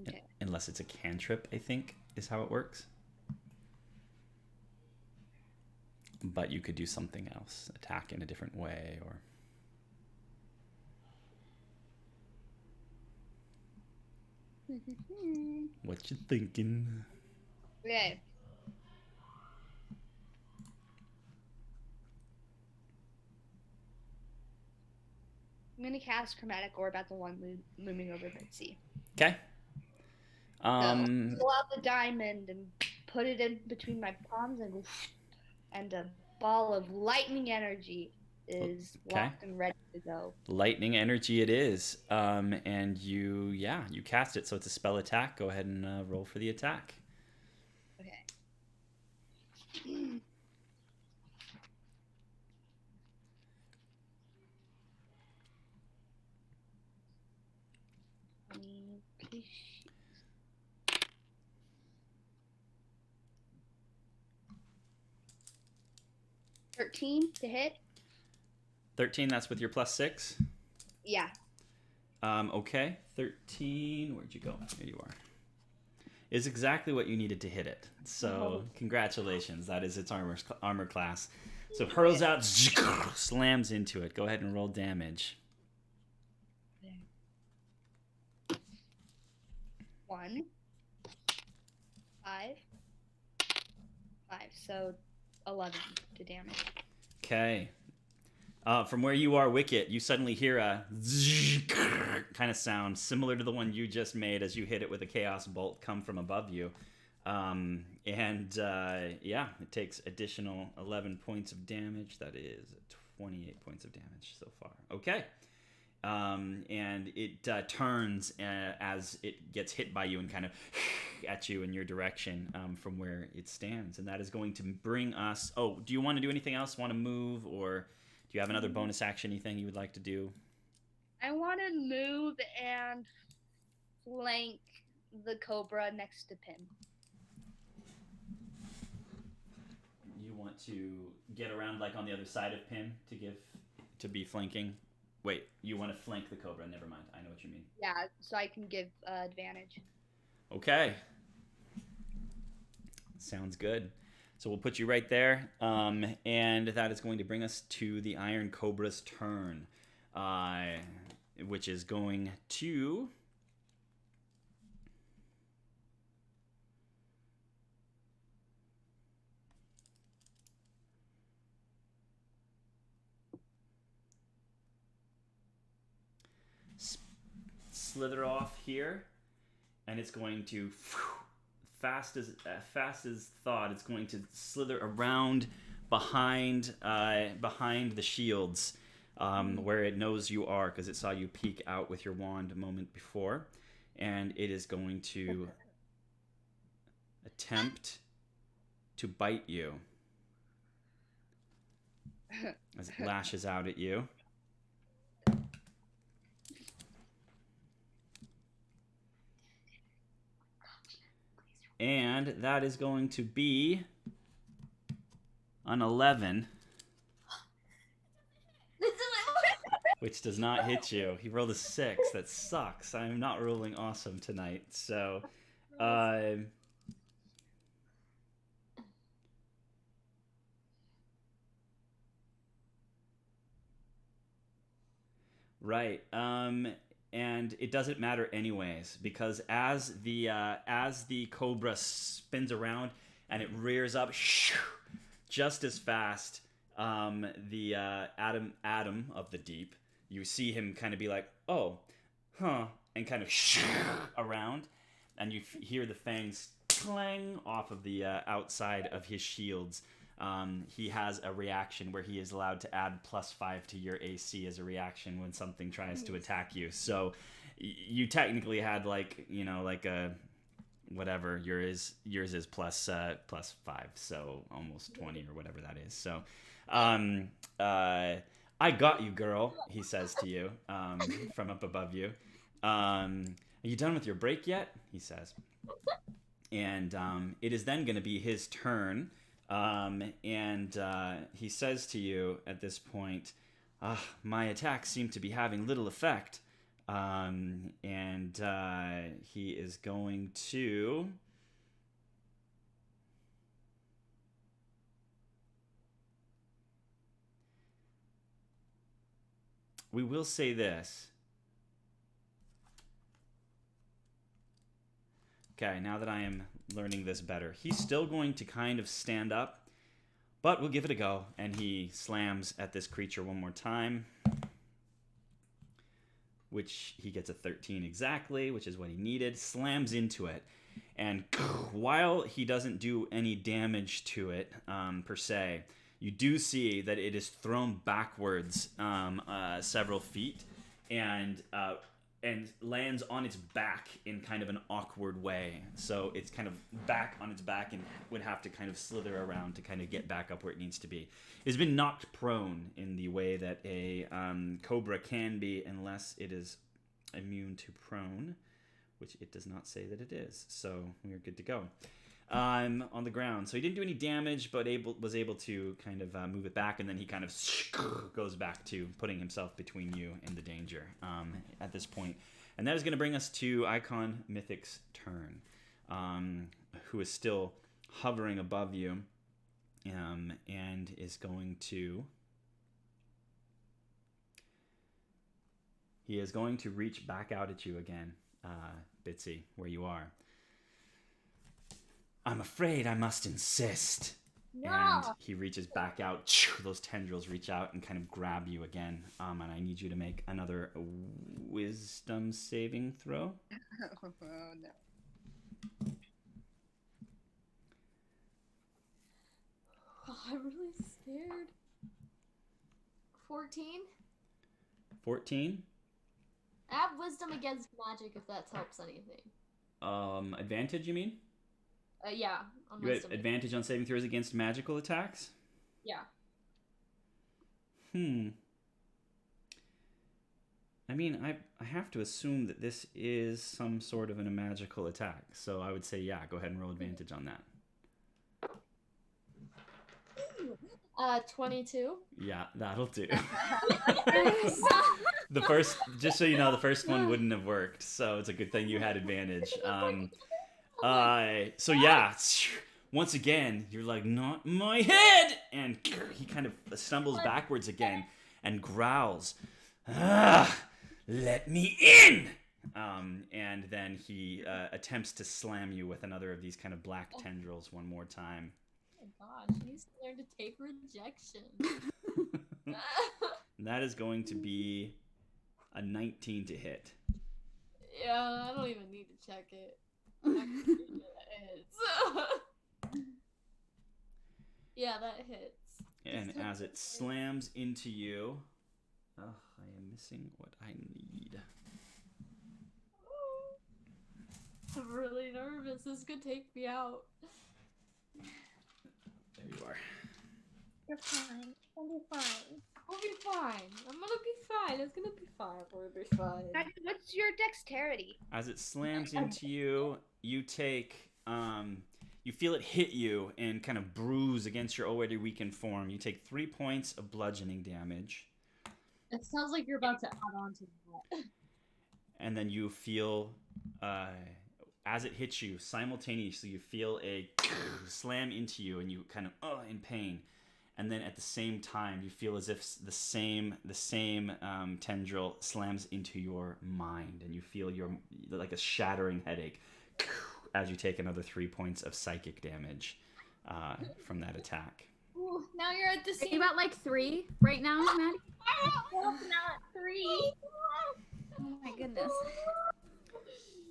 Okay. Unless it's a cantrip, I think, is how it works. But you could do something else, attack in a different way, or... What you thinking? Okay. I'm gonna cast Chromatic Orb at the one looming over Bitsy. Okay. Pull out the diamond and put it in between my palms, and a ball of lightning energy is locked and ready to go. Lightning energy it is. And you cast it, so it's a spell attack. Go ahead and roll for the attack. Okay. $13 to hit. 13, that's with your +6? Yeah. Okay. 13, where'd you go? Here you are. Is exactly what you needed to hit it. So, congratulations. That is its armor class. So, hurls out, slams into it. Go ahead and roll damage. 1, 5, 5. So 11 to damage. Okay. From where you are, Wicket, you suddenly hear a kind of sound similar to the one you just made as you hit it with a chaos bolt come from above you. Yeah, it takes additional 11 points of damage. That is 28 points of damage so far. Okay. And it turns as it gets hit by you and kind of at you in your direction from where it stands. And that is going to bring us... Oh, do you want to do anything else? Want to move? Or do you have another bonus action thing you would like to do? I want to move and flank the cobra next to Pim. You want to get around like on the other side of Pim to be flanking? Wait, you want to flank the cobra? Never mind. I know what you mean. Yeah, so I can give advantage. Okay. Sounds good. So we'll put you right there. And that is going to bring us to the Iron Cobra's turn, which is going to... slither off here, and it's going to fast as thought. It's going to slither around behind the shields where it knows you are, because it saw you peek out with your wand a moment before, and it is going to attempt to bite you as it lashes out at you. And that is going to be an 11, which does not hit you. He rolled a 6. That sucks. I'm not rolling awesome tonight. So, right. And it doesn't matter anyways, because as the cobra spins around and it rears up just as fast, the Adam of the deep, you see him kind of be like, oh, huh, and kind of around, and you hear the fangs clang off of the outside of his shields. He has a reaction where he is allowed to add +5 to your AC as a reaction when something tries to attack you. So you technically had like a whatever. Yours is +5, so almost 20 or whatever that is. So I got you, girl, he says to you from up above you. Are you done with your break yet? He says. And it is then going to be his turn. And he says to you at this point, my attacks seem to be having little effect. And he is going to... We will say this. Okay, now that I am learning this better, he's still going to kind of stand up, but we'll give it a go. And he slams at this creature one more time, which he gets a 13 exactly, which is what he needed. Slams into it, and while he doesn't do any damage to it per se, you do see that it is thrown backwards several feet and lands on its back in kind of an awkward way. So it's kind of back on its back and would have to kind of slither around to kind of get back up where it needs to be. It's been knocked prone in the way that a cobra can be, unless it is immune to prone, which it does not say that it is. So we're good to go. On the ground. So he didn't do any damage, but was able to kind of move it back, and then he kind of goes back to putting himself between you and the danger at this point. And that is going to bring us to Icon Mythic's turn, who is still hovering above you, and is going to... He is going to reach back out at you again, Bitsy, where you are. I'm afraid I must insist. No. And he reaches back out. Those tendrils reach out and kind of grab you again. And I need you to make another wisdom saving throw. Oh, no. Oh, I'm really scared. 14? 14. I have wisdom against magic if that helps anything. Advantage, you mean? Yeah, on You have wisdom. advantage on saving throws against magical attacks? Yeah. I mean, I have to assume that this is some sort of a magical attack. So I would say, yeah, go ahead and roll advantage on that. 22. Yeah, that'll do. Just so you know, the first one wouldn't have worked. So it's a good thing you had advantage. So yeah, once again, you're like, not my head! And he kind of stumbles backwards again and growls, let me in! And then he attempts to slam you with another of these kind of black tendrils one more time. Oh my gosh, he needs to learn to take rejection. That is going to be a 19 to hit. Yeah, I don't even need to check it. That hits. Yeah, that hits. And as it slams into you... Oh, I am missing what I need. I'm really nervous. This could take me out. There you are. You're fine. I'll be fine. I'll be fine. I'm gonna be fine. It's gonna be fine. We'll be fine. What's your dexterity? As it slams into you, you take... you feel it hit you and kind of bruise against your already weakened form. You take 3 points of bludgeoning damage. It sounds like you're about to add on to that. And then you feel, as it hits you, simultaneously you feel a slam into you, and you kind of in pain. And then at the same time, you feel as if the same tendril slams into your mind, and you feel like a shattering headache as you take another 3 points of psychic damage from that attack. Ooh, now you're at the Are same. you at like 3 right now, Maddie? Not 3. Oh my goodness.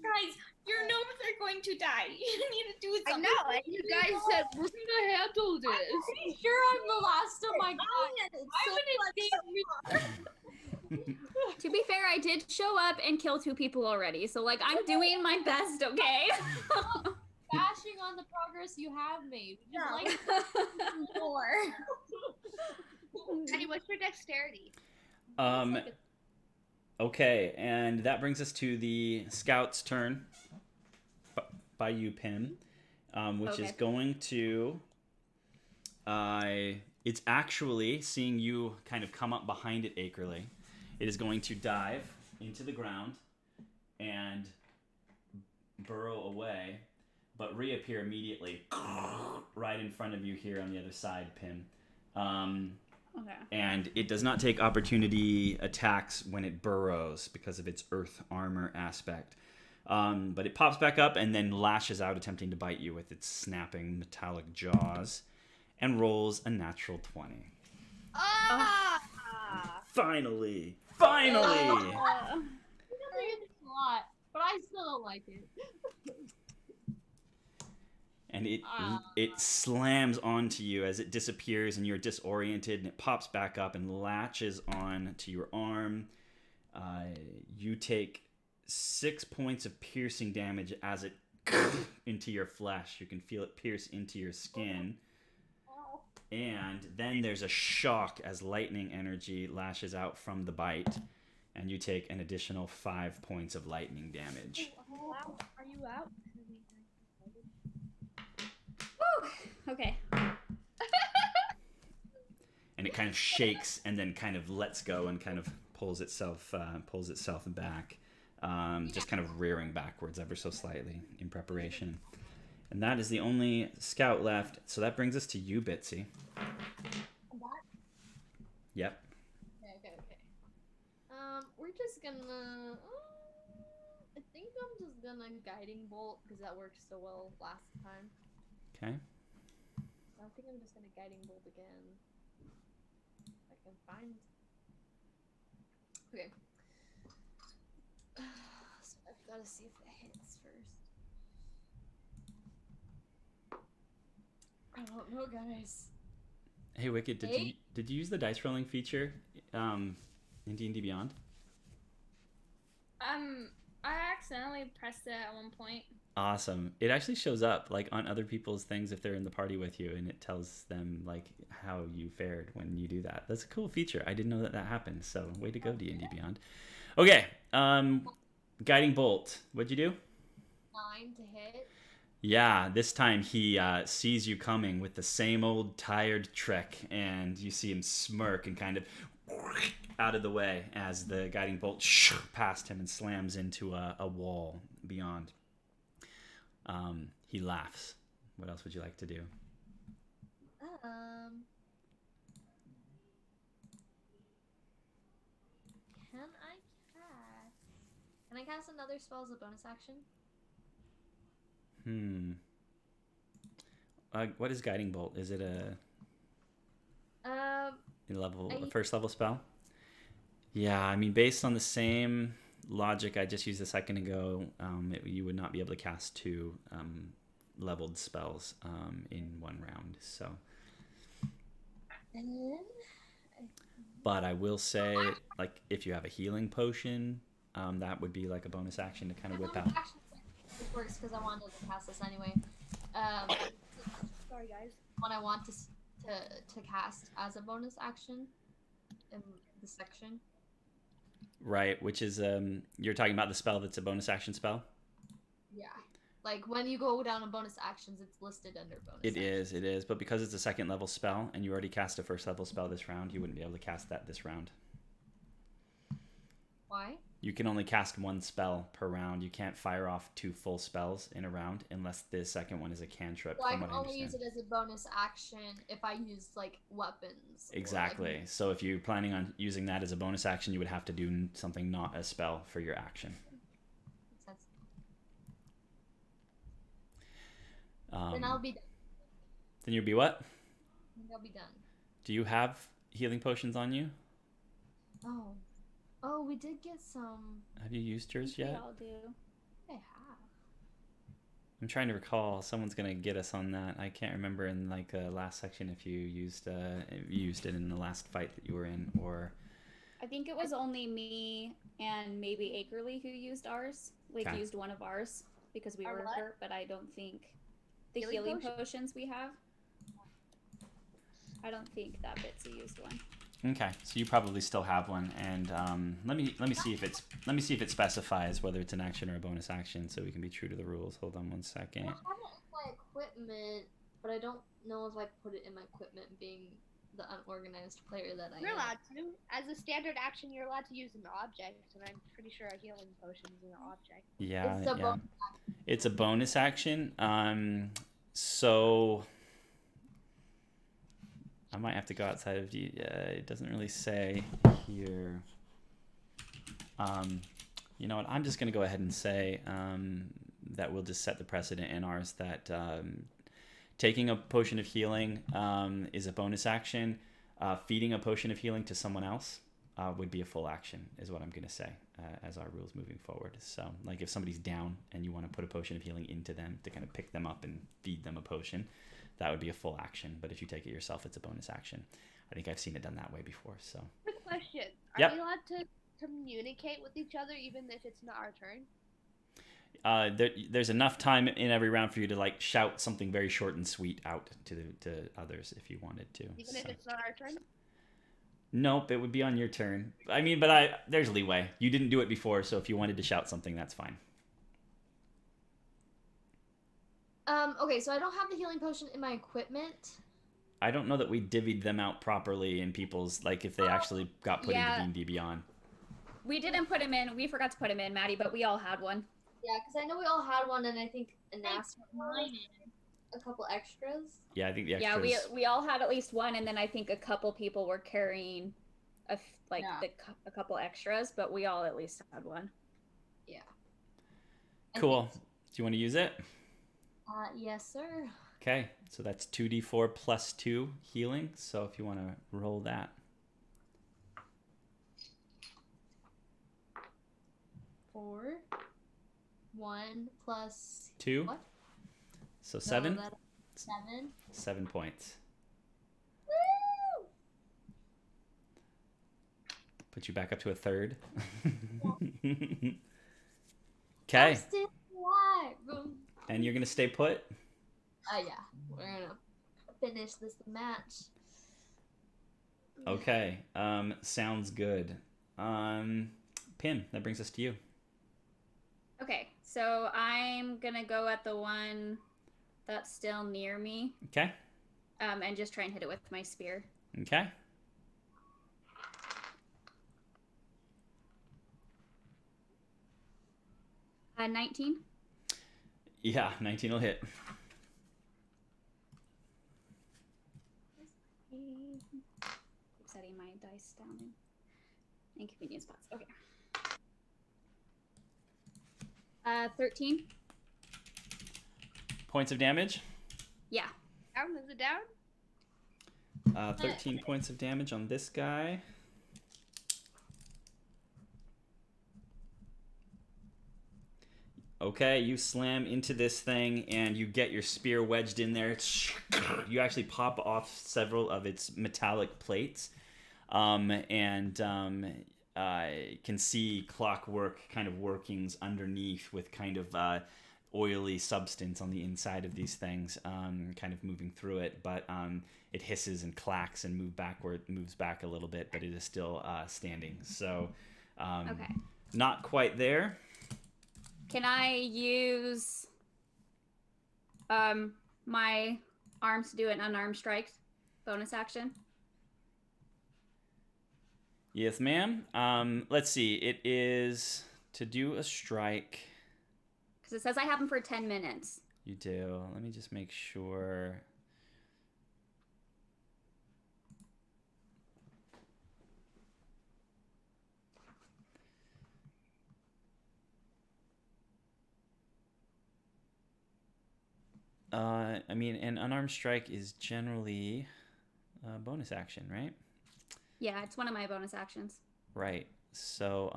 Guys, your gnomes are going to die. You need to do I something. know, and you guys said we're gonna handle this. I'm pretty sure I'm the last of my kind. To be fair, I did show up and kill 2 people already, so like I'm doing my best, okay? Bashing on the progress you have made. We just like more. Eddie, what's your dexterity? Okay, and that brings us to the scout's turn by you, Pim, which is going to... it's actually seeing you kind of come up behind it, Akerleigh. It is going to dive into the ground and burrow away, but reappear immediately right in front of you here on the other side, Pim. Okay. And it does not take opportunity attacks when it burrows because of its earth armor aspect. But it pops back up and then lashes out, attempting to bite you with its snapping metallic jaws, and rolls a natural 20. Ah! Finally! A lot, but I still don't like it. And it slams onto you as it disappears, and you're disoriented, and it pops back up and latches on to your arm. You take 6 points of piercing damage as it into your flesh. You can feel it pierce into your skin. And then there's a shock as lightning energy lashes out from the bite, and you take an additional 5 points of lightning damage. out? Are you out? Woo! Okay. And it kind of shakes and then kind of lets go and kind of pulls itself back, just kind of rearing backwards ever so slightly in preparation. And that is the only scout left. So that brings us to you, Bitsy. Yep. Okay. We're just gonna. I think I'm just gonna guiding bolt because that worked so well last time. Okay. So I think I'm just gonna guiding bolt again. If I can find. Okay. So I've got to see if it hits first. I don't know, guys. Hey, Wicked, did you use the dice rolling feature in D&D Beyond? I accidentally pressed it at one point. Awesome. It actually shows up like on other people's things if they're in the party with you, and it tells them like how you fared when you do that. That's a cool feature. I didn't know that happened. So way to go, D&D Beyond. Okay. Guiding bolt. What'd you do? 9 to hit. Yeah, this time he sees you coming with the same old tired trek, and you see him smirk and kind of out of the way as the guiding bolt past him and slams into a wall beyond. He laughs. What else would you like to do? Can I cast another spell as a bonus action? What is guiding bolt? Is it a first level spell? Yeah, I mean, based on the same logic I just used a second ago, you would not be able to cast 2 leveled spells in one round. So, but I will say, like, if you have a healing potion, that would be like a bonus action to kind of whip out. This works because I wanted to cast this anyway. Sorry, guys. One I want to cast as a bonus action in the section. Right, which is you're talking about the spell that's a bonus action spell? Yeah. Like when you go down to bonus actions, it's listed under bonus. It is, but because it's a second level spell and you already cast a first level spell this round, you wouldn't be able to cast that this round. Why? You can only cast 1 spell per round. You can't fire off 2 full spells in a round unless the second one is a cantrip. Well, I can only use it as a bonus action if I use like weapons. Exactly. Like... So if you're planning on using that as a bonus action, you would have to do something not a spell for your action. Makes sense. Then I'll be done. Then you'll be what? I think I'll be done. Do you have healing potions on you? Oh, we did get some. Have you used yours yet? We all do. I have. I'm trying to recall. Someone's gonna get us on that. I can't remember in like last section if you used it in the last fight that you were in, or. I think it was only me and maybe Akerleigh who used ours. Like used one of ours because we were hurt, but I don't think the healing potions we have. I don't think that Bitsy used one. Okay, so you probably still have one, and let me see if it specifies whether it's an action or a bonus action, so we can be true to the rules. Hold on one second. I have it in my equipment, but I don't know if I put it in my equipment, being the unorganized player that I am. You're allowed to. As a standard action, you're allowed to use an object, and I'm pretty sure a healing potion is an object. Yeah, It's a bonus action. So. I might have to go outside of the. It doesn't really say here. You know what? I'm just gonna go ahead and say that we'll just set the precedent in ours that taking a potion of healing is a bonus action. Feeding a potion of healing to someone else would be a full action, is what I'm gonna say as our rules moving forward. So, like if somebody's down and you want to put a potion of healing into them to kind of pick them up and feed them a potion. That would be a full action, but if you take it yourself, it's a bonus action. I think I've seen it done that way before. So. Quick question: Yep. Are we allowed to communicate with each other even if it's not our turn? There's enough time in every round for you to like shout something very short and sweet out to others if you wanted to. Even if it's not our turn. Nope, it would be on your turn. I mean, but there's leeway. You didn't do it before, so if you wanted to shout something, that's fine. Okay, so I don't have the healing potion in my equipment. I don't know that we divvied them out properly in people's, like, if they actually got put Yeah. into D&D Beyond. We didn't put him in. We forgot to put him in, Maddie, but we all had one. Yeah, because I know we all had one, and I think Anas Mine. a couple extras. Yeah, I think the extras... Yeah, we all had at least one, and then I think a couple people were carrying a couple extras, but we all at least had one. Yeah. Cool. Do you want to use it? Yes, sir. Okay, so that's 2d4 plus 2 healing. So if you want to roll that. 4. 1 plus 2. what? So 7. No, 7. 7 points. Woo! Put you back up to a third. I'm Okay. still alive. And you're going to stay put? Yeah. We're gonna finish this match. Okay. Sounds good. Pim, that brings us to you. Okay, so I'm gonna go at the one that's still near me, Okay. and just try and hit it with my spear. Okay. Uh, 19. Yeah, 19 will hit. Keep setting my dice down in inconvenient spots. Okay. 13. Points of damage. Yeah. Down? Is it down? 13 points of damage on this guy. Okay, you slam into this thing and you get your spear wedged in there. You actually pop off several of its metallic plates, and can see clockwork kind of workings underneath with kind of oily substance on the inside of these things, kind of moving through it. But it hisses and clacks and moves back a little bit, but it is still standing. So Okay. not quite there. Can I use my arms to do an unarmed strike bonus action? Yes, ma'am. Let's see. It is to do a strike. Because it says I have them for 10 minutes. You do. Let me just make sure. I mean, an unarmed strike is generally a bonus action, right? Yeah, it's one of my bonus actions. Right. So,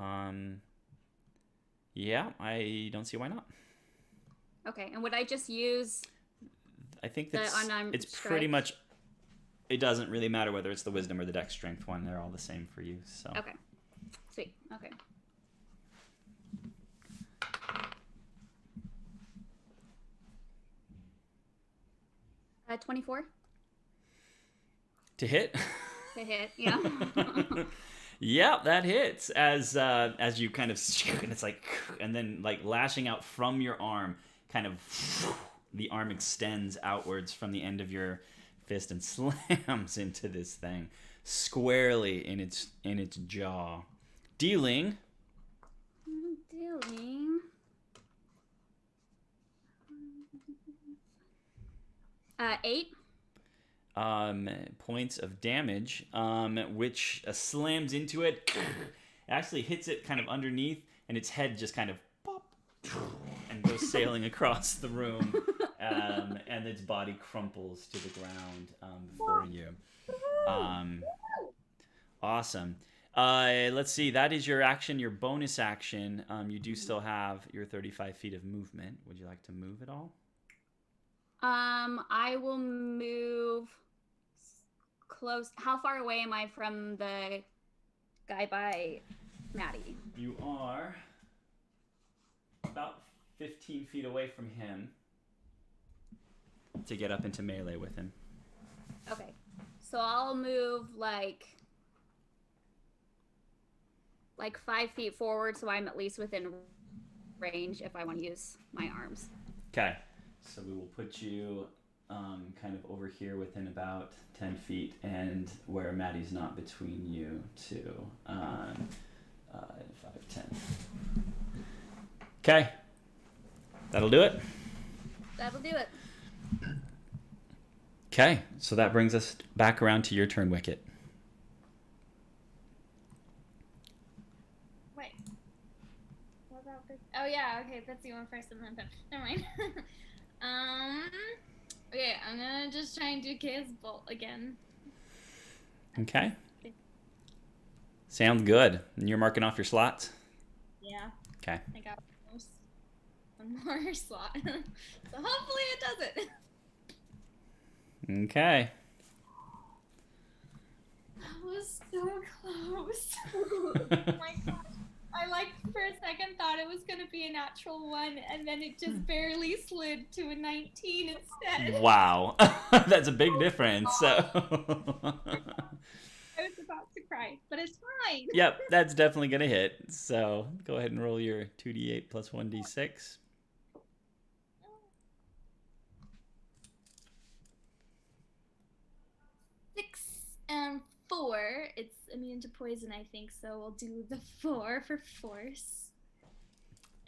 yeah, I don't see why not. Okay, and would I just use... I think The that's unarmed it's pretty strike? much. It doesn't really matter whether it's the wisdom or the dex strength one; they're all the same for you. So. Okay. Sweet. Okay. 24 To hit. to hit. Yeah. Yeah, that hits as you kind of, and it's like, and then like lashing out from your arm, kind of, the arm extends outwards from the end of your fist and slams into this thing squarely in its jaw, dealing. Dealing 8. Points of damage, which slams into it, actually hits it kind of underneath, and its head just kind of pop and goes sailing across the room, and its body crumples to the ground before you. Awesome. Let's see. That is your action, your bonus action. You do still have your 35 feet of movement. Would you like to move at all? I will move close. How far away am I from the guy by Maddie? You are about 15 feet away from him to get up into melee with him. Okay. So I'll move like 5 feet forward so I'm at least within range if I want to use my arms. Okay. So we will put you kind of over here within about 10 feet, and where Maddie's not between you two. 5, 10. Okay. That'll do it. That'll do it. Okay, so that brings us back around to your turn, Wicket. Wait. What about this? Oh yeah, okay, Betsy went first and then never mind. Okay, I'm gonna just try and do Chaos Bolt again. Okay. Sounds good. And you're marking off your slots? Yeah. Okay. I got one more slot. So hopefully it does it. Okay. That was so close. Oh my gosh. I for a second thought it was gonna be a natural 1, and then it just barely slid to a 19 instead. Wow. That's a big difference. So I was about to cry, but it's fine. Yep, that's definitely going to hit. So go ahead and roll your 2d8 plus 1d6. Six and 4. It's immune to poison, I think, so we'll do the 4 for force.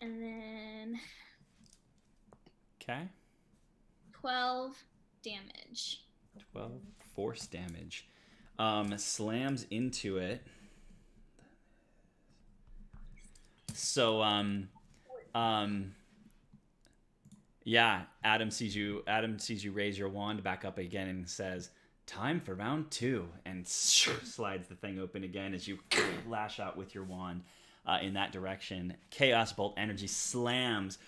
And then Okay. 12 damage. 12 force damage. Slams into it. So yeah, Adam sees you raise your wand back up again and says, "Time for round 2," and slides the thing open again as you lash out with your wand in that direction. Chaos Bolt energy slams.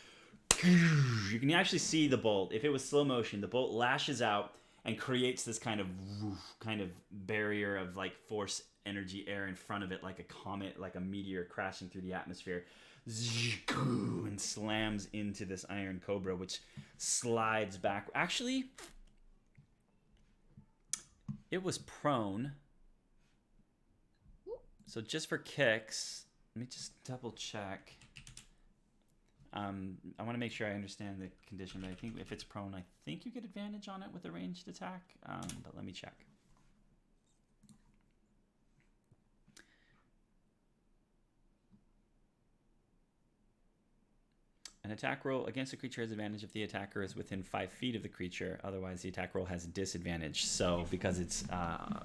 You can actually see the bolt. If it was slow motion, the bolt lashes out and creates this kind of barrier of like force energy air in front of it, like a comet, like a meteor crashing through the atmosphere, and slams into this iron cobra, which slides back. Actually, it was prone. So just for kicks, let me just double check. I want to make sure I understand the condition, but I think if it's prone, I think you get advantage on it with a ranged attack. But let me check. An attack roll against a creature has advantage if the attacker is within 5 feet of the creature. Otherwise, the attack roll has disadvantage. So because it's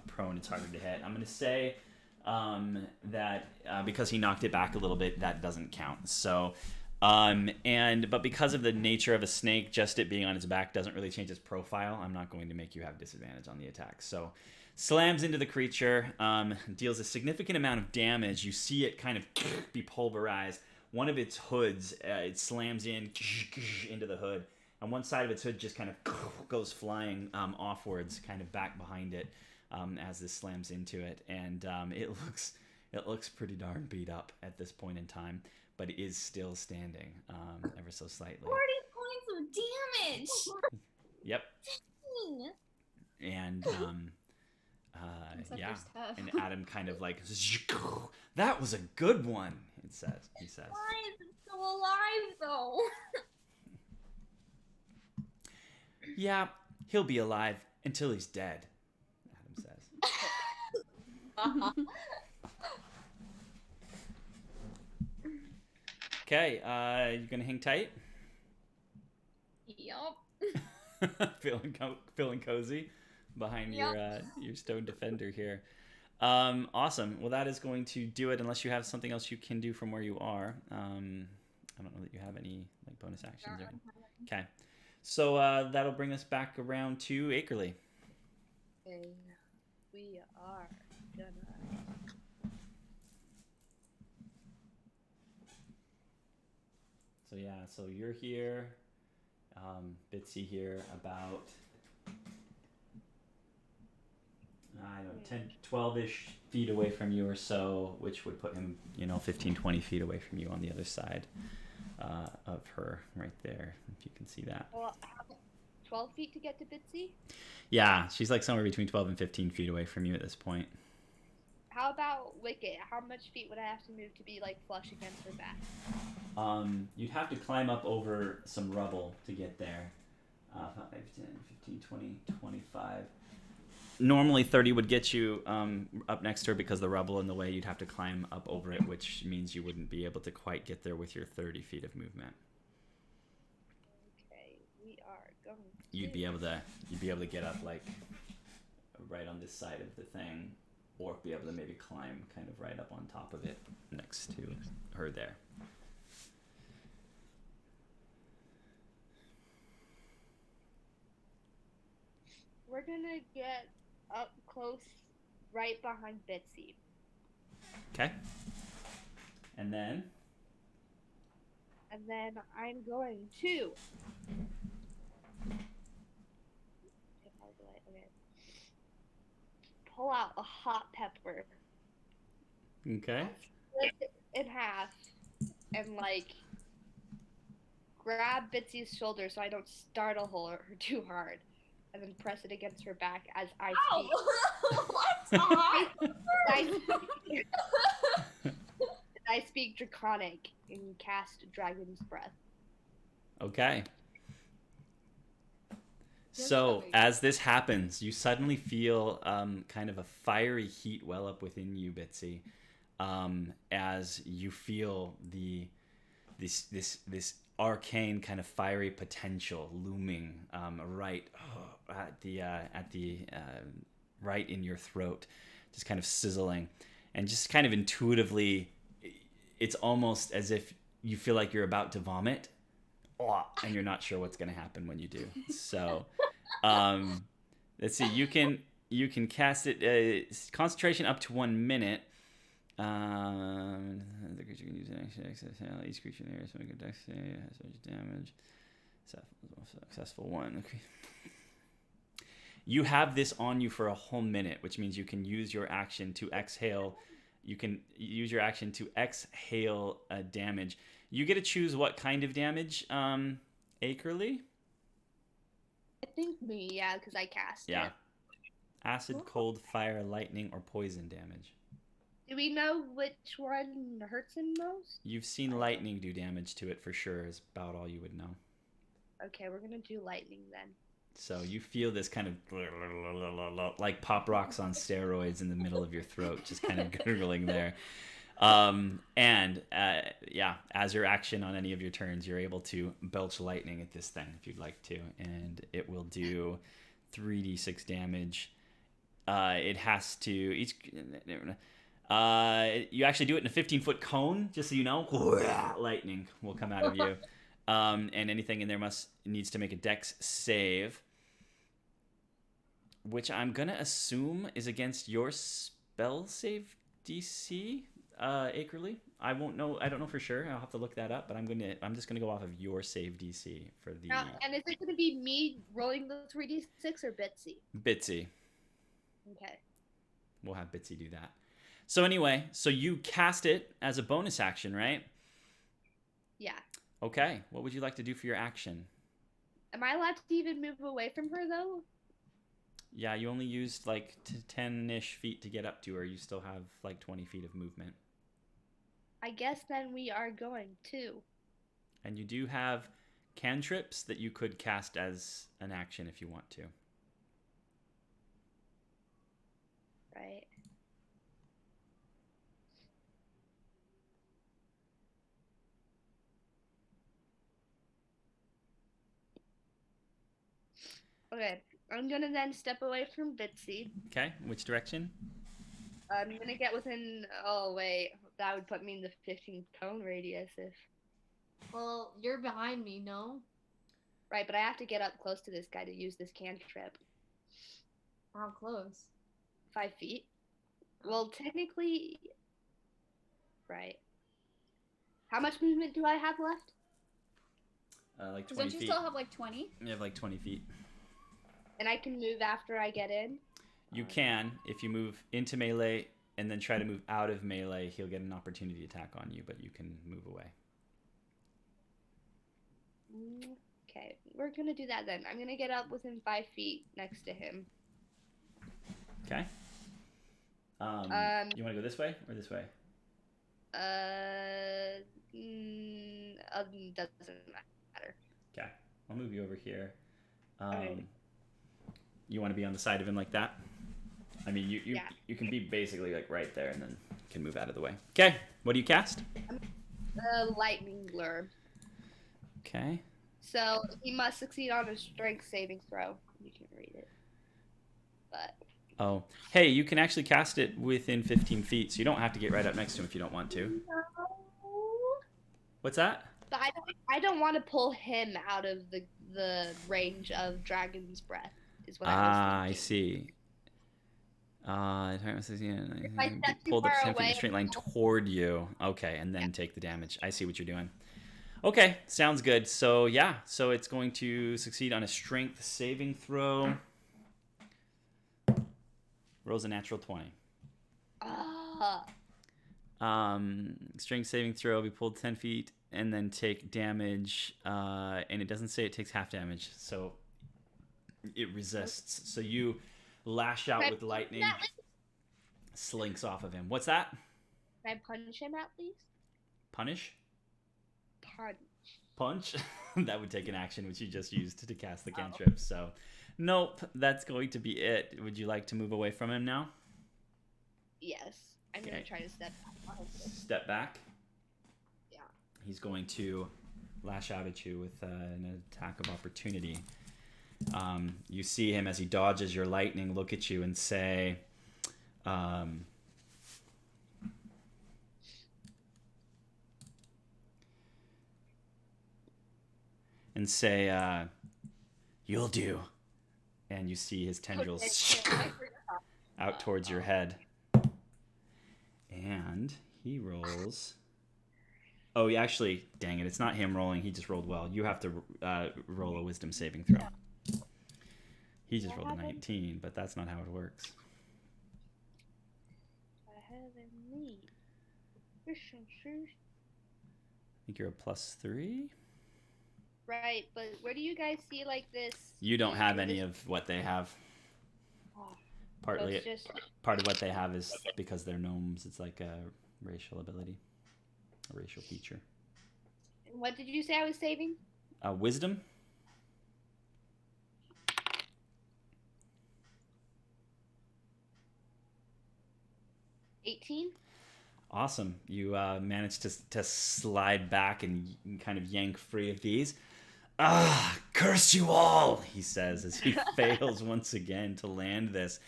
prone, it's harder to hit. I'm going to say that because he knocked it back a little bit, that doesn't count. So, but because of the nature of a snake, just it being on its back doesn't really change its profile. I'm not going to make you have disadvantage on the attack. So, slams into the creature, deals a significant amount of damage. You see it kind of be pulverized. One of its hoods, it slams into the hood, and one side of its hood just kind of goes flying offwards, kind of back behind it as this slams into it, and it looks pretty darn beat up at this point in time, but it is still standing ever so slightly. 40 points of damage. Yep. Dang. And yeah, tough. and Adam kind of like, that was a good one. He says. Why is it still alive though? Yeah, he'll be alive until he's dead, Adam says. Okay, you gonna hang tight? Yup. feeling cozy behind your stone defender here. Awesome. Well, that is going to do it unless you have something else you can do from where you are. I don't know that you have any like bonus actions. Okay. So that'll bring us back around to Akerleigh. And we are gonna. So yeah, so you're here, Bitsy here, about I don't know, 10, 12-ish feet away from you or so, which would put him, 15, 20 feet away from you on the other side of her right there, if you can see that. Well, 12 feet to get to Bitsy? Yeah, she's like somewhere between 12 and 15 feet away from you at this point. How about Wicket? How much feet would I have to move to be like flush against her back? You'd have to climb up over some rubble to get there. 5, 10, 15, 20, 25. Normally 30 would get you up next to her because the rubble in the way. You'd have to climb up over it, which means you wouldn't be able to quite get there with your 30 feet of movement. Okay, we are going. You'd be able to get up like right on this side of the thing, or be able to maybe climb kind of right up on top of it next to her there. We're gonna get up close, right behind Bitsy. Okay. And then I'm going to. Okay. Pull out a hot pepper. okay. Split it in half, and like grab Bitsy's shoulder so I don't startle her too hard, and then press it against her back as I speak. What? I speak Draconic and cast Dragon's Breath. Okay. So as this happens, you suddenly feel kind of a fiery heat well up within you, Bitsy, as you feel this arcane kind of fiery potential looming right at the right in your throat, just kind of sizzling, and just kind of intuitively, it's almost as if you feel like you're about to vomit, and you're not sure what's going to happen when you do. So, let's see. You can cast it. Concentration up to 1 minute. The creature can use an action. Each creature in the area is making a dex save. Has so much damage. Successful one. Okay. You have this on you for a whole minute, which means you can use your action to exhale. You can use your action to exhale damage. You get to choose what kind of damage, Akerleigh? I think me, yeah, because I cast Yeah. it. Acid, cold, fire, lightning, or poison damage. Do we know which one hurts him most? You've seen lightning do damage to it for sure, is about all you would know. Okay, we're gonna do lightning then. So you feel this kind of like pop rocks on steroids in the middle of your throat, just kind of gurgling there. As your action on any of your turns, you're able to belch lightning at this thing if you'd like to, and it will do 3d6 damage. It has to each. You actually do it in a 15-foot cone, just so you know. Lightning will come out of you. And anything in there needs to make a dex save, which I'm gonna assume is against your spell save DC, Akerleigh. I won't know. I don't know for sure. I'll have to look that up. But I'm just gonna go off of your save DC for the. And is it gonna be me rolling the 3d6 or Bitsy? Bitsy. Okay. We'll have Bitsy do that. So anyway, you cast it as a bonus action, right? Yeah. Okay, what would you like to do for your action? Am I allowed to even move away from her, though? Yeah, you only used like 10-ish feet to get up to her. You still have like 20 feet of movement. I guess then we are going to. And you do have cantrips that you could cast as an action if you want to. Right. Okay, I'm gonna then step away from Bitsy. Okay, which direction? I'm gonna get within. Oh wait, that would put me in the 15 cone radius if. Well, you're behind me, no? Right, but I have to get up close to this guy to use this cantrip. How close? 5 feet. Well, technically. Right. How much movement do I have left? Like 20 Don't you feet. still have like 20? You have like 20 feet. And I can move after I get in? You can. If you move into melee and then try to move out of melee, he'll get an opportunity attack on you, but you can move away. Okay, we're gonna do that then. I'm gonna get up within 5 feet next to him. Okay. You want to go this way or this way? Doesn't matter. Okay. I'll move you over here. Okay. You want to be on the side of him like that? I mean, you Yeah. you can be basically like right there, and then can move out of the way. Okay. What do you cast? The lightning lure. Okay. So he must succeed on a strength saving throw. You can read it. But Oh, hey, you can actually cast it within 15 feet, so you don't have to get right up next to him if you don't want to. What's that? but I don't want to pull him out of the range of Dragon's Breath. Is what I I was thinking. see. I step too Pulled up far 10 feet in away, a straight line toward you. Okay, and then take the damage. I see what you're doing. Okay, sounds good. So yeah, so it's going to succeed on a strength saving throw. Rolls a natural 20. Strength saving throw. Be pulled 10 feet and then take damage. And it doesn't say it takes half damage, so it resists. So you lash out with lightning, slinks off of him. What's that? Can I punch him at least? Punish? Punch. Punch? That would take an action, which you just used to cast the cantrip. So, nope, that's going to be it. Would you like to move away from him now? Yes. I'm Okay. going to try to step back. Step back. Yeah. He's going to lash out at you with an attack of opportunity. You see him as he dodges your lightning look at you and say, you'll do. And you see his tendrils out towards your head. And he rolls. Oh, actually, dang it, it's not him rolling. He just rolled well. You have to roll a wisdom saving throw. He just rolled a 19, but that's not how it works. I have a need. I think you're a +3. Right, but where do you guys see like this? You don't have any of what they have. Partly, So it's just part of what they have is because they're gnomes. It's like a racial ability, a racial feature. what did you say I was saving? Wisdom. 18. Awesome. You managed to slide back and kind of yank free of these. Ah, curse you all, he says as he fails once again to land this.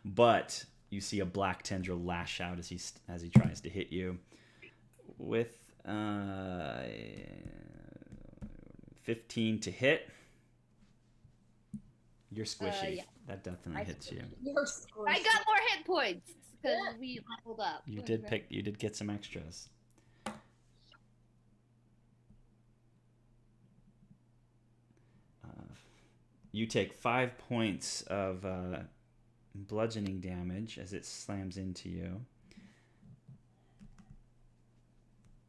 But you see a black tendril lash out as he tries to hit you with 15 to hit. You're squishy. Yeah. That definitely hits you. You're squishy. I got more hit points because we leveled up. You did get some extras. You take 5 points of bludgeoning damage as it slams into you.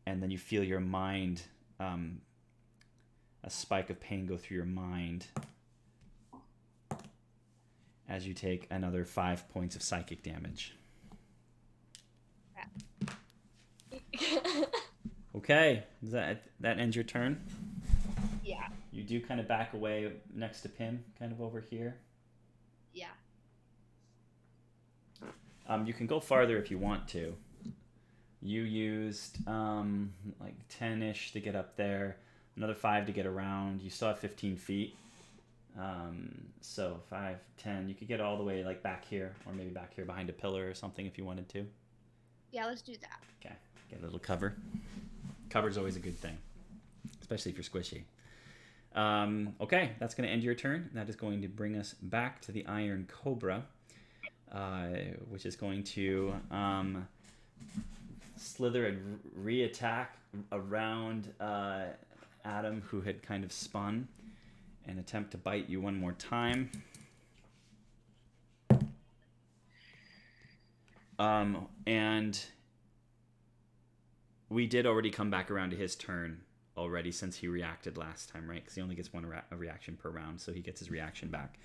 And then you feel your mind, a spike of pain go through your mind as you take another 5 points of psychic damage. Okay, does that ends your turn? Yeah. You do kind of back away next to Pim, kind of over here. Yeah. You can go farther if you want to. You used like 10-ish to get up there, another 5 to get around. You still have 15 feet. So 5, 10. You could get all the way like back here, or maybe back here behind a pillar or something if you wanted to. Yeah, let's do that. Okay, get a little cover. Cover's always a good thing, especially if you're squishy. Okay, that's going to end your turn. That is going to bring us back to the Iron Cobra, which is going to slither and re-attack around Adam, who had kind of spun, and attempt to bite you one more time. And we did already come back around to his turn already since he reacted last time, right? Because he only gets one reaction per round, so he gets his reaction back.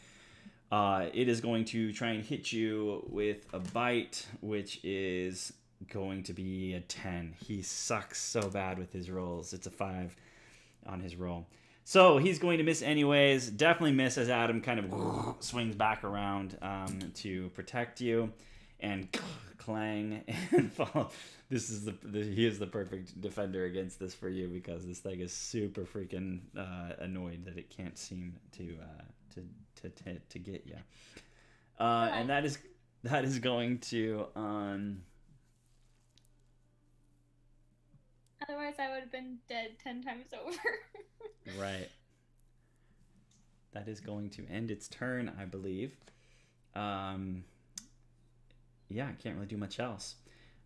It is going to try and hit you with a bite, which is going to be a 10. He sucks so bad with his rolls. It's a 5 on his roll. So he's going to miss anyways. Definitely miss as Adam kind of swings back around to protect you, and clang and fall. This is he is the perfect defender against this for you, because this thing is super freaking annoyed that it can't seem to get you. And that is going to Otherwise, I would have been dead 10 times over. Right. That is going to end its turn, I believe. Yeah, I can't really do much else.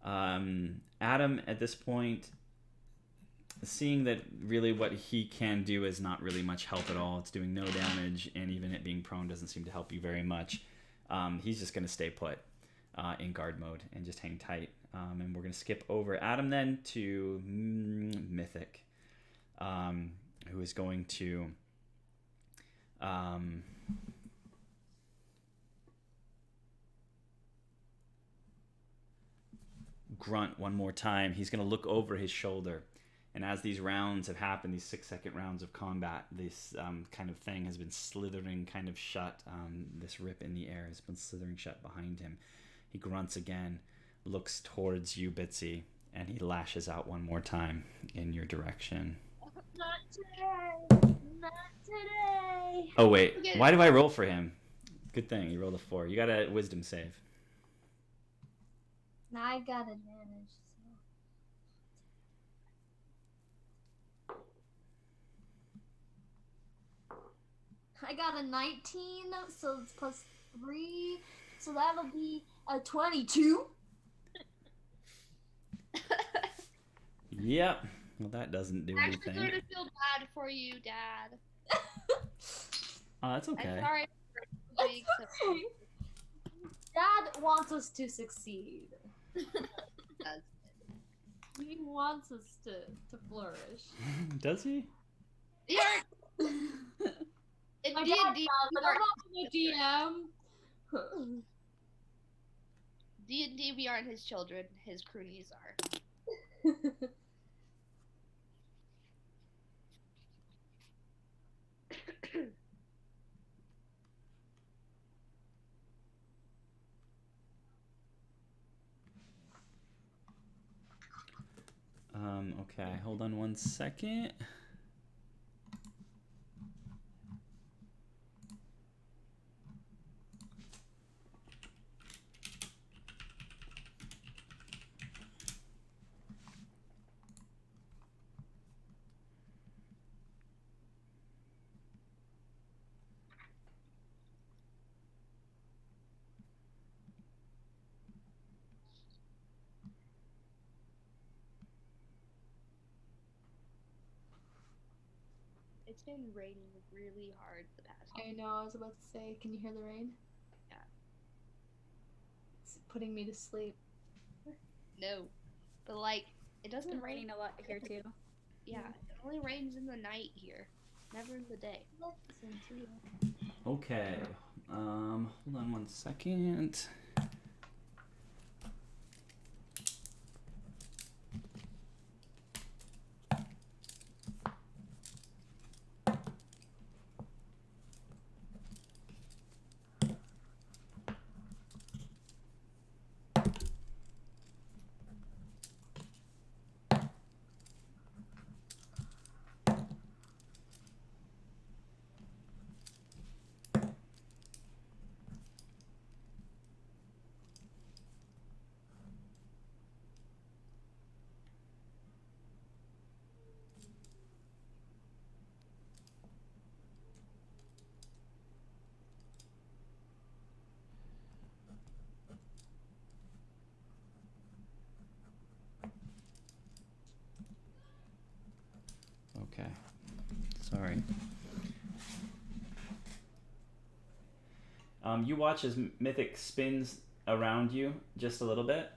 Adam, at this point, seeing that really what he can do is not really much help at all. It's doing no damage, and even it being prone doesn't seem to help you very much. He's just going to stay put in guard mode and just hang tight. And we're going to skip over Adam then to Mythic, who is going to grunt one more time. He's going to look over his shoulder, and as these rounds have happened, these 6-second rounds of combat, this kind of thing has been slithering kind of shut. This rip in the air has been slithering shut behind him. He grunts again, looks towards you, Bitsy, and he lashes out one more time in your direction. Not today. Not today. Oh wait, why do I roll for him? Good thing you rolled a 4. You got a wisdom save. Now I got advantage. So. I got a 19, so it's plus 3, so that'll be a 22. Yep. Well, that doesn't do I'm actually anything. going to feel bad for you, Dad. That's okay. I'm sorry. It's okay. Dad wants us to succeed. He wants us to flourish. Does he? Yeah. In My D&D, dad does, but I'm not the GM. D&D, we aren't his children. His croonies are. Okay, hold on one second. It's been raining really hard the past. I know, I was about to say, can you hear the rain? Yeah. It's putting me to sleep. No, but like it It's doesn't been rain. raining a lot here too. Yeah, it only rains in the night here, never in the day. Listen to you. Okay. Hold on one second. Okay. Sorry. You watch as Mythic spins around you just a little bit,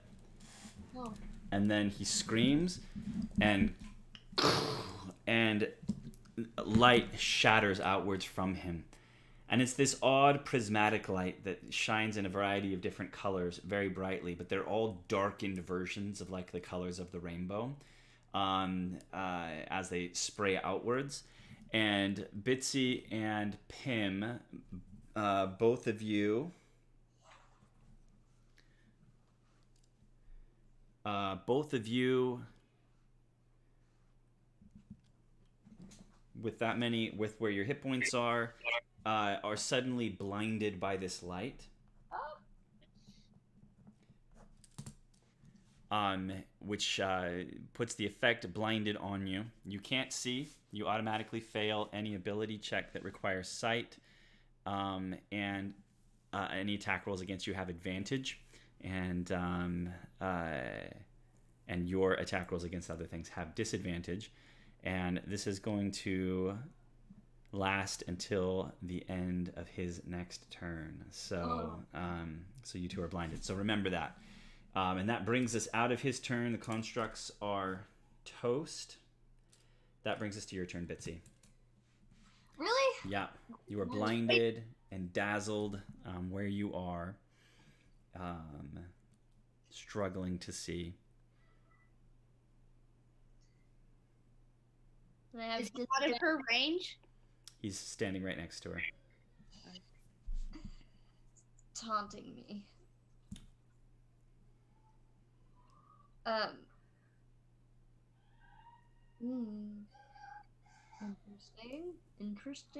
Oh. and then he screams, and light shatters outwards from him. And it's this odd prismatic light that shines in a variety of different colors very brightly, but they're all darkened versions of like the colors of the rainbow as they spray outwards. And Bitsy and Pim, both of you, with that many, with where your hit points are suddenly blinded by this light. Which puts the effect blinded on you. You can't see. You automatically fail any ability check that requires sight, and any attack rolls against you have advantage, and your attack rolls against other things have disadvantage. And this is going to last until the end of his next turn. So, so you two are blinded. So remember that. And that brings us out of his turn. The constructs are toast. That brings us to your turn, Bitsy. Really? Yeah. You are blinded and dazzled where you are, struggling to see. Is he out of her range? He's standing right next to her. Taunting me. Interesting.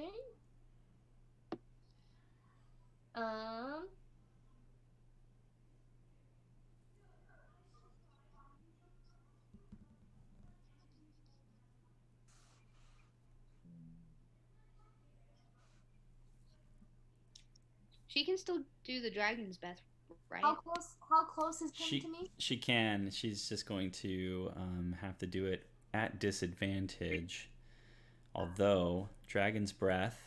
She can still do the dragon's breath, right? How close is Pim to me? She can. She's just going to have to do it at disadvantage. Although, Dragon's Breath...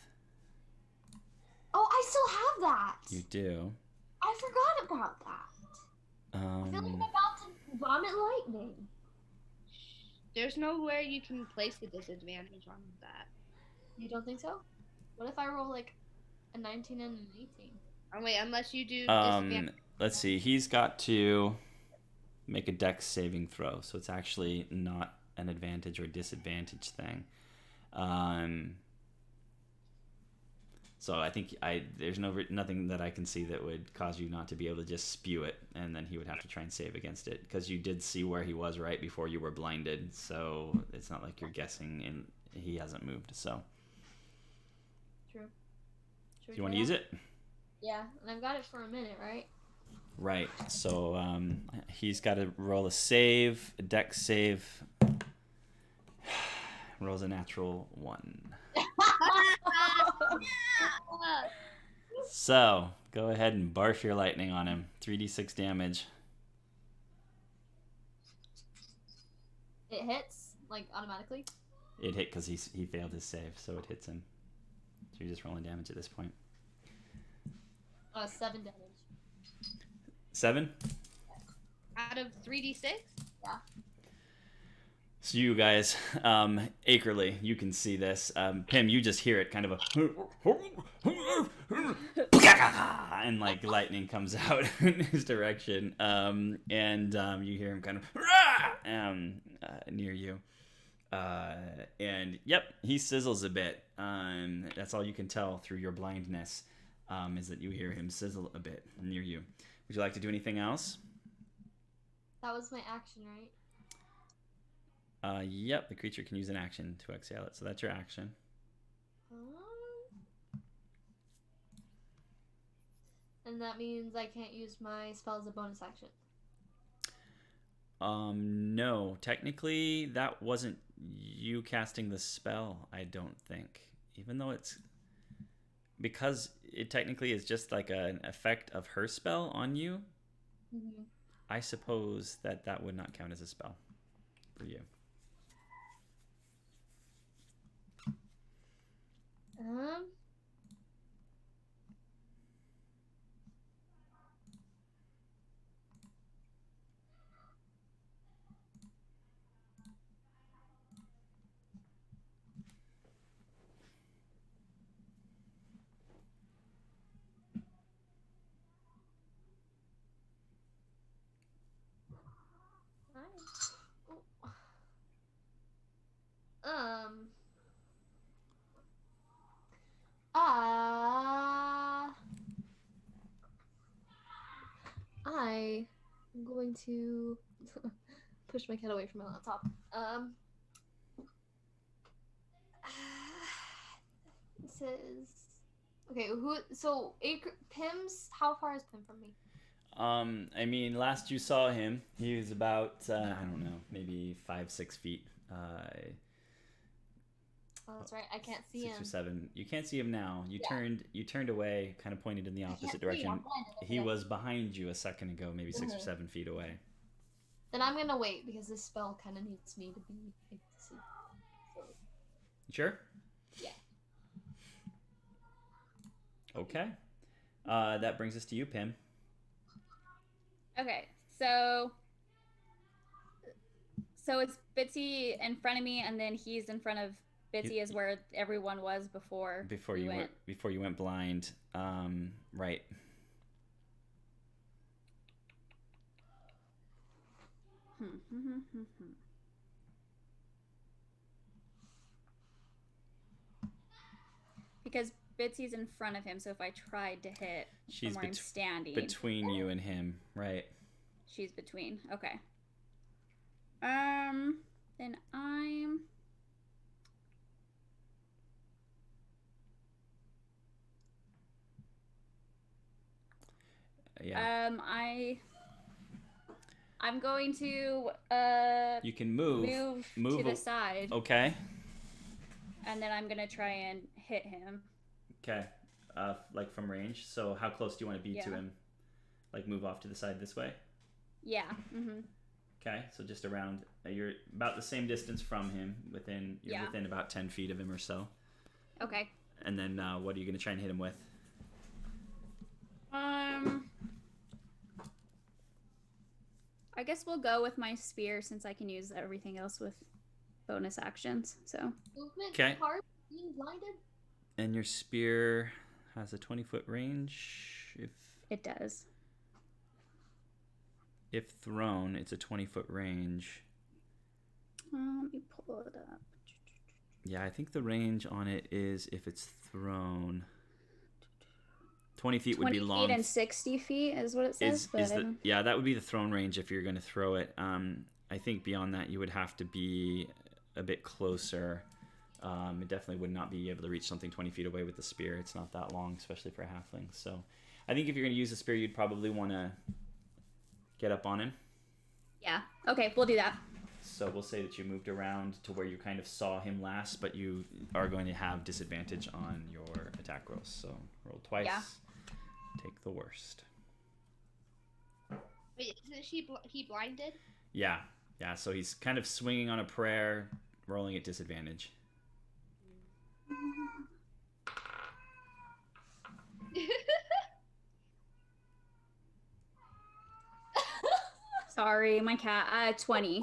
Oh, I still have that! You do. I forgot about that. I feel like I'm about to vomit lightning. There's nowhere you can place the disadvantage on that. You don't think so? What if I roll like a 19 and an 18? Oh wait, unless you do disadvantage. Let's see. He's got to make a dex saving throw, so it's actually not an advantage or disadvantage thing. So I think there's nothing that I can see that would cause you not to be able to just spew it, and then he would have to try and save against it, because you did see where he was right before you were blinded, so it's not like you're guessing, and he hasn't moved. So True. Do you want to use it? Yeah, and I've got it for a minute, right? Right. So he's got to roll a save, a dex save. Rolls a natural 1. So, go ahead and barf your lightning on him. 3d6 damage. It hits, like, automatically? It hit because he failed his save, so it hits him. So you're just rolling damage at this point. 7 damage. 7? Out of 3d6? Yeah. So you guys, Akerleigh, you can see this. Pim, you just hear it, kind of a... and like lightning comes out in his direction. And you hear him kind of... near you. And yep, he sizzles a bit. That's all you can tell through your blindness, is that you hear him sizzle a bit near you. Would you like to do anything else? That was my action, right? Yep, the creature can use an action to exhale it, so that's your action. And that means I can't use my spell as a bonus action. No, technically that wasn't you casting the spell, I don't think. Even though because it technically is just like an effect of her spell on you, I suppose that would not count as a spell for you. to push my cat away from my laptop. It says, okay, Pim's, how far is Pim from me? I mean, last you saw him, he was about, I don't know, maybe 5-6 feet. Oh, that's right. I can't see 6 him. or 7. You can't see him now. You Yeah. turned away, kind of pointed in the I opposite can't see, direction. I'm blinded, He okay. was behind you a second ago, maybe 6 or Mhm. 7 feet away. Then I'm gonna wait because this spell kind of needs me to be able to see. So, Sure? yeah. Okay. That brings us to you, Pim. Okay, so it's Bitsy in front of me, and then he's in front of Bitsy is where everyone was before you went blind. Right. Because Bitsy's in front of him, so if I tried to hit She's from where I'm standing, between you and him, right? she's between. Okay. Then I'm. Yeah. I'm going to You can move to the side. Okay. And then I'm gonna try and hit him. Okay. Like from range. So how close do you want to be to Yeah. him? Like move off to the side this way? Yeah. Mm-hmm. Okay. So just around. You're about the same distance from him. You're within about 10 feet of him or so. Okay. And then what are you gonna try and hit him with? I guess we'll go with my spear since I can use everything else with bonus actions. So. Movement. Okay. Hard. Being blinded. And your spear has a 20-foot range. It does. If thrown, it's a 20-foot range. Let me pull it up. Yeah, I think the range on it is if it's thrown. 20 feet would be long. 20 feet and 60 feet is what it says. Yeah, that would be the thrown range if you're going to throw it. I think beyond that, you would have to be a bit closer. It definitely would not be able to reach something 20 feet away with the spear. It's not that long, especially for a halfling. So I think if you're going to use the spear, you'd probably want to get up on him. Yeah. Okay, we'll do that. So we'll say that you moved around to where you kind of saw him last, but you are going to have disadvantage on your attack rolls. So roll twice. Yeah. Take the worst. Wait, isn't he blinded? Yeah. So he's kind of swinging on a prayer, rolling at disadvantage. Sorry, my cat. 20.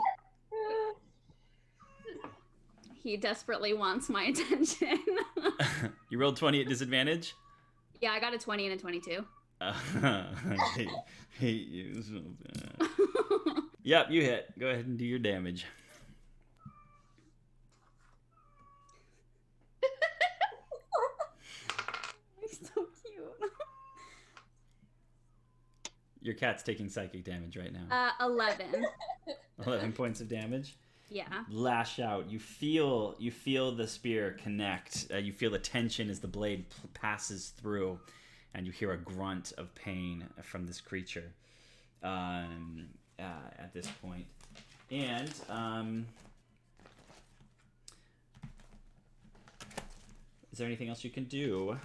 He desperately wants my attention. You rolled 20 at disadvantage? Yeah, I got a 20 and a 22. I hate you so bad. Yep, you hit. Go ahead and do your damage. He's so cute. Your cat's taking psychic damage right now. 11. 11 points of damage. Yeah. Lash out. You feel the spear connect. You feel the tension as the blade passes through, and you hear a grunt of pain from this creature at this point. And is there anything else you can do?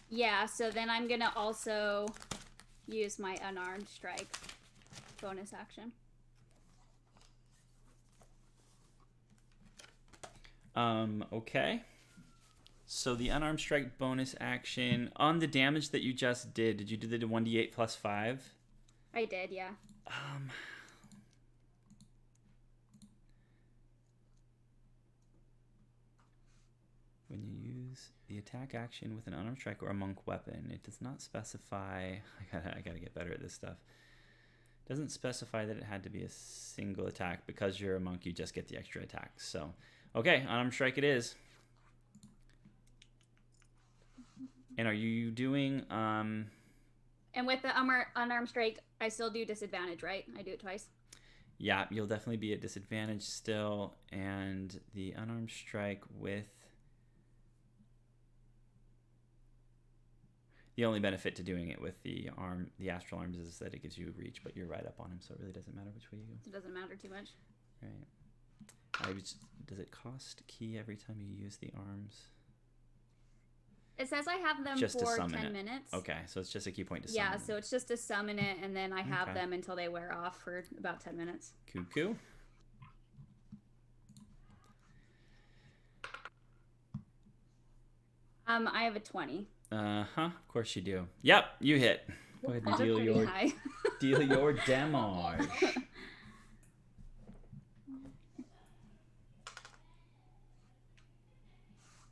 Yeah, so then I'm gonna also use my unarmed strike bonus action. Okay. So the unarmed strike bonus action on the damage that you just did you do the 1d8 plus 5? I did, yeah. When you use the attack action with an unarmed strike or a monk weapon, it does not specify. I gotta get better at this stuff. It doesn't specify that it had to be a single attack. Because you're a monk, you just get the extra attack. So, okay, unarmed strike it is. And are you doing And with the unarmed strike, I still do disadvantage, right? I do it twice. Yeah, you'll definitely be at disadvantage still, and the unarmed strike with the only benefit to doing it with the astral arms is that it gives you reach, but you're right up on him, so it really doesn't matter which way you go. It doesn't matter too much. Right. Does it cost key every time you use the arms? It says I have them Just to for summon 10 it. minutes. Okay, so it's just a key point to summon. Yeah, so it's just to summon it, and then I have Okay. them until they wear off for about 10 minutes. Cuckoo. I have a 20. Of course you do. Yep, you hit. Go ahead and That's deal pretty your high. deal your damage.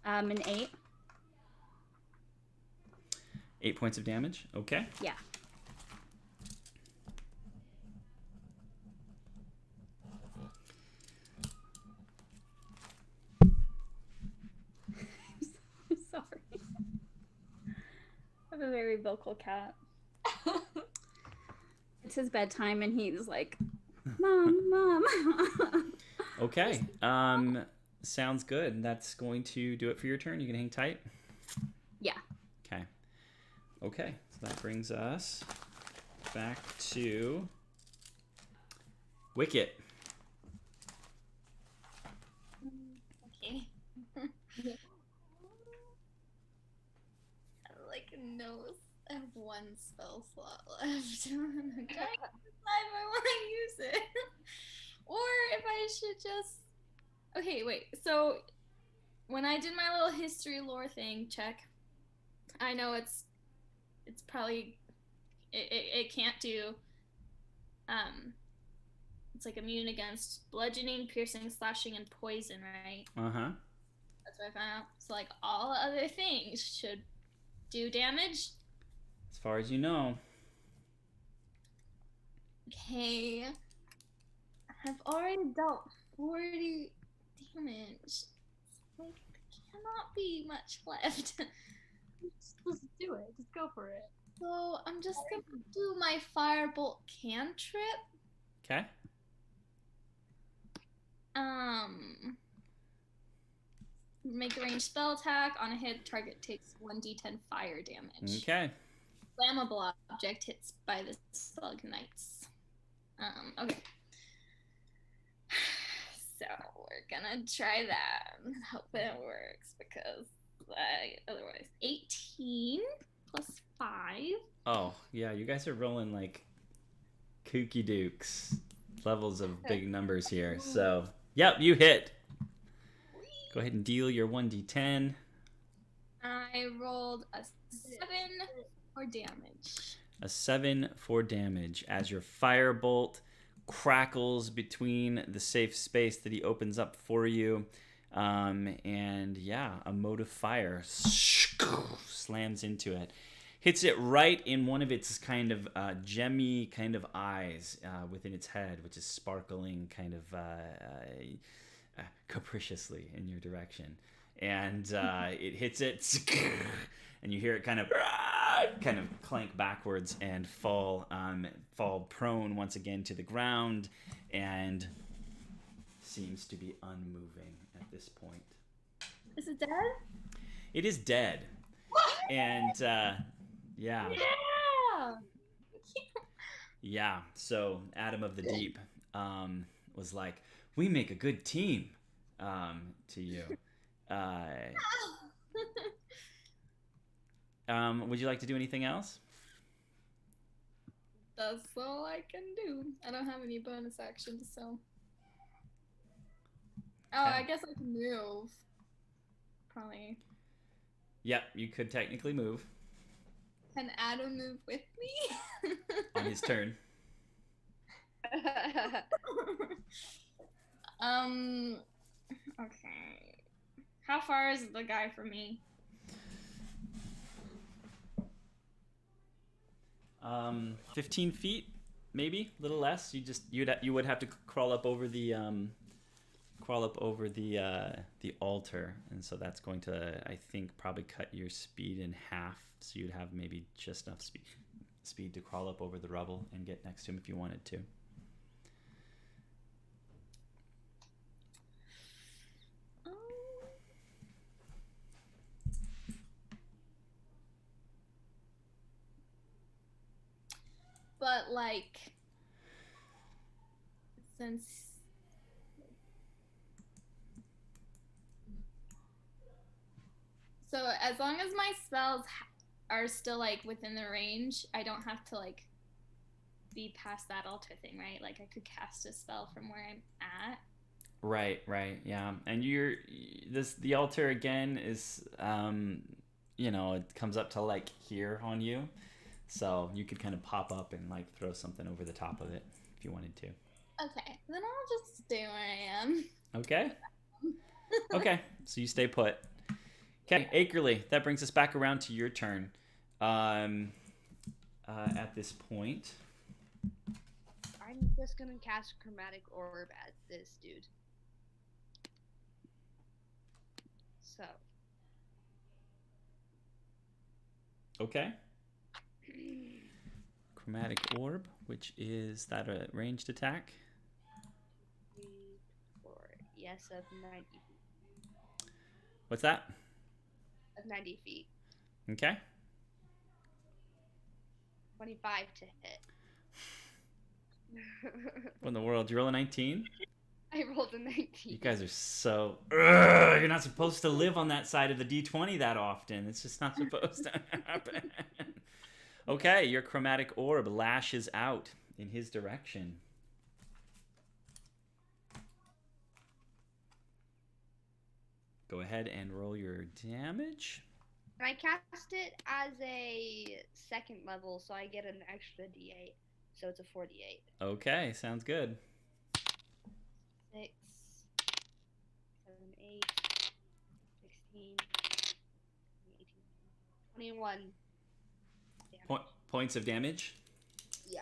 An 8. 8 points of damage. Okay. Yeah. I'm sorry. I have a very vocal cat. It's his bedtime, and he's like, "Mom, mom." Okay. Sounds good. That's going to do it for your turn. You can hang tight. Yeah. Okay. Okay. So that brings us back to Wicket. Okay. I have one spell slot left. I'm trying to decide if I want to use it. Or if I should just... Okay, wait. So, when I did my little history lore thing check, I know it's probably... It can't do... It's like immune against bludgeoning, piercing, slashing, and poison, right? Uh-huh. That's what I found out. So, like, all other things should do damage. As far as you know. Okay. I've already dealt 40 damage. Like, there cannot be much left. Just do it. Just go for it. So, I'm just gonna do my firebolt cantrip. Okay. Make a ranged spell attack. On a hit, target takes 1d10 fire damage. Okay. Flammable object hits by the spell ignites. Okay. So we're gonna try that and hope it works because otherwise 18 plus 5. Oh, yeah, you guys are rolling like kooky dukes levels of big numbers here. So, yep, you hit. Go ahead and deal your 1d10. I rolled a 7 for damage. A 7 for damage as your firebolt crackles between the safe space that he opens up for you. And yeah, a mote of fire slams into it. Hits it right in one of its kind of gemmy kind of eyes within its head, which is sparkling kind of capriciously in your direction. And it hits it, and you hear it kind of clank backwards and fall prone once again to the ground, and seems to be unmoving at this point. Is it dead? It is dead. And yeah. Yeah. So Adam of the Deep was like, "We make a good team." To you. Would you like to do anything else? That's all I can do. I don't have any bonus actions, so. Oh, Okay. I guess I can move. Probably. Yep, you could technically move Can Adam move with me? on his turn. Okay. How far is the guy from me? 15 feet, maybe a little less. You would have to crawl up over the altar, and so that's going to, I think, probably cut your speed in half. So you'd have maybe just enough speed speed to crawl up over the rubble and get next to him if you wanted to. But like, since so as long as my spells are still like within the range, I don't have to like be past that altar thing, right? Like I could cast a spell from where I'm at. Right, yeah. And the altar again is it comes up to like here on you. So you could kind of pop up and like throw something over the top of it if you wanted to. Okay, then I'll just stay where I am. Okay. Okay, so you stay put. Okay, Akerleigh, that brings us back around to your turn. At this point, I'm just gonna cast Chromatic Orb at this dude. So. Okay. Chromatic Orb, which is that a ranged attack? 3, 4, yes, of 90 feet. What's that? Of 90 feet. Okay. 25 to hit. What in the world? You roll a 19? I rolled a 19. You guys are so... Ugh, you're not supposed to live on that side of the D20 that often. It's just not supposed to happen. Okay, your Chromatic Orb lashes out in his direction. Go ahead and roll your damage. And I cast it as a second level, so I get an extra D8. So it's a 48. Okay, sounds good. 6, 7, 8, 16, 18, 21. Points of damage? Yeah.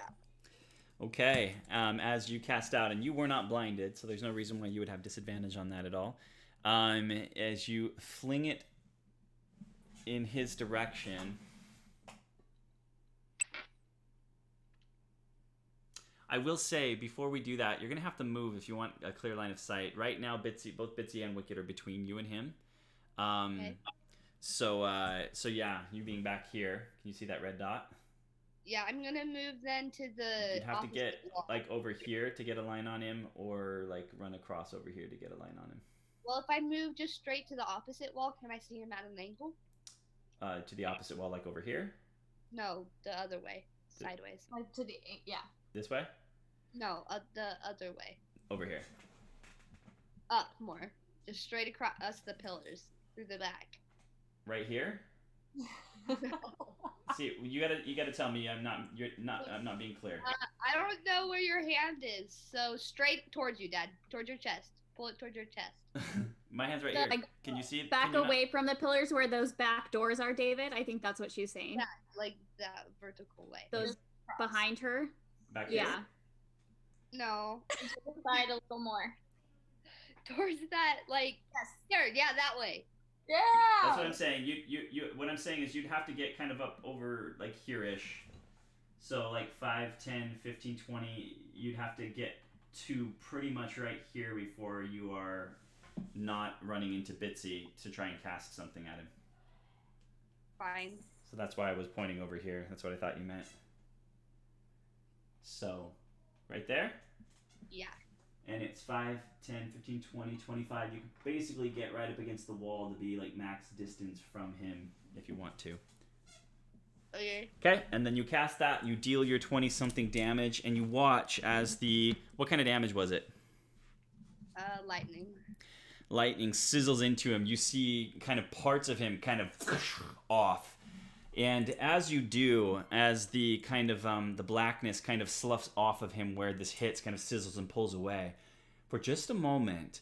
Okay, as you cast out, and you were not blinded, so there's no reason why you would have disadvantage on that at all. As you fling it in his direction, I will say, before we do that, you're going to have to move if you want a clear line of sight. Right now, both Bitsy and Wicked are between you and him. Okay. So yeah, you being back here, can you see that red dot? Yeah, I'm gonna move then to the. You'd have to opposite get wall. like over here to get a line on him, or like run across over here to get a line on him. Well, if I move just straight to the opposite wall, can I see him at an angle? To the opposite wall, like over here? No, the other way, sideways. Like to the This way? No, the other way. Over here. Up more, just straight across the pillars through the back. Right here? See, you gotta tell me I'm not being clear. I don't know where your hand is, so straight towards you, Dad. Towards your chest. Pull it towards your chest. My hand's right So, here. like, Can you see it? Back Can you away from the pillars where those back doors are, David. I think that's what she's saying. Yeah, like that vertical way. Those behind her. Back here? Yeah. No, Side a little more. towards that, like, here, yeah, that way. Yeah. That's what I'm saying. You what I'm saying is you'd have to get kind of up over like here-ish. So like 5, 10, 15, 20, you'd have to get to pretty much right here before you are not running into Bitsy to try and cast something at him. Fine. So that's why I was pointing over here. That's what I thought you meant. So, right there? Yeah. And it's 5, 10, 15, 20, 25. You can basically get right up against the wall to be like max distance from him if you want to. Okay. Okay, and then you cast that, you deal your 20-something damage, and you watch as what kind of damage was it? Lightning. Lightning sizzles into him. You see kind of parts of him kind of off. And as you do, as the kind of the blackness kind of sloughs off of him where this hits, kind of sizzles and pulls away, for just a moment,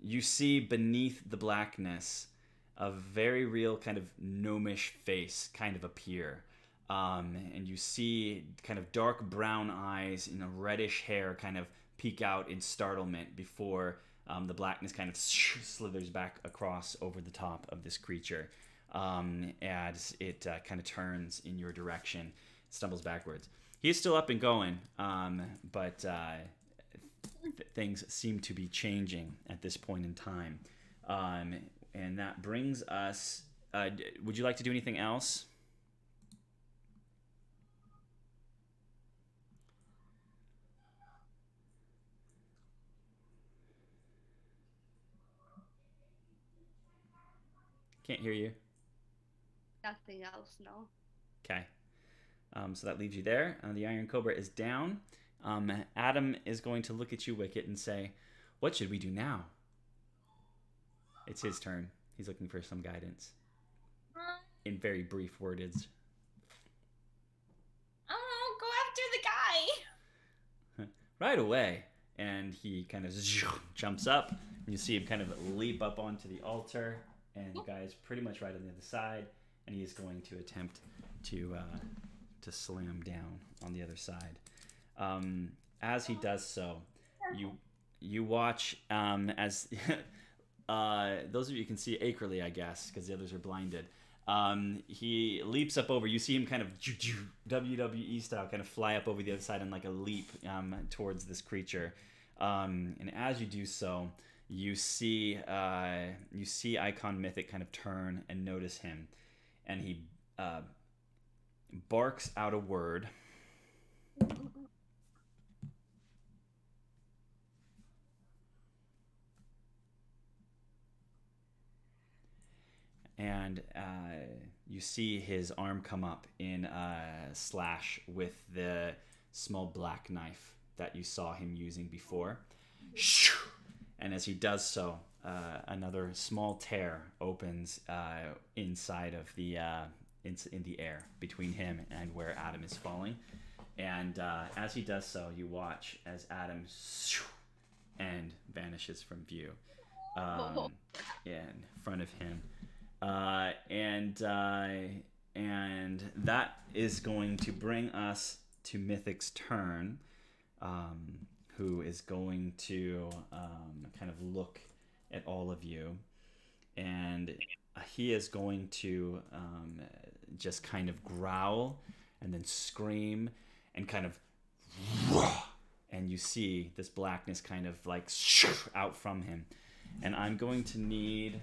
you see beneath the blackness a very real kind of gnomish face kind of appear. And you see kind of dark brown eyes and a reddish hair kind of peek out in startlement before the blackness kind of slithers back across over the top of this creature. As it kind of turns in your direction. stumbles backwards. He is still up and going, but things seem to be changing at this point in time. And that brings us... would you like to do anything else? Can't hear you. Nothing else, no. Okay. So that leaves you there. The Iron Cobra is down. Adam is going to look at you, Wicket, and say, "What should we do now?" It's his turn. He's looking for some guidance. In very brief wordage. Oh, go after the guy. Right away. And he kind of jumps up. And you see him kind of leap up onto the altar. And the guy is pretty much right on the other side. And he is going to attempt to slam down on the other side. As he does so, you watch as those of you can see Akerleigh, I guess, because the others are blinded. He leaps up over. You see him kind of WWE style, kind of fly up over the other side in like a leap towards this creature. And as you do so, you see Icon Mythic kind of turn and notice him, and he barks out a word. And you see his arm come up in a slash with the small black knife that you saw him using before. And as he does so, another small tear opens inside of the in the air between him and where Adam is falling. And as he does so, you watch as Adam and vanishes from view in front of him. And that is going to bring us to Mythic's turn, who is going to kind of look at all of you, and he is going to just kind of growl and then scream and kind of, and you see this blackness kind of like out from him. And I'm going to need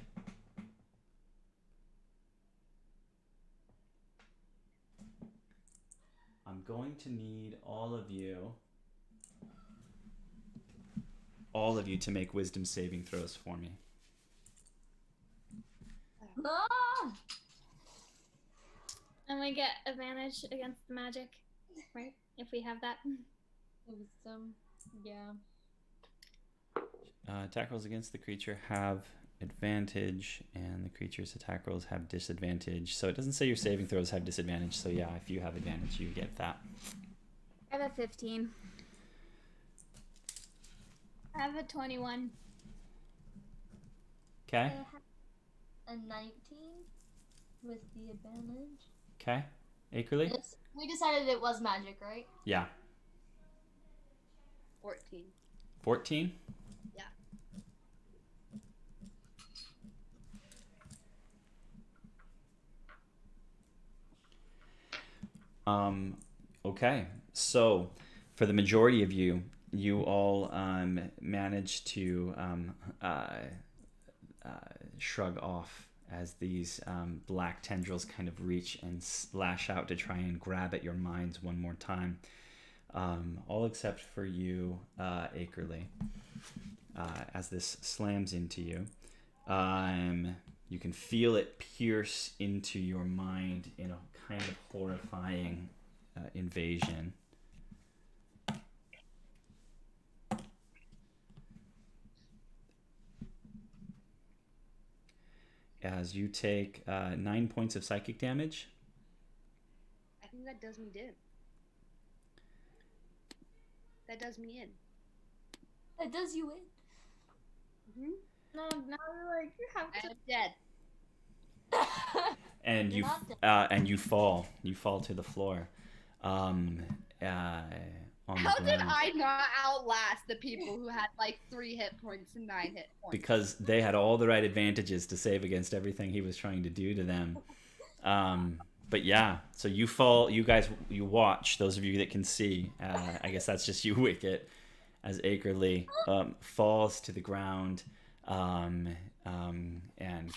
all of you to make wisdom saving throws for me. Ah! And we get advantage against the magic, right? If we have that. Wisdom, yeah. Attack rolls against the creature have advantage, and the creature's attack rolls have disadvantage. So it doesn't say your saving throws have disadvantage, so yeah, if you have advantage, you get that. I have a 15. I have a 21. Okay. A 19 with the advantage. Okay. Akerleigh? We decided it was magic, right? Yeah. 14. 14? Yeah. Okay. So, for the majority of you, you all manage to shrug off as these black tendrils kind of reach and lash out to try and grab at your minds one more time. All except for you, Akerleigh. As this slams into you, you can feel it pierce into your mind in a kind of horrifying invasion. As you take 9 points of psychic damage. I think that does me in. That does me in. That does you in. Mm-hmm. No, now like you have I to. am dead. And You're you not dead. and you fall to the floor. On How the did ground. I not outlast the people who had like 3 hit points and 9 hit points? Because they had all the right advantages to save against everything he was trying to do to them. But yeah, so you fall. You guys, you watch. Those of you that can see, I guess that's just you, Wicket, as Akerleigh falls to the ground and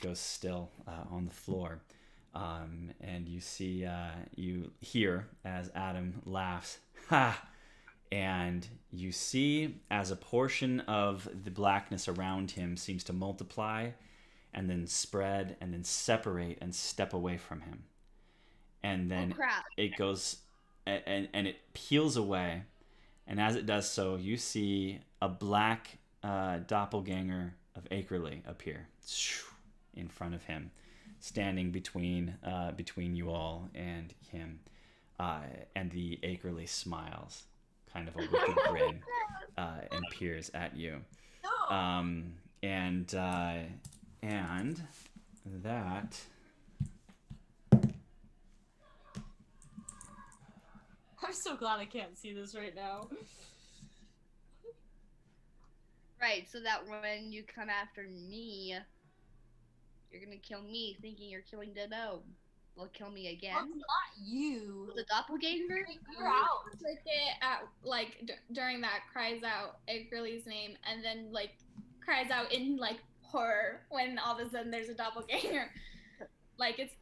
goes still on the floor. And you see, you hear as Adam laughs, ha! And you see as a portion of the blackness around him seems to multiply and then spread and then separate and step away from him. And then it goes and it peels away. And as it does so, you see a black doppelganger of Akerleigh appear in front of him, standing between you all and him. And the Akerleigh smiles, kind of a wicked grin, and peers at you. And that. I'm so glad I can't see this right now. Right, so that when you come after me, you're gonna kill me thinking you're killing the gnome. Will kill me again? That's not you. The doppelganger? You're out. Wicket at during that cries out Akerleigh's name and then cries out in horror when all of a sudden there's a doppelganger. It's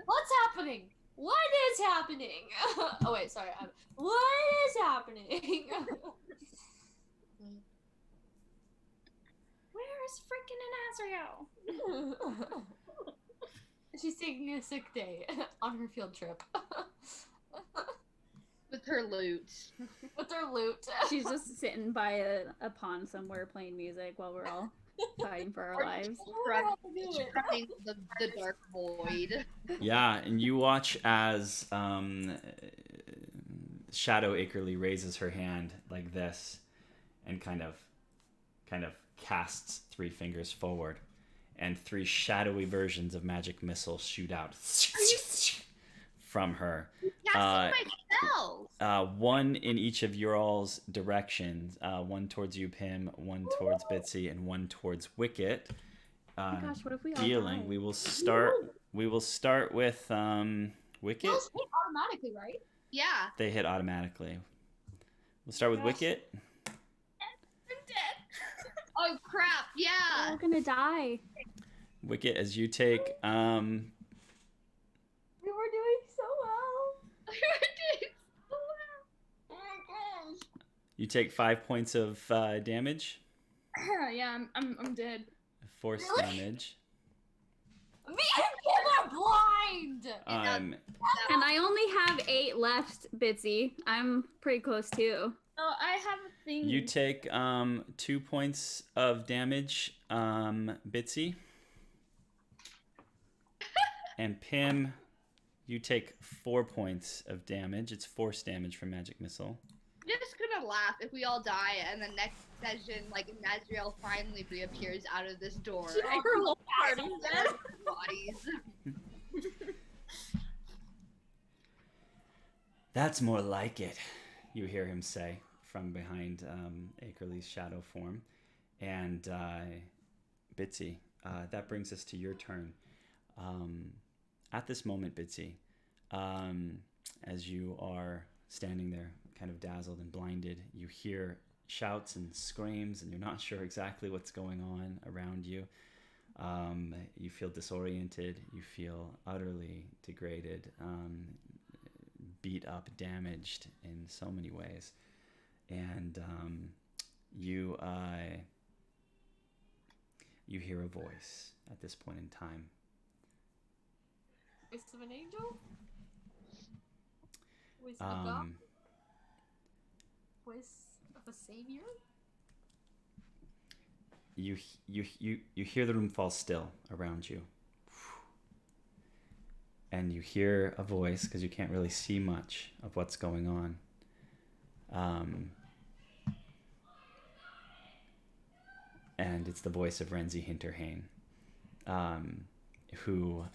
What's happening? What is happening? Oh wait, sorry. What is happening? Where is freaking Azrael? She's taking a sick day on her field trip. With her loot. With her loot. She's just sitting by a pond somewhere playing music while we're all fighting for our lives. Running the dark void. Yeah, and you watch as Shadow Akerleigh raises her hand like this, and kind of casts 3 fingers forward, and 3 shadowy versions of magic missiles shoot out from her. One in each of your all's directions. One towards you, Pim. One towards Bitsy, and one towards Wicket. Oh my gosh, what if we all Dealing. die? We will start with Wicket. Those hit automatically, right? Yeah. They hit automatically. We'll start with Wicket. I'm dead. Oh crap! We're Yeah. all gonna die. Wicket, as you take We were doing so well. Oh my gosh. you take 5 points of damage, Yeah, I'm dead. force Really? damage. Me and Kim are blind. And I only have 8 left, Bitsy. I'm pretty close too. Oh, I have a thing. You take 2 points of damage, Bitsy. And Pim, you take 4 points of damage. It's force damage from magic missile. I'm just gonna laugh if we all die and the next session, Nazriel finally reappears out of this door. Her whole party's dead. Bodies. That's more like it, you hear him say from behind Akerleigh's shadow form. And Bitsy, that brings us to your turn. At this moment, Bitsy, as you are standing there kind of dazzled and blinded, you hear shouts and screams, and you're not sure exactly what's going on around you. You feel disoriented, you feel utterly degraded, beat up, damaged in so many ways. And you hear a voice at this point in time. Voice of an angel? Voice of a god? Voice of a savior? You hear the room fall still around you. And you hear a voice, because you can't really see much of what's going on. And it's the voice of Renzi Hinterhain, who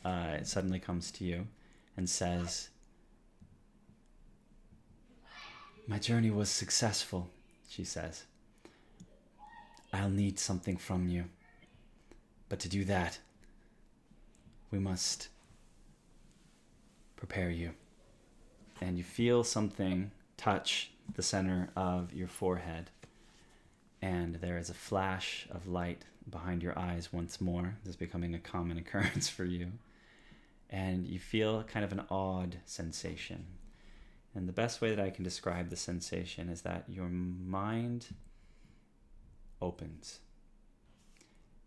suddenly comes to you and says, "My journey was successful," she says. "I'll need something from you. But to do that, we must prepare you. And you feel something touch the center of your forehead. And there is a flash of light behind your eyes once more. This is becoming a common occurrence for you. And you feel kind of an odd sensation. And the best way that I can describe the sensation is that your mind opens.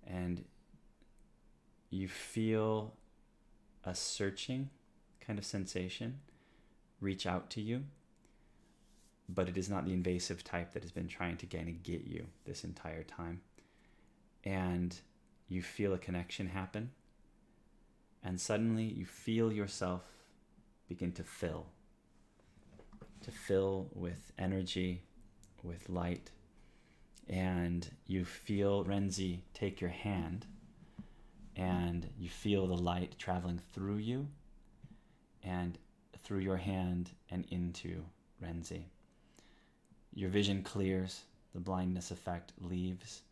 And you feel a searching kind of sensation reach out to you. But it is not the invasive type that has been trying to kind of get you this entire time. And you feel a connection happen. And suddenly you feel yourself begin to fill with energy, with light. And you feel Renzi take your hand, and you feel the light traveling through you and through your hand and into Renzi. Your vision clears, the blindness effect leaves,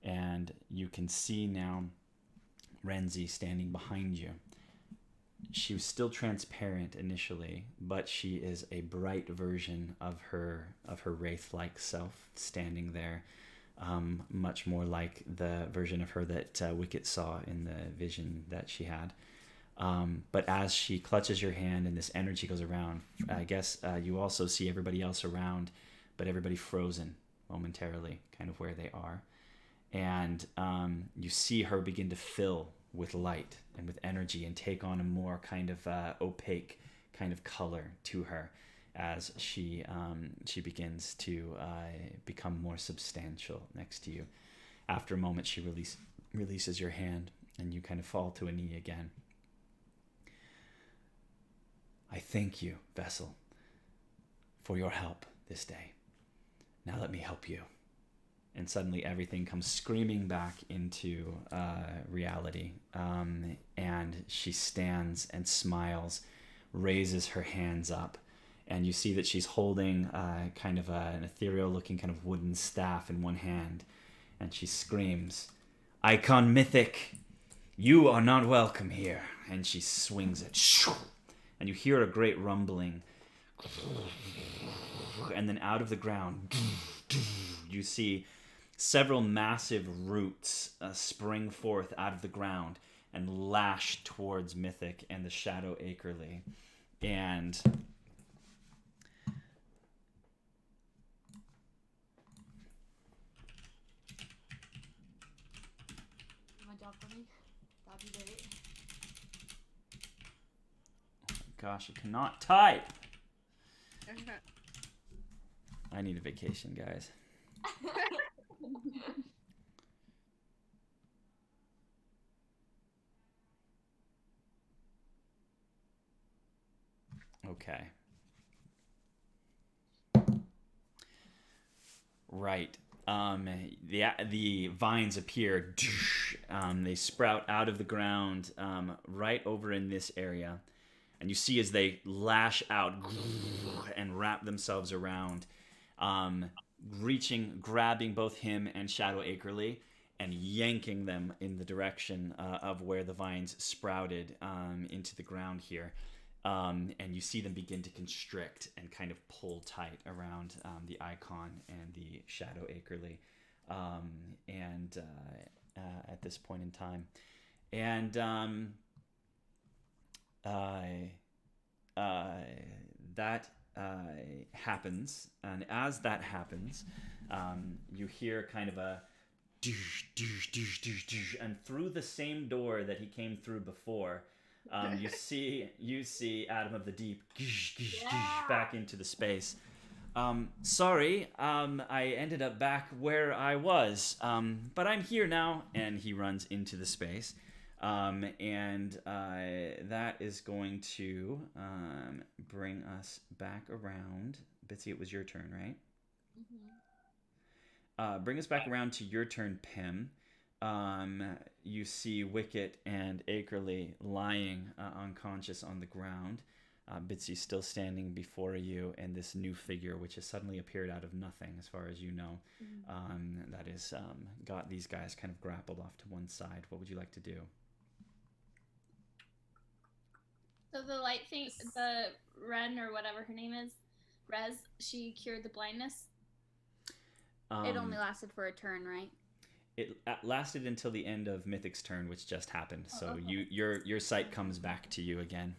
and you can see now Renzi standing behind you. She was still transparent initially, but she is a bright version of her wraith-like self standing there, much more like the version of her that Wicket saw in the vision that she had. But as she clutches your hand and this energy goes around, I guess you also see everybody else around, but everybody frozen momentarily, kind of where they are. And you see her begin to fill with light and with energy and take on a more kind of opaque kind of color to her as she begins to become more substantial next to you. After a moment, she releases your hand and you kind of fall to a knee again. I thank you, Vessel, for your help this day. Now let me help you. And suddenly everything comes screaming back into reality. And she stands and smiles, raises her hands up. And you see that she's holding kind of an ethereal looking kind of wooden staff in one hand. And she screams, "Icon Mythic, you are not welcome here." And she swings it. And you hear a great rumbling. And then out of the ground, you see several massive roots spring forth out of the ground and lash towards Mythic and the Shadow Akerleigh. And My job for me. That'd be great. gosh, I cannot type. I need a vacation, guys. Okay. Right. The vines appear. They sprout out of the ground right over in this area. And you see as they lash out and wrap themselves around, grabbing both him and Shadow Akerleigh and yanking them in the direction of where the vines sprouted into the ground here. And you see them begin to constrict and kind of pull tight around the icon and the Shadow Akerleigh at this point in time. And that happens. And as that happens, you hear kind of a doosh, doosh, doosh, doosh, doosh, and through the same door that he came through before, you see Adam of the Deep back into the space. Sorry, I ended up back where I was, but I'm here now. And he runs into the space, and that is going to bring us back around. Bitsy, it was your turn, right? Mm-hmm. Bring us back around to your turn, Pim. You see Wicket and Akerleigh lying unconscious on the ground. Bitsy still standing before you, and this new figure which has suddenly appeared out of nothing, as far as you know, that is got these guys kind of grappled off to one side. What would you like to do? So the light thing, the Ren or whatever her name is, Rez, she cured the blindness. It only lasted for a turn, right? It lasted until the end of Mythic's turn, which just happened. So okay. your sight comes back to you again.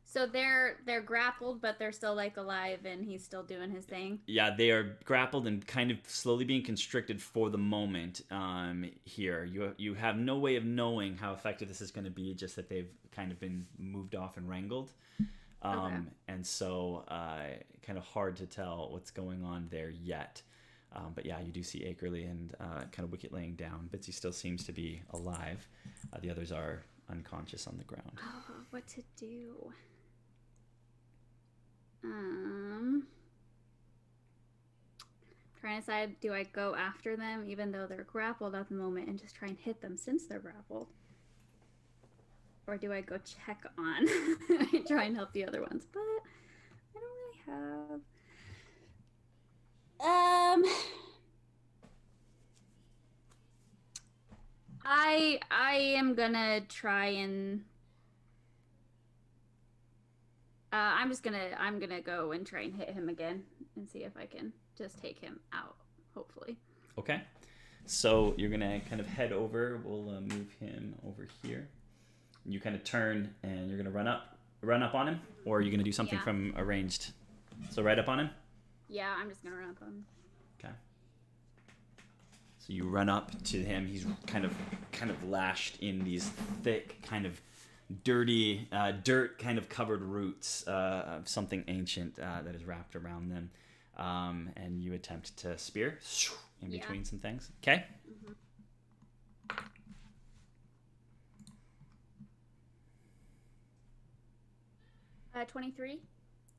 So they're grappled, but they're still like alive, and he's still doing his thing. Yeah, they are grappled and kind of slowly being constricted for the moment. Here, you have no way of knowing how effective this is going to be. Just that they've kind of been moved off and wrangled, Okay. and so kind of hard to tell what's going on there yet. But yeah, you do see Akerleigh and kind of Wicket laying down. Bitsy still seems to be alive. The others are unconscious on the ground. Oh, what to do? Trying to decide, do I go after them even though they're grappled at the moment and just try and hit them since they're grappled? Or do I go check on and try and help the other ones? But I don't really have. I am gonna try and I'm gonna go and try and hit him again and see if I can just take him out, hopefully. Okay, so you're gonna kind of head over. We'll move him over here. You kind of turn and you're gonna run up on him, or are you gonna do something from a ranged? So right up on him. Yeah, I'm just gonna run up on him. Okay. So you run up to him. He's kind of lashed in these thick, kind of dirty, dirt kind of covered roots of something ancient that is wrapped around them. And you attempt to spear in between some things. Okay. 23.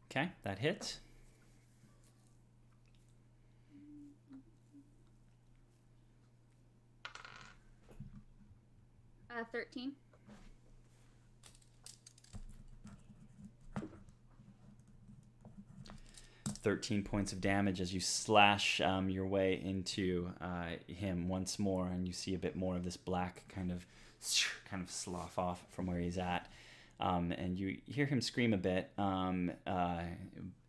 Okay, that hits. Uh, 13. "13 points of damage as you slash your way into him once more, and you see a bit more of this black kind of slough off from where he's at. And you hear him scream a bit, and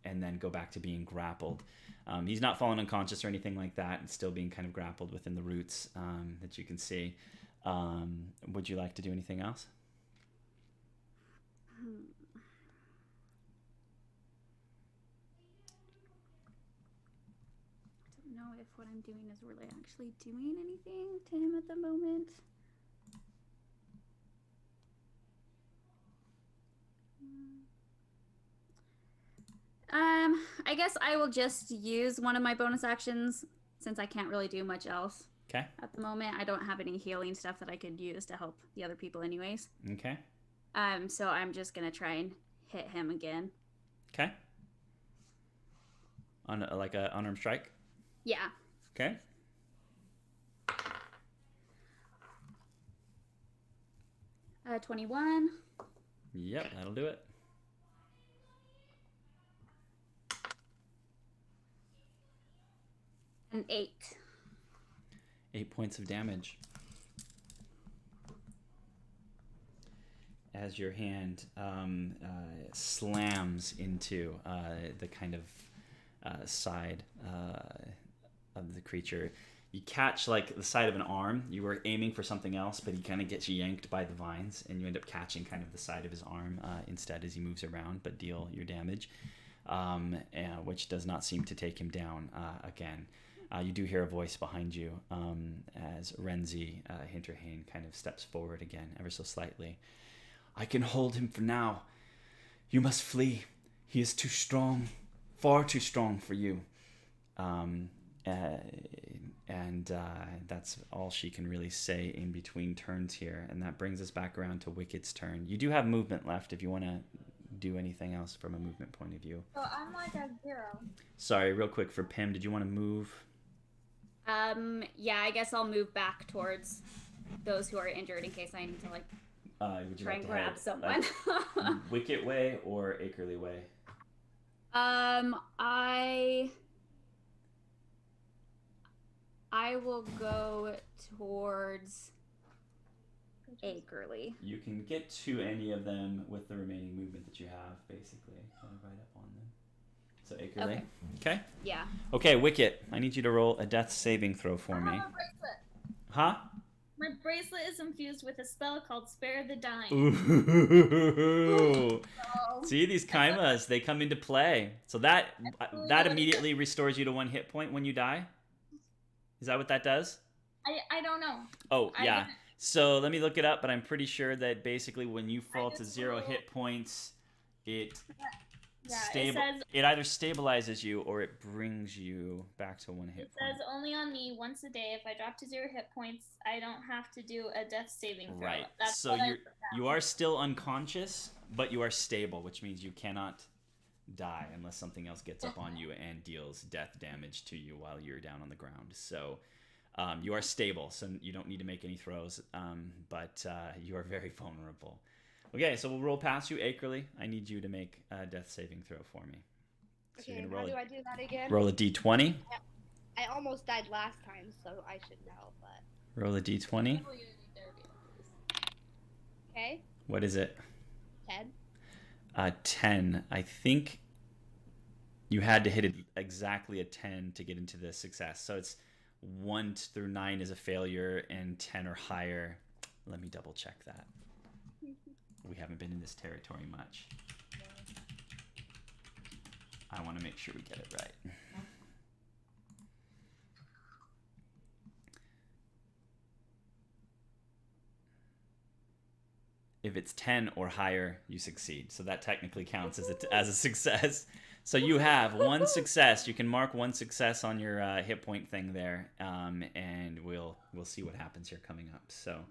then go back to being grappled. He's not fallen unconscious or anything like that, and still being kind of grappled within the roots that you can see. Would you like to do anything else? I don't know if what I'm doing is really actually doing anything to him at the moment. I guess I will just use one of my bonus actions since I can't really do much else. Okay. At the moment, I don't have any healing stuff that I could use to help the other people anyways. Okay. So I'm just gonna try and hit him again. Okay. On like a unarmed strike? Yeah. Okay. Uh, 21. Yep, that'll do it. An 8. 8 points of damage. As your hand slams into the kind of side of the creature, you catch like the side of an arm. You were aiming for something else, but he kind of gets yanked by the vines, and you end up catching kind of the side of his arm instead as he moves around, but deal your damage, which does not seem to take him down again. You do hear a voice behind you as Renzi Hinterhain kind of steps forward again, ever so slightly. "I can hold him for now. You must flee. He is too strong, far too strong for you." And that's all she can really say in between turns here. And that brings us back around to Wicket's turn. You do have movement left if you want to do anything else from a movement point of view. So I'm like at 0. Sorry, real quick for Pim, did you want to move? Yeah, I guess I'll move back towards those who are injured in case I need to like Would you try like and to grab head, someone. like, Wicket way or Akerleigh way? I will go towards Akerleigh. You can get to any of them with the remaining movement that you have, basically. Right up on them. So Akerleigh. Okay. Yeah. Okay, Wicket. I need you to roll a death saving throw for me. My bracelet. Huh? My bracelet is infused with a spell called Spare the Dying. Ooh. See, these chimas, they come into play. So that immediately restores you to 1 hit point when you die? Is that what that does? I don't know. Oh, yeah. So let me look it up, but I'm pretty sure that basically when you fall to 0 hit points, it either stabilizes you or it brings you back to 1 hit point. It says only on me once a day. If I drop to 0 hit points, I don't have to do a death saving throw. Right. That's so you are still unconscious, but you are stable, which means you cannot die unless something else gets up on you and deals death damage to you while you're down on the ground. So you are stable, so you don't need to make any throws, but you are very vulnerable. Okay, so we'll roll past you, Akerleigh. I need you to make a death saving throw for me. So Okay, how do I do that again? Roll a d20. I almost died last time, so I should know, but... Roll a d20. Okay. What is it? 10. 10. I think you had to hit it exactly a 10 to get into the success. So it's 1 through 9 is a failure, and 10 or higher. Let me double check that. We haven't been in this territory much. I want to make sure we get it right. If it's 10 or higher, you succeed. So that technically counts as a success. So you have 1 success. You can mark 1 success on your hit point thing there, and we'll see what happens here coming up. So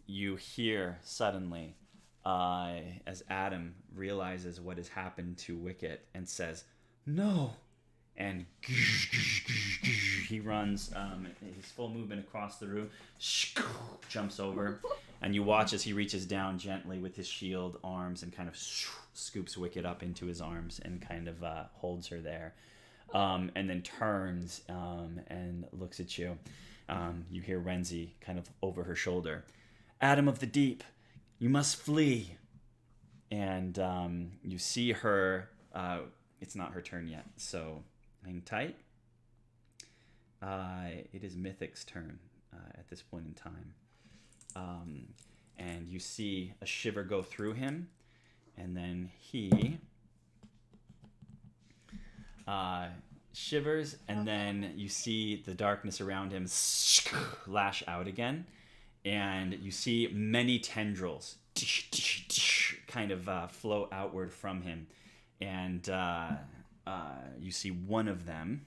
you hear suddenly as Adam realizes what has happened to Wicket and says, "No!" And he runs his full movement across the room, jumps over, and you watch as he reaches down gently with his shield arms and kind of scoops Wicket up into his arms and kind of holds her there, and then turns and looks at you. You hear Renzi kind of over her shoulder, "Adam of the Deep, you must flee." And you see her, it's not her turn yet, so hang tight. It is Mythic's turn at this point in time. And you see a shiver go through him, and then he shivers, and then you see the darkness around him lash out again, and you see many tendrils kind of flow outward from him, and you see one of them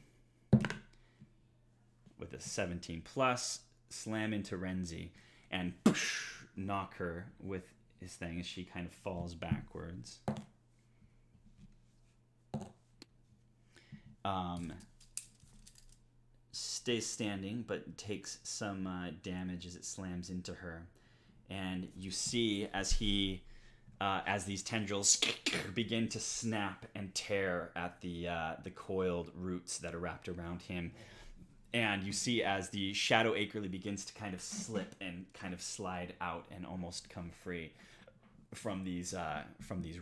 with a 17 plus slam into Renzi and knock her with his thing as she kind of falls backwards. Stays standing but takes some damage as it slams into her, and you see as he as these tendrils begin to snap and tear at the coiled roots that are wrapped around him, and you see as the shadow Akerleigh begins to kind of slip and kind of slide out and almost come free from these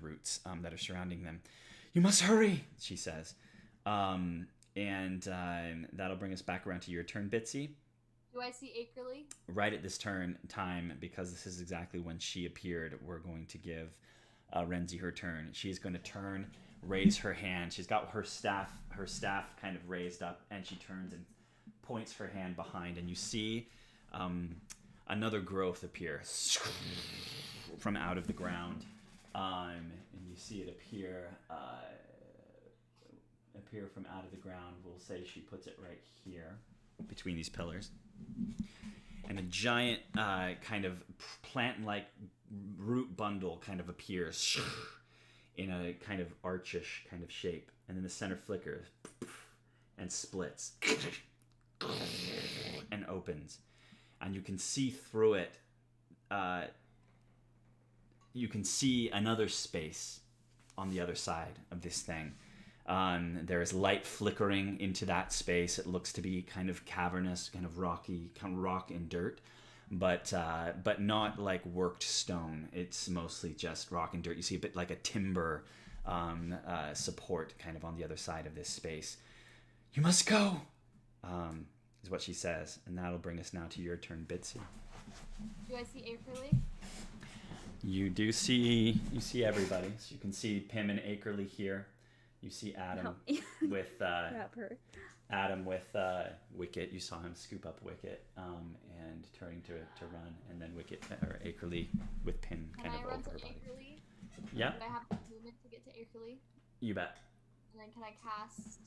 roots that are surrounding them. "You must hurry," she says. And that'll bring us back around to your turn, Bitsy. Do I see Akerleigh? Right at this time, because this is exactly when she appeared, we're going to give Renzi her turn. She's going to turn, raise her hand. She's got her staff kind of raised up, and she turns and points her hand behind, and you see another growth appear from out of the ground, and you see it appear from out of the ground. We'll say she puts it right here between these pillars, and a giant kind of plant-like root bundle kind of appears in a kind of archish kind of shape, and then the center flickers and splits and opens, and you can see through it. You can see another space on the other side of this thing. There is light flickering into that space. It looks to be kind of cavernous, kind of rocky, kind of rock and dirt. but not like worked stone. It's mostly just rock and dirt. You see a bit like a timber support kind of on the other side of this space. You must go, is what she says, and that'll bring us now to your turn, Bitsy. Do I see Akerleigh? You see everybody. So you can see Pim and Akerleigh here. You see Adam with Wicket. You saw him scoop up Wicket and turning to run, and then Wicket or Akerleigh with Pim kind of over her body. Akerleigh? Yeah. Do I have movement to get to Akerleigh? You bet. And then can I cast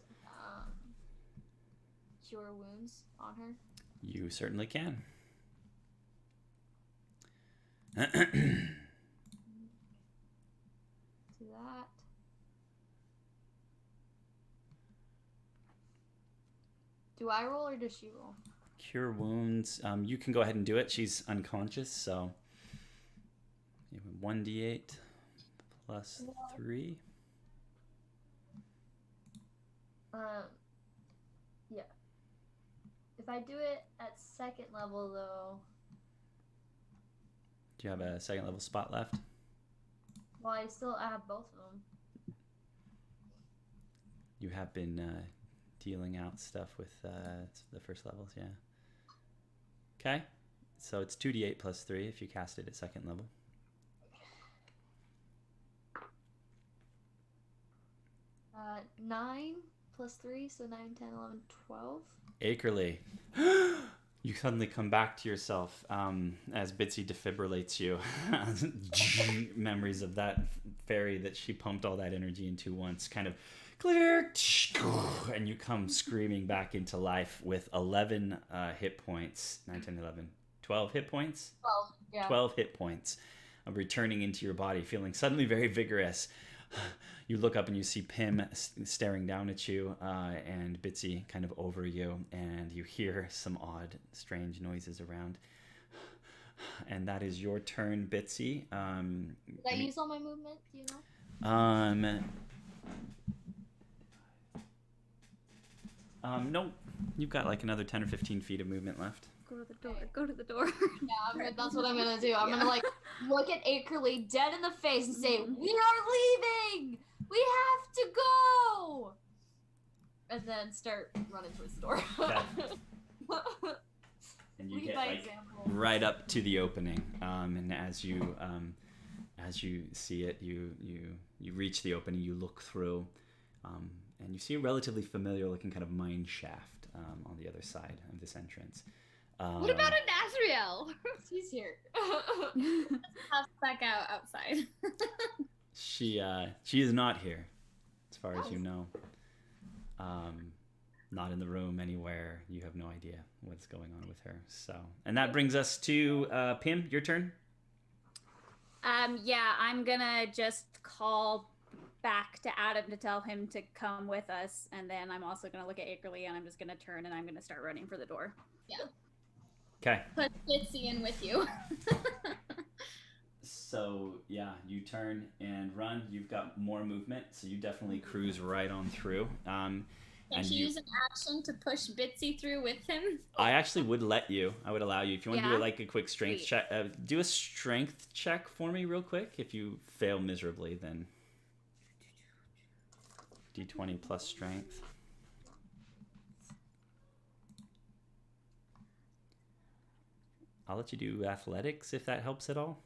Cure Wounds on her? You certainly can. Do that. Do I roll or does she roll? Cure wounds. You can go ahead and do it. She's unconscious, so you have 1d8 plus 3. Yeah. If I do it at second level, though. Do you have a second level spot left? Well, I have both of them. You have been dealing out stuff with the first levels, yeah. Okay, so it's 2d8 plus 3 if you cast it at second level. Uh, 9 plus 3, so 9, 10, 11, 12. Akerleigh, you suddenly come back to yourself as Bitsy defibrillates you. Memories of that fairy that she pumped all that energy into once kind of clear, and you come screaming back into life with 11 hit points. 9, 10, 11, 12 hit points? 12, yeah. 12 hit points of returning into your body, feeling suddenly very vigorous. You look up and you see Pim staring down at you and Bitsy kind of over you, and you hear some odd, strange noises around. And that is your turn, Bitsy. Did I use all my movement? Do you know? No, you've got like another 10 or 15 feet of movement left. Go to the door. Go to the door. Yeah, that's what I'm gonna do. I'm gonna like look at Akerleigh dead in the face and say, "We are leaving. We have to go." And then start running towards the door. Okay. And you Lead get by like example. right up to the opening, and as you see it, you reach the opening. You look through, and you see a relatively familiar looking kind of mine shaft on the other side of this entrance. What about an Azrael? She's here. Pass back out outside. She is not here, as far as you know. Not in the room anywhere. You have no idea what's going on with her. So, and that brings us to Pim. Your turn. Yeah, I'm gonna just call back to Adam to tell him to come with us, and then I'm also gonna look at Akerleigh and I'm just gonna turn and I'm gonna start running for the door. Yeah. Okay. Put Bitsy in with you. So yeah, you turn and run. You've got more movement, so you definitely cruise right on through. Can she use an action to push Bitsy through with him? I actually would let you. I would allow you if you want to do like a quick strength Sweet. check. Do a strength check for me real quick. If you fail miserably, then D20 plus strength. I'll let you do athletics if that helps at all,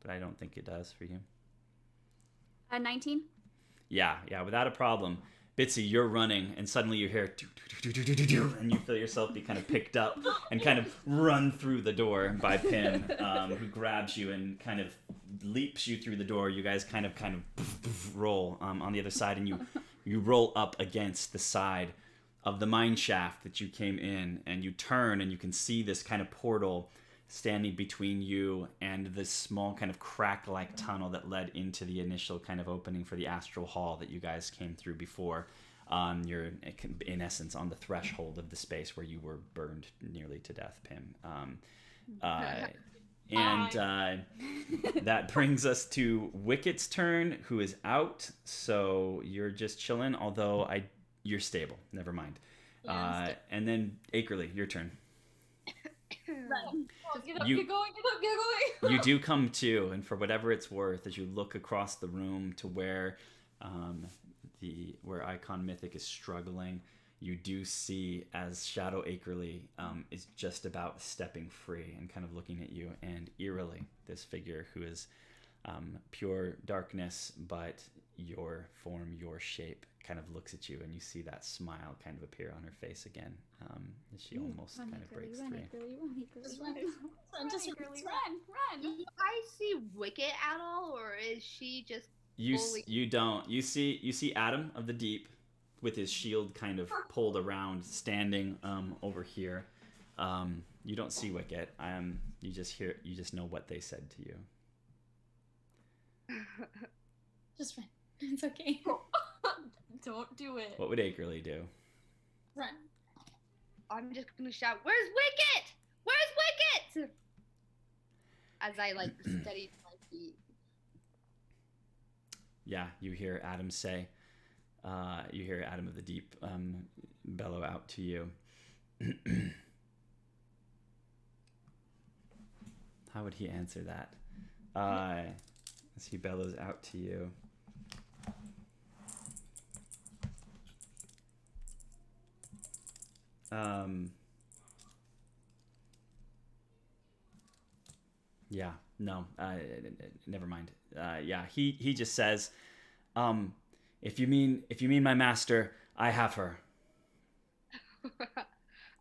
but I don't think it does for you. 19. Yeah, without a problem. Bitsy, you're running, and suddenly you hear, and you feel yourself be kind of picked up and kind of run through the door by Pim, who grabs you and kind of leaps you through the door. You guys kind of roll on the other side, and you roll up against the side of the mine shaft that you came in, and you turn, and you can see this kind of portal standing between you and this small kind of crack-like tunnel that led into the initial kind of opening for the astral hall that you guys came through before. You're, in essence, on the threshold of the space where you were burned nearly to death, Pim. That brings us to Wicket's turn, who is out, so you're just chilling, although you're stable. Never mind. Yeah, And then Akerleigh, your turn. Run. Oh, get up, You- get going, get up, get going. You do come to, and for whatever it's worth, as you look across the room to where where Icon Mythic is struggling, you do see as Shadow Akerleigh is just about stepping free and kind of looking at you, and eerily, this figure who is pure darkness, but your form, your shape, kind of looks at you, and you see that smile kind of appear on her face again as she almost kind of breaks free. Just run. Just run. Run. Do I see Wicket at all, or is she just fully... You don't. You see Adam of the Deep with his shield kind of pulled around, standing over here. You don't see Wicket. You just know what they said to you. Just run. It's okay. Don't do it. What would Akerleigh do? Run. I'm just gonna shout, "Where's Wicket? Where's Wicket?" As I steady my feet. Yeah, you hear Adam say. You hear Adam of the Deep bellow out to you. How would he answer that? As he bellows out to you. Yeah, no, never mind. Yeah, he just says, if you mean my master, I have her.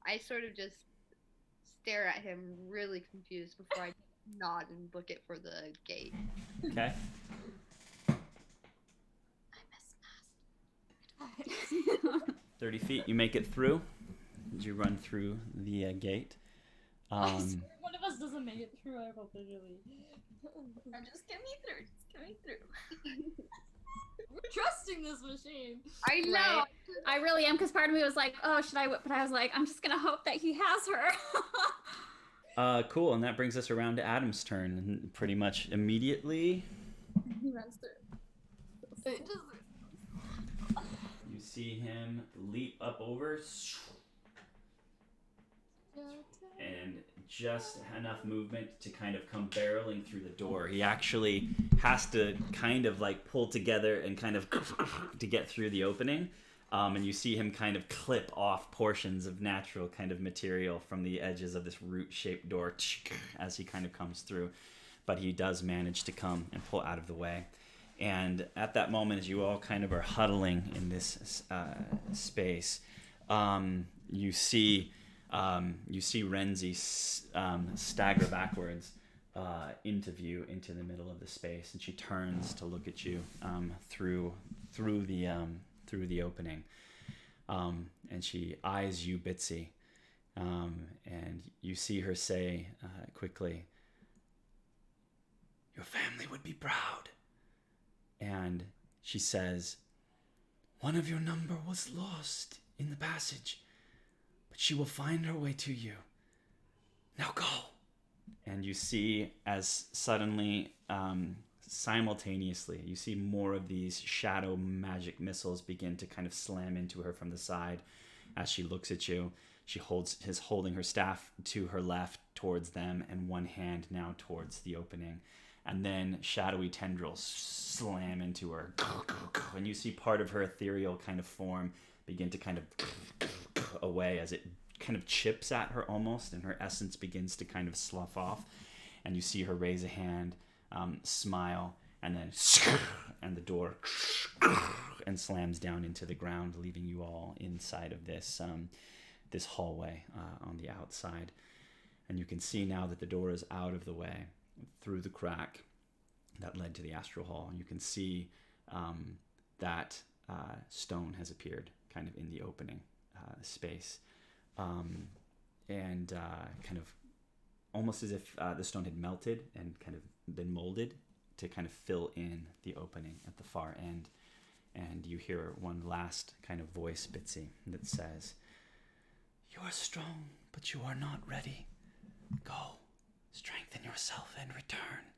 I sort of just stare at him, really confused, before I nod and book it for the gate. Okay. I miss 30 feet, you make it through. You run through the gate. I swear one of us doesn't make it through, I hope visually. Just get me through. Just get me through. We're trusting this machine. I know. Right. I really am, because part of me was like, oh, should I whip? But I was like, I'm just gonna hope that he has her. Cool, and that brings us around to Adam's turn. And pretty much immediately, He runs through. you see him leap up over, and just enough movement to kind of come barreling through the door. He actually has to kind of pull together and kind of to get through the opening. And you see him kind of clip off portions of natural kind of material from the edges of this root-shaped door as he kind of comes through. But he does manage to come and pull out of the way. And at that moment, as you all kind of are huddling in this space, you see Renzi stagger backwards into view, into the middle of the space, and she turns to look at you through the opening, and she eyes you, Bitsy, and you see her say quickly, "Your family would be proud," and she says, "One of your number was lost in the passage, but she will find her way to you. Now go." And you see, as suddenly, simultaneously, you see more of these shadow magic missiles begin to kind of slam into her from the side. As she looks at you, she is holding her staff to her left towards them, and one hand now towards the opening. And then shadowy tendrils slam into her, and you see part of her ethereal kind of form begin to kind of away as it kind of chips at her almost, and her essence begins to kind of slough off. And you see her raise a hand, smile, and then and the door and slams down into the ground, leaving you all inside of this this hallway on the outside. And you can see now that the door is out of the way through the crack that led to the astral hall. You can see that stone has appeared kind of in the opening space, and kind of almost as if the stone had melted and kind of been molded to kind of fill in the opening at the far end. And you hear one last kind of voice, Bitsy, that says, "You are strong, but you are not ready. Go, strengthen yourself and return.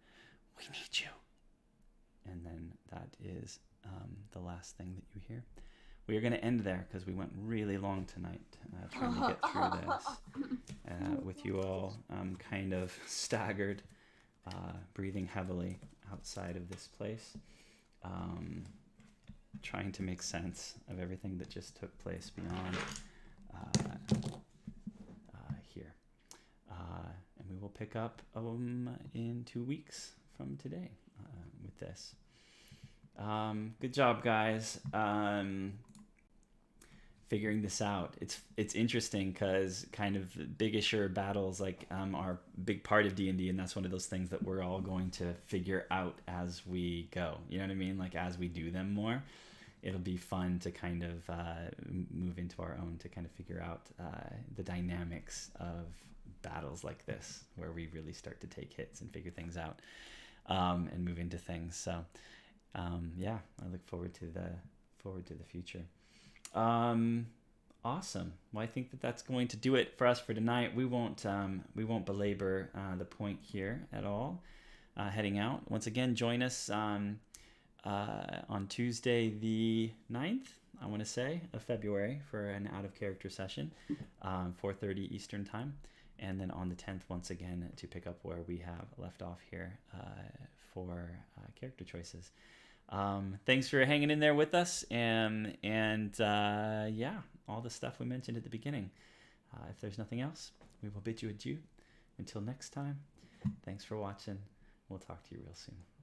We need you." And then that is the last thing that you hear. we are going to end there because we went really long tonight trying to get through this with you all kind of staggered, breathing heavily outside of this place, trying to make sense of everything that just took place beyond here. And we will pick up in 2 weeks from today with this. Good job, guys. Figuring this out. It's interesting because kind of big issue battles like are a big part of D&D, and that's one of those things that we're all going to figure out as we go. You know what I mean? Like as we do them more, it'll be fun to kind of move into our own to kind of figure out the dynamics of battles like this, where we really start to take hits and figure things out and move into things. So yeah, I look forward to the future. Awesome. Well, I think that's going to do it for us for tonight. We won't belabor the point here at all. Heading out. Once again, join us on Tuesday the 9th, I want to say, of February for an out of character session, 4:30 Eastern time. And then on the 10th, once again, to pick up where we have left off here for character choices. Thanks for hanging in there with us, and yeah, all the stuff we mentioned at the beginning. If there's nothing else, we will bid you adieu. Until next time, thanks for watching. We'll talk to you real soon.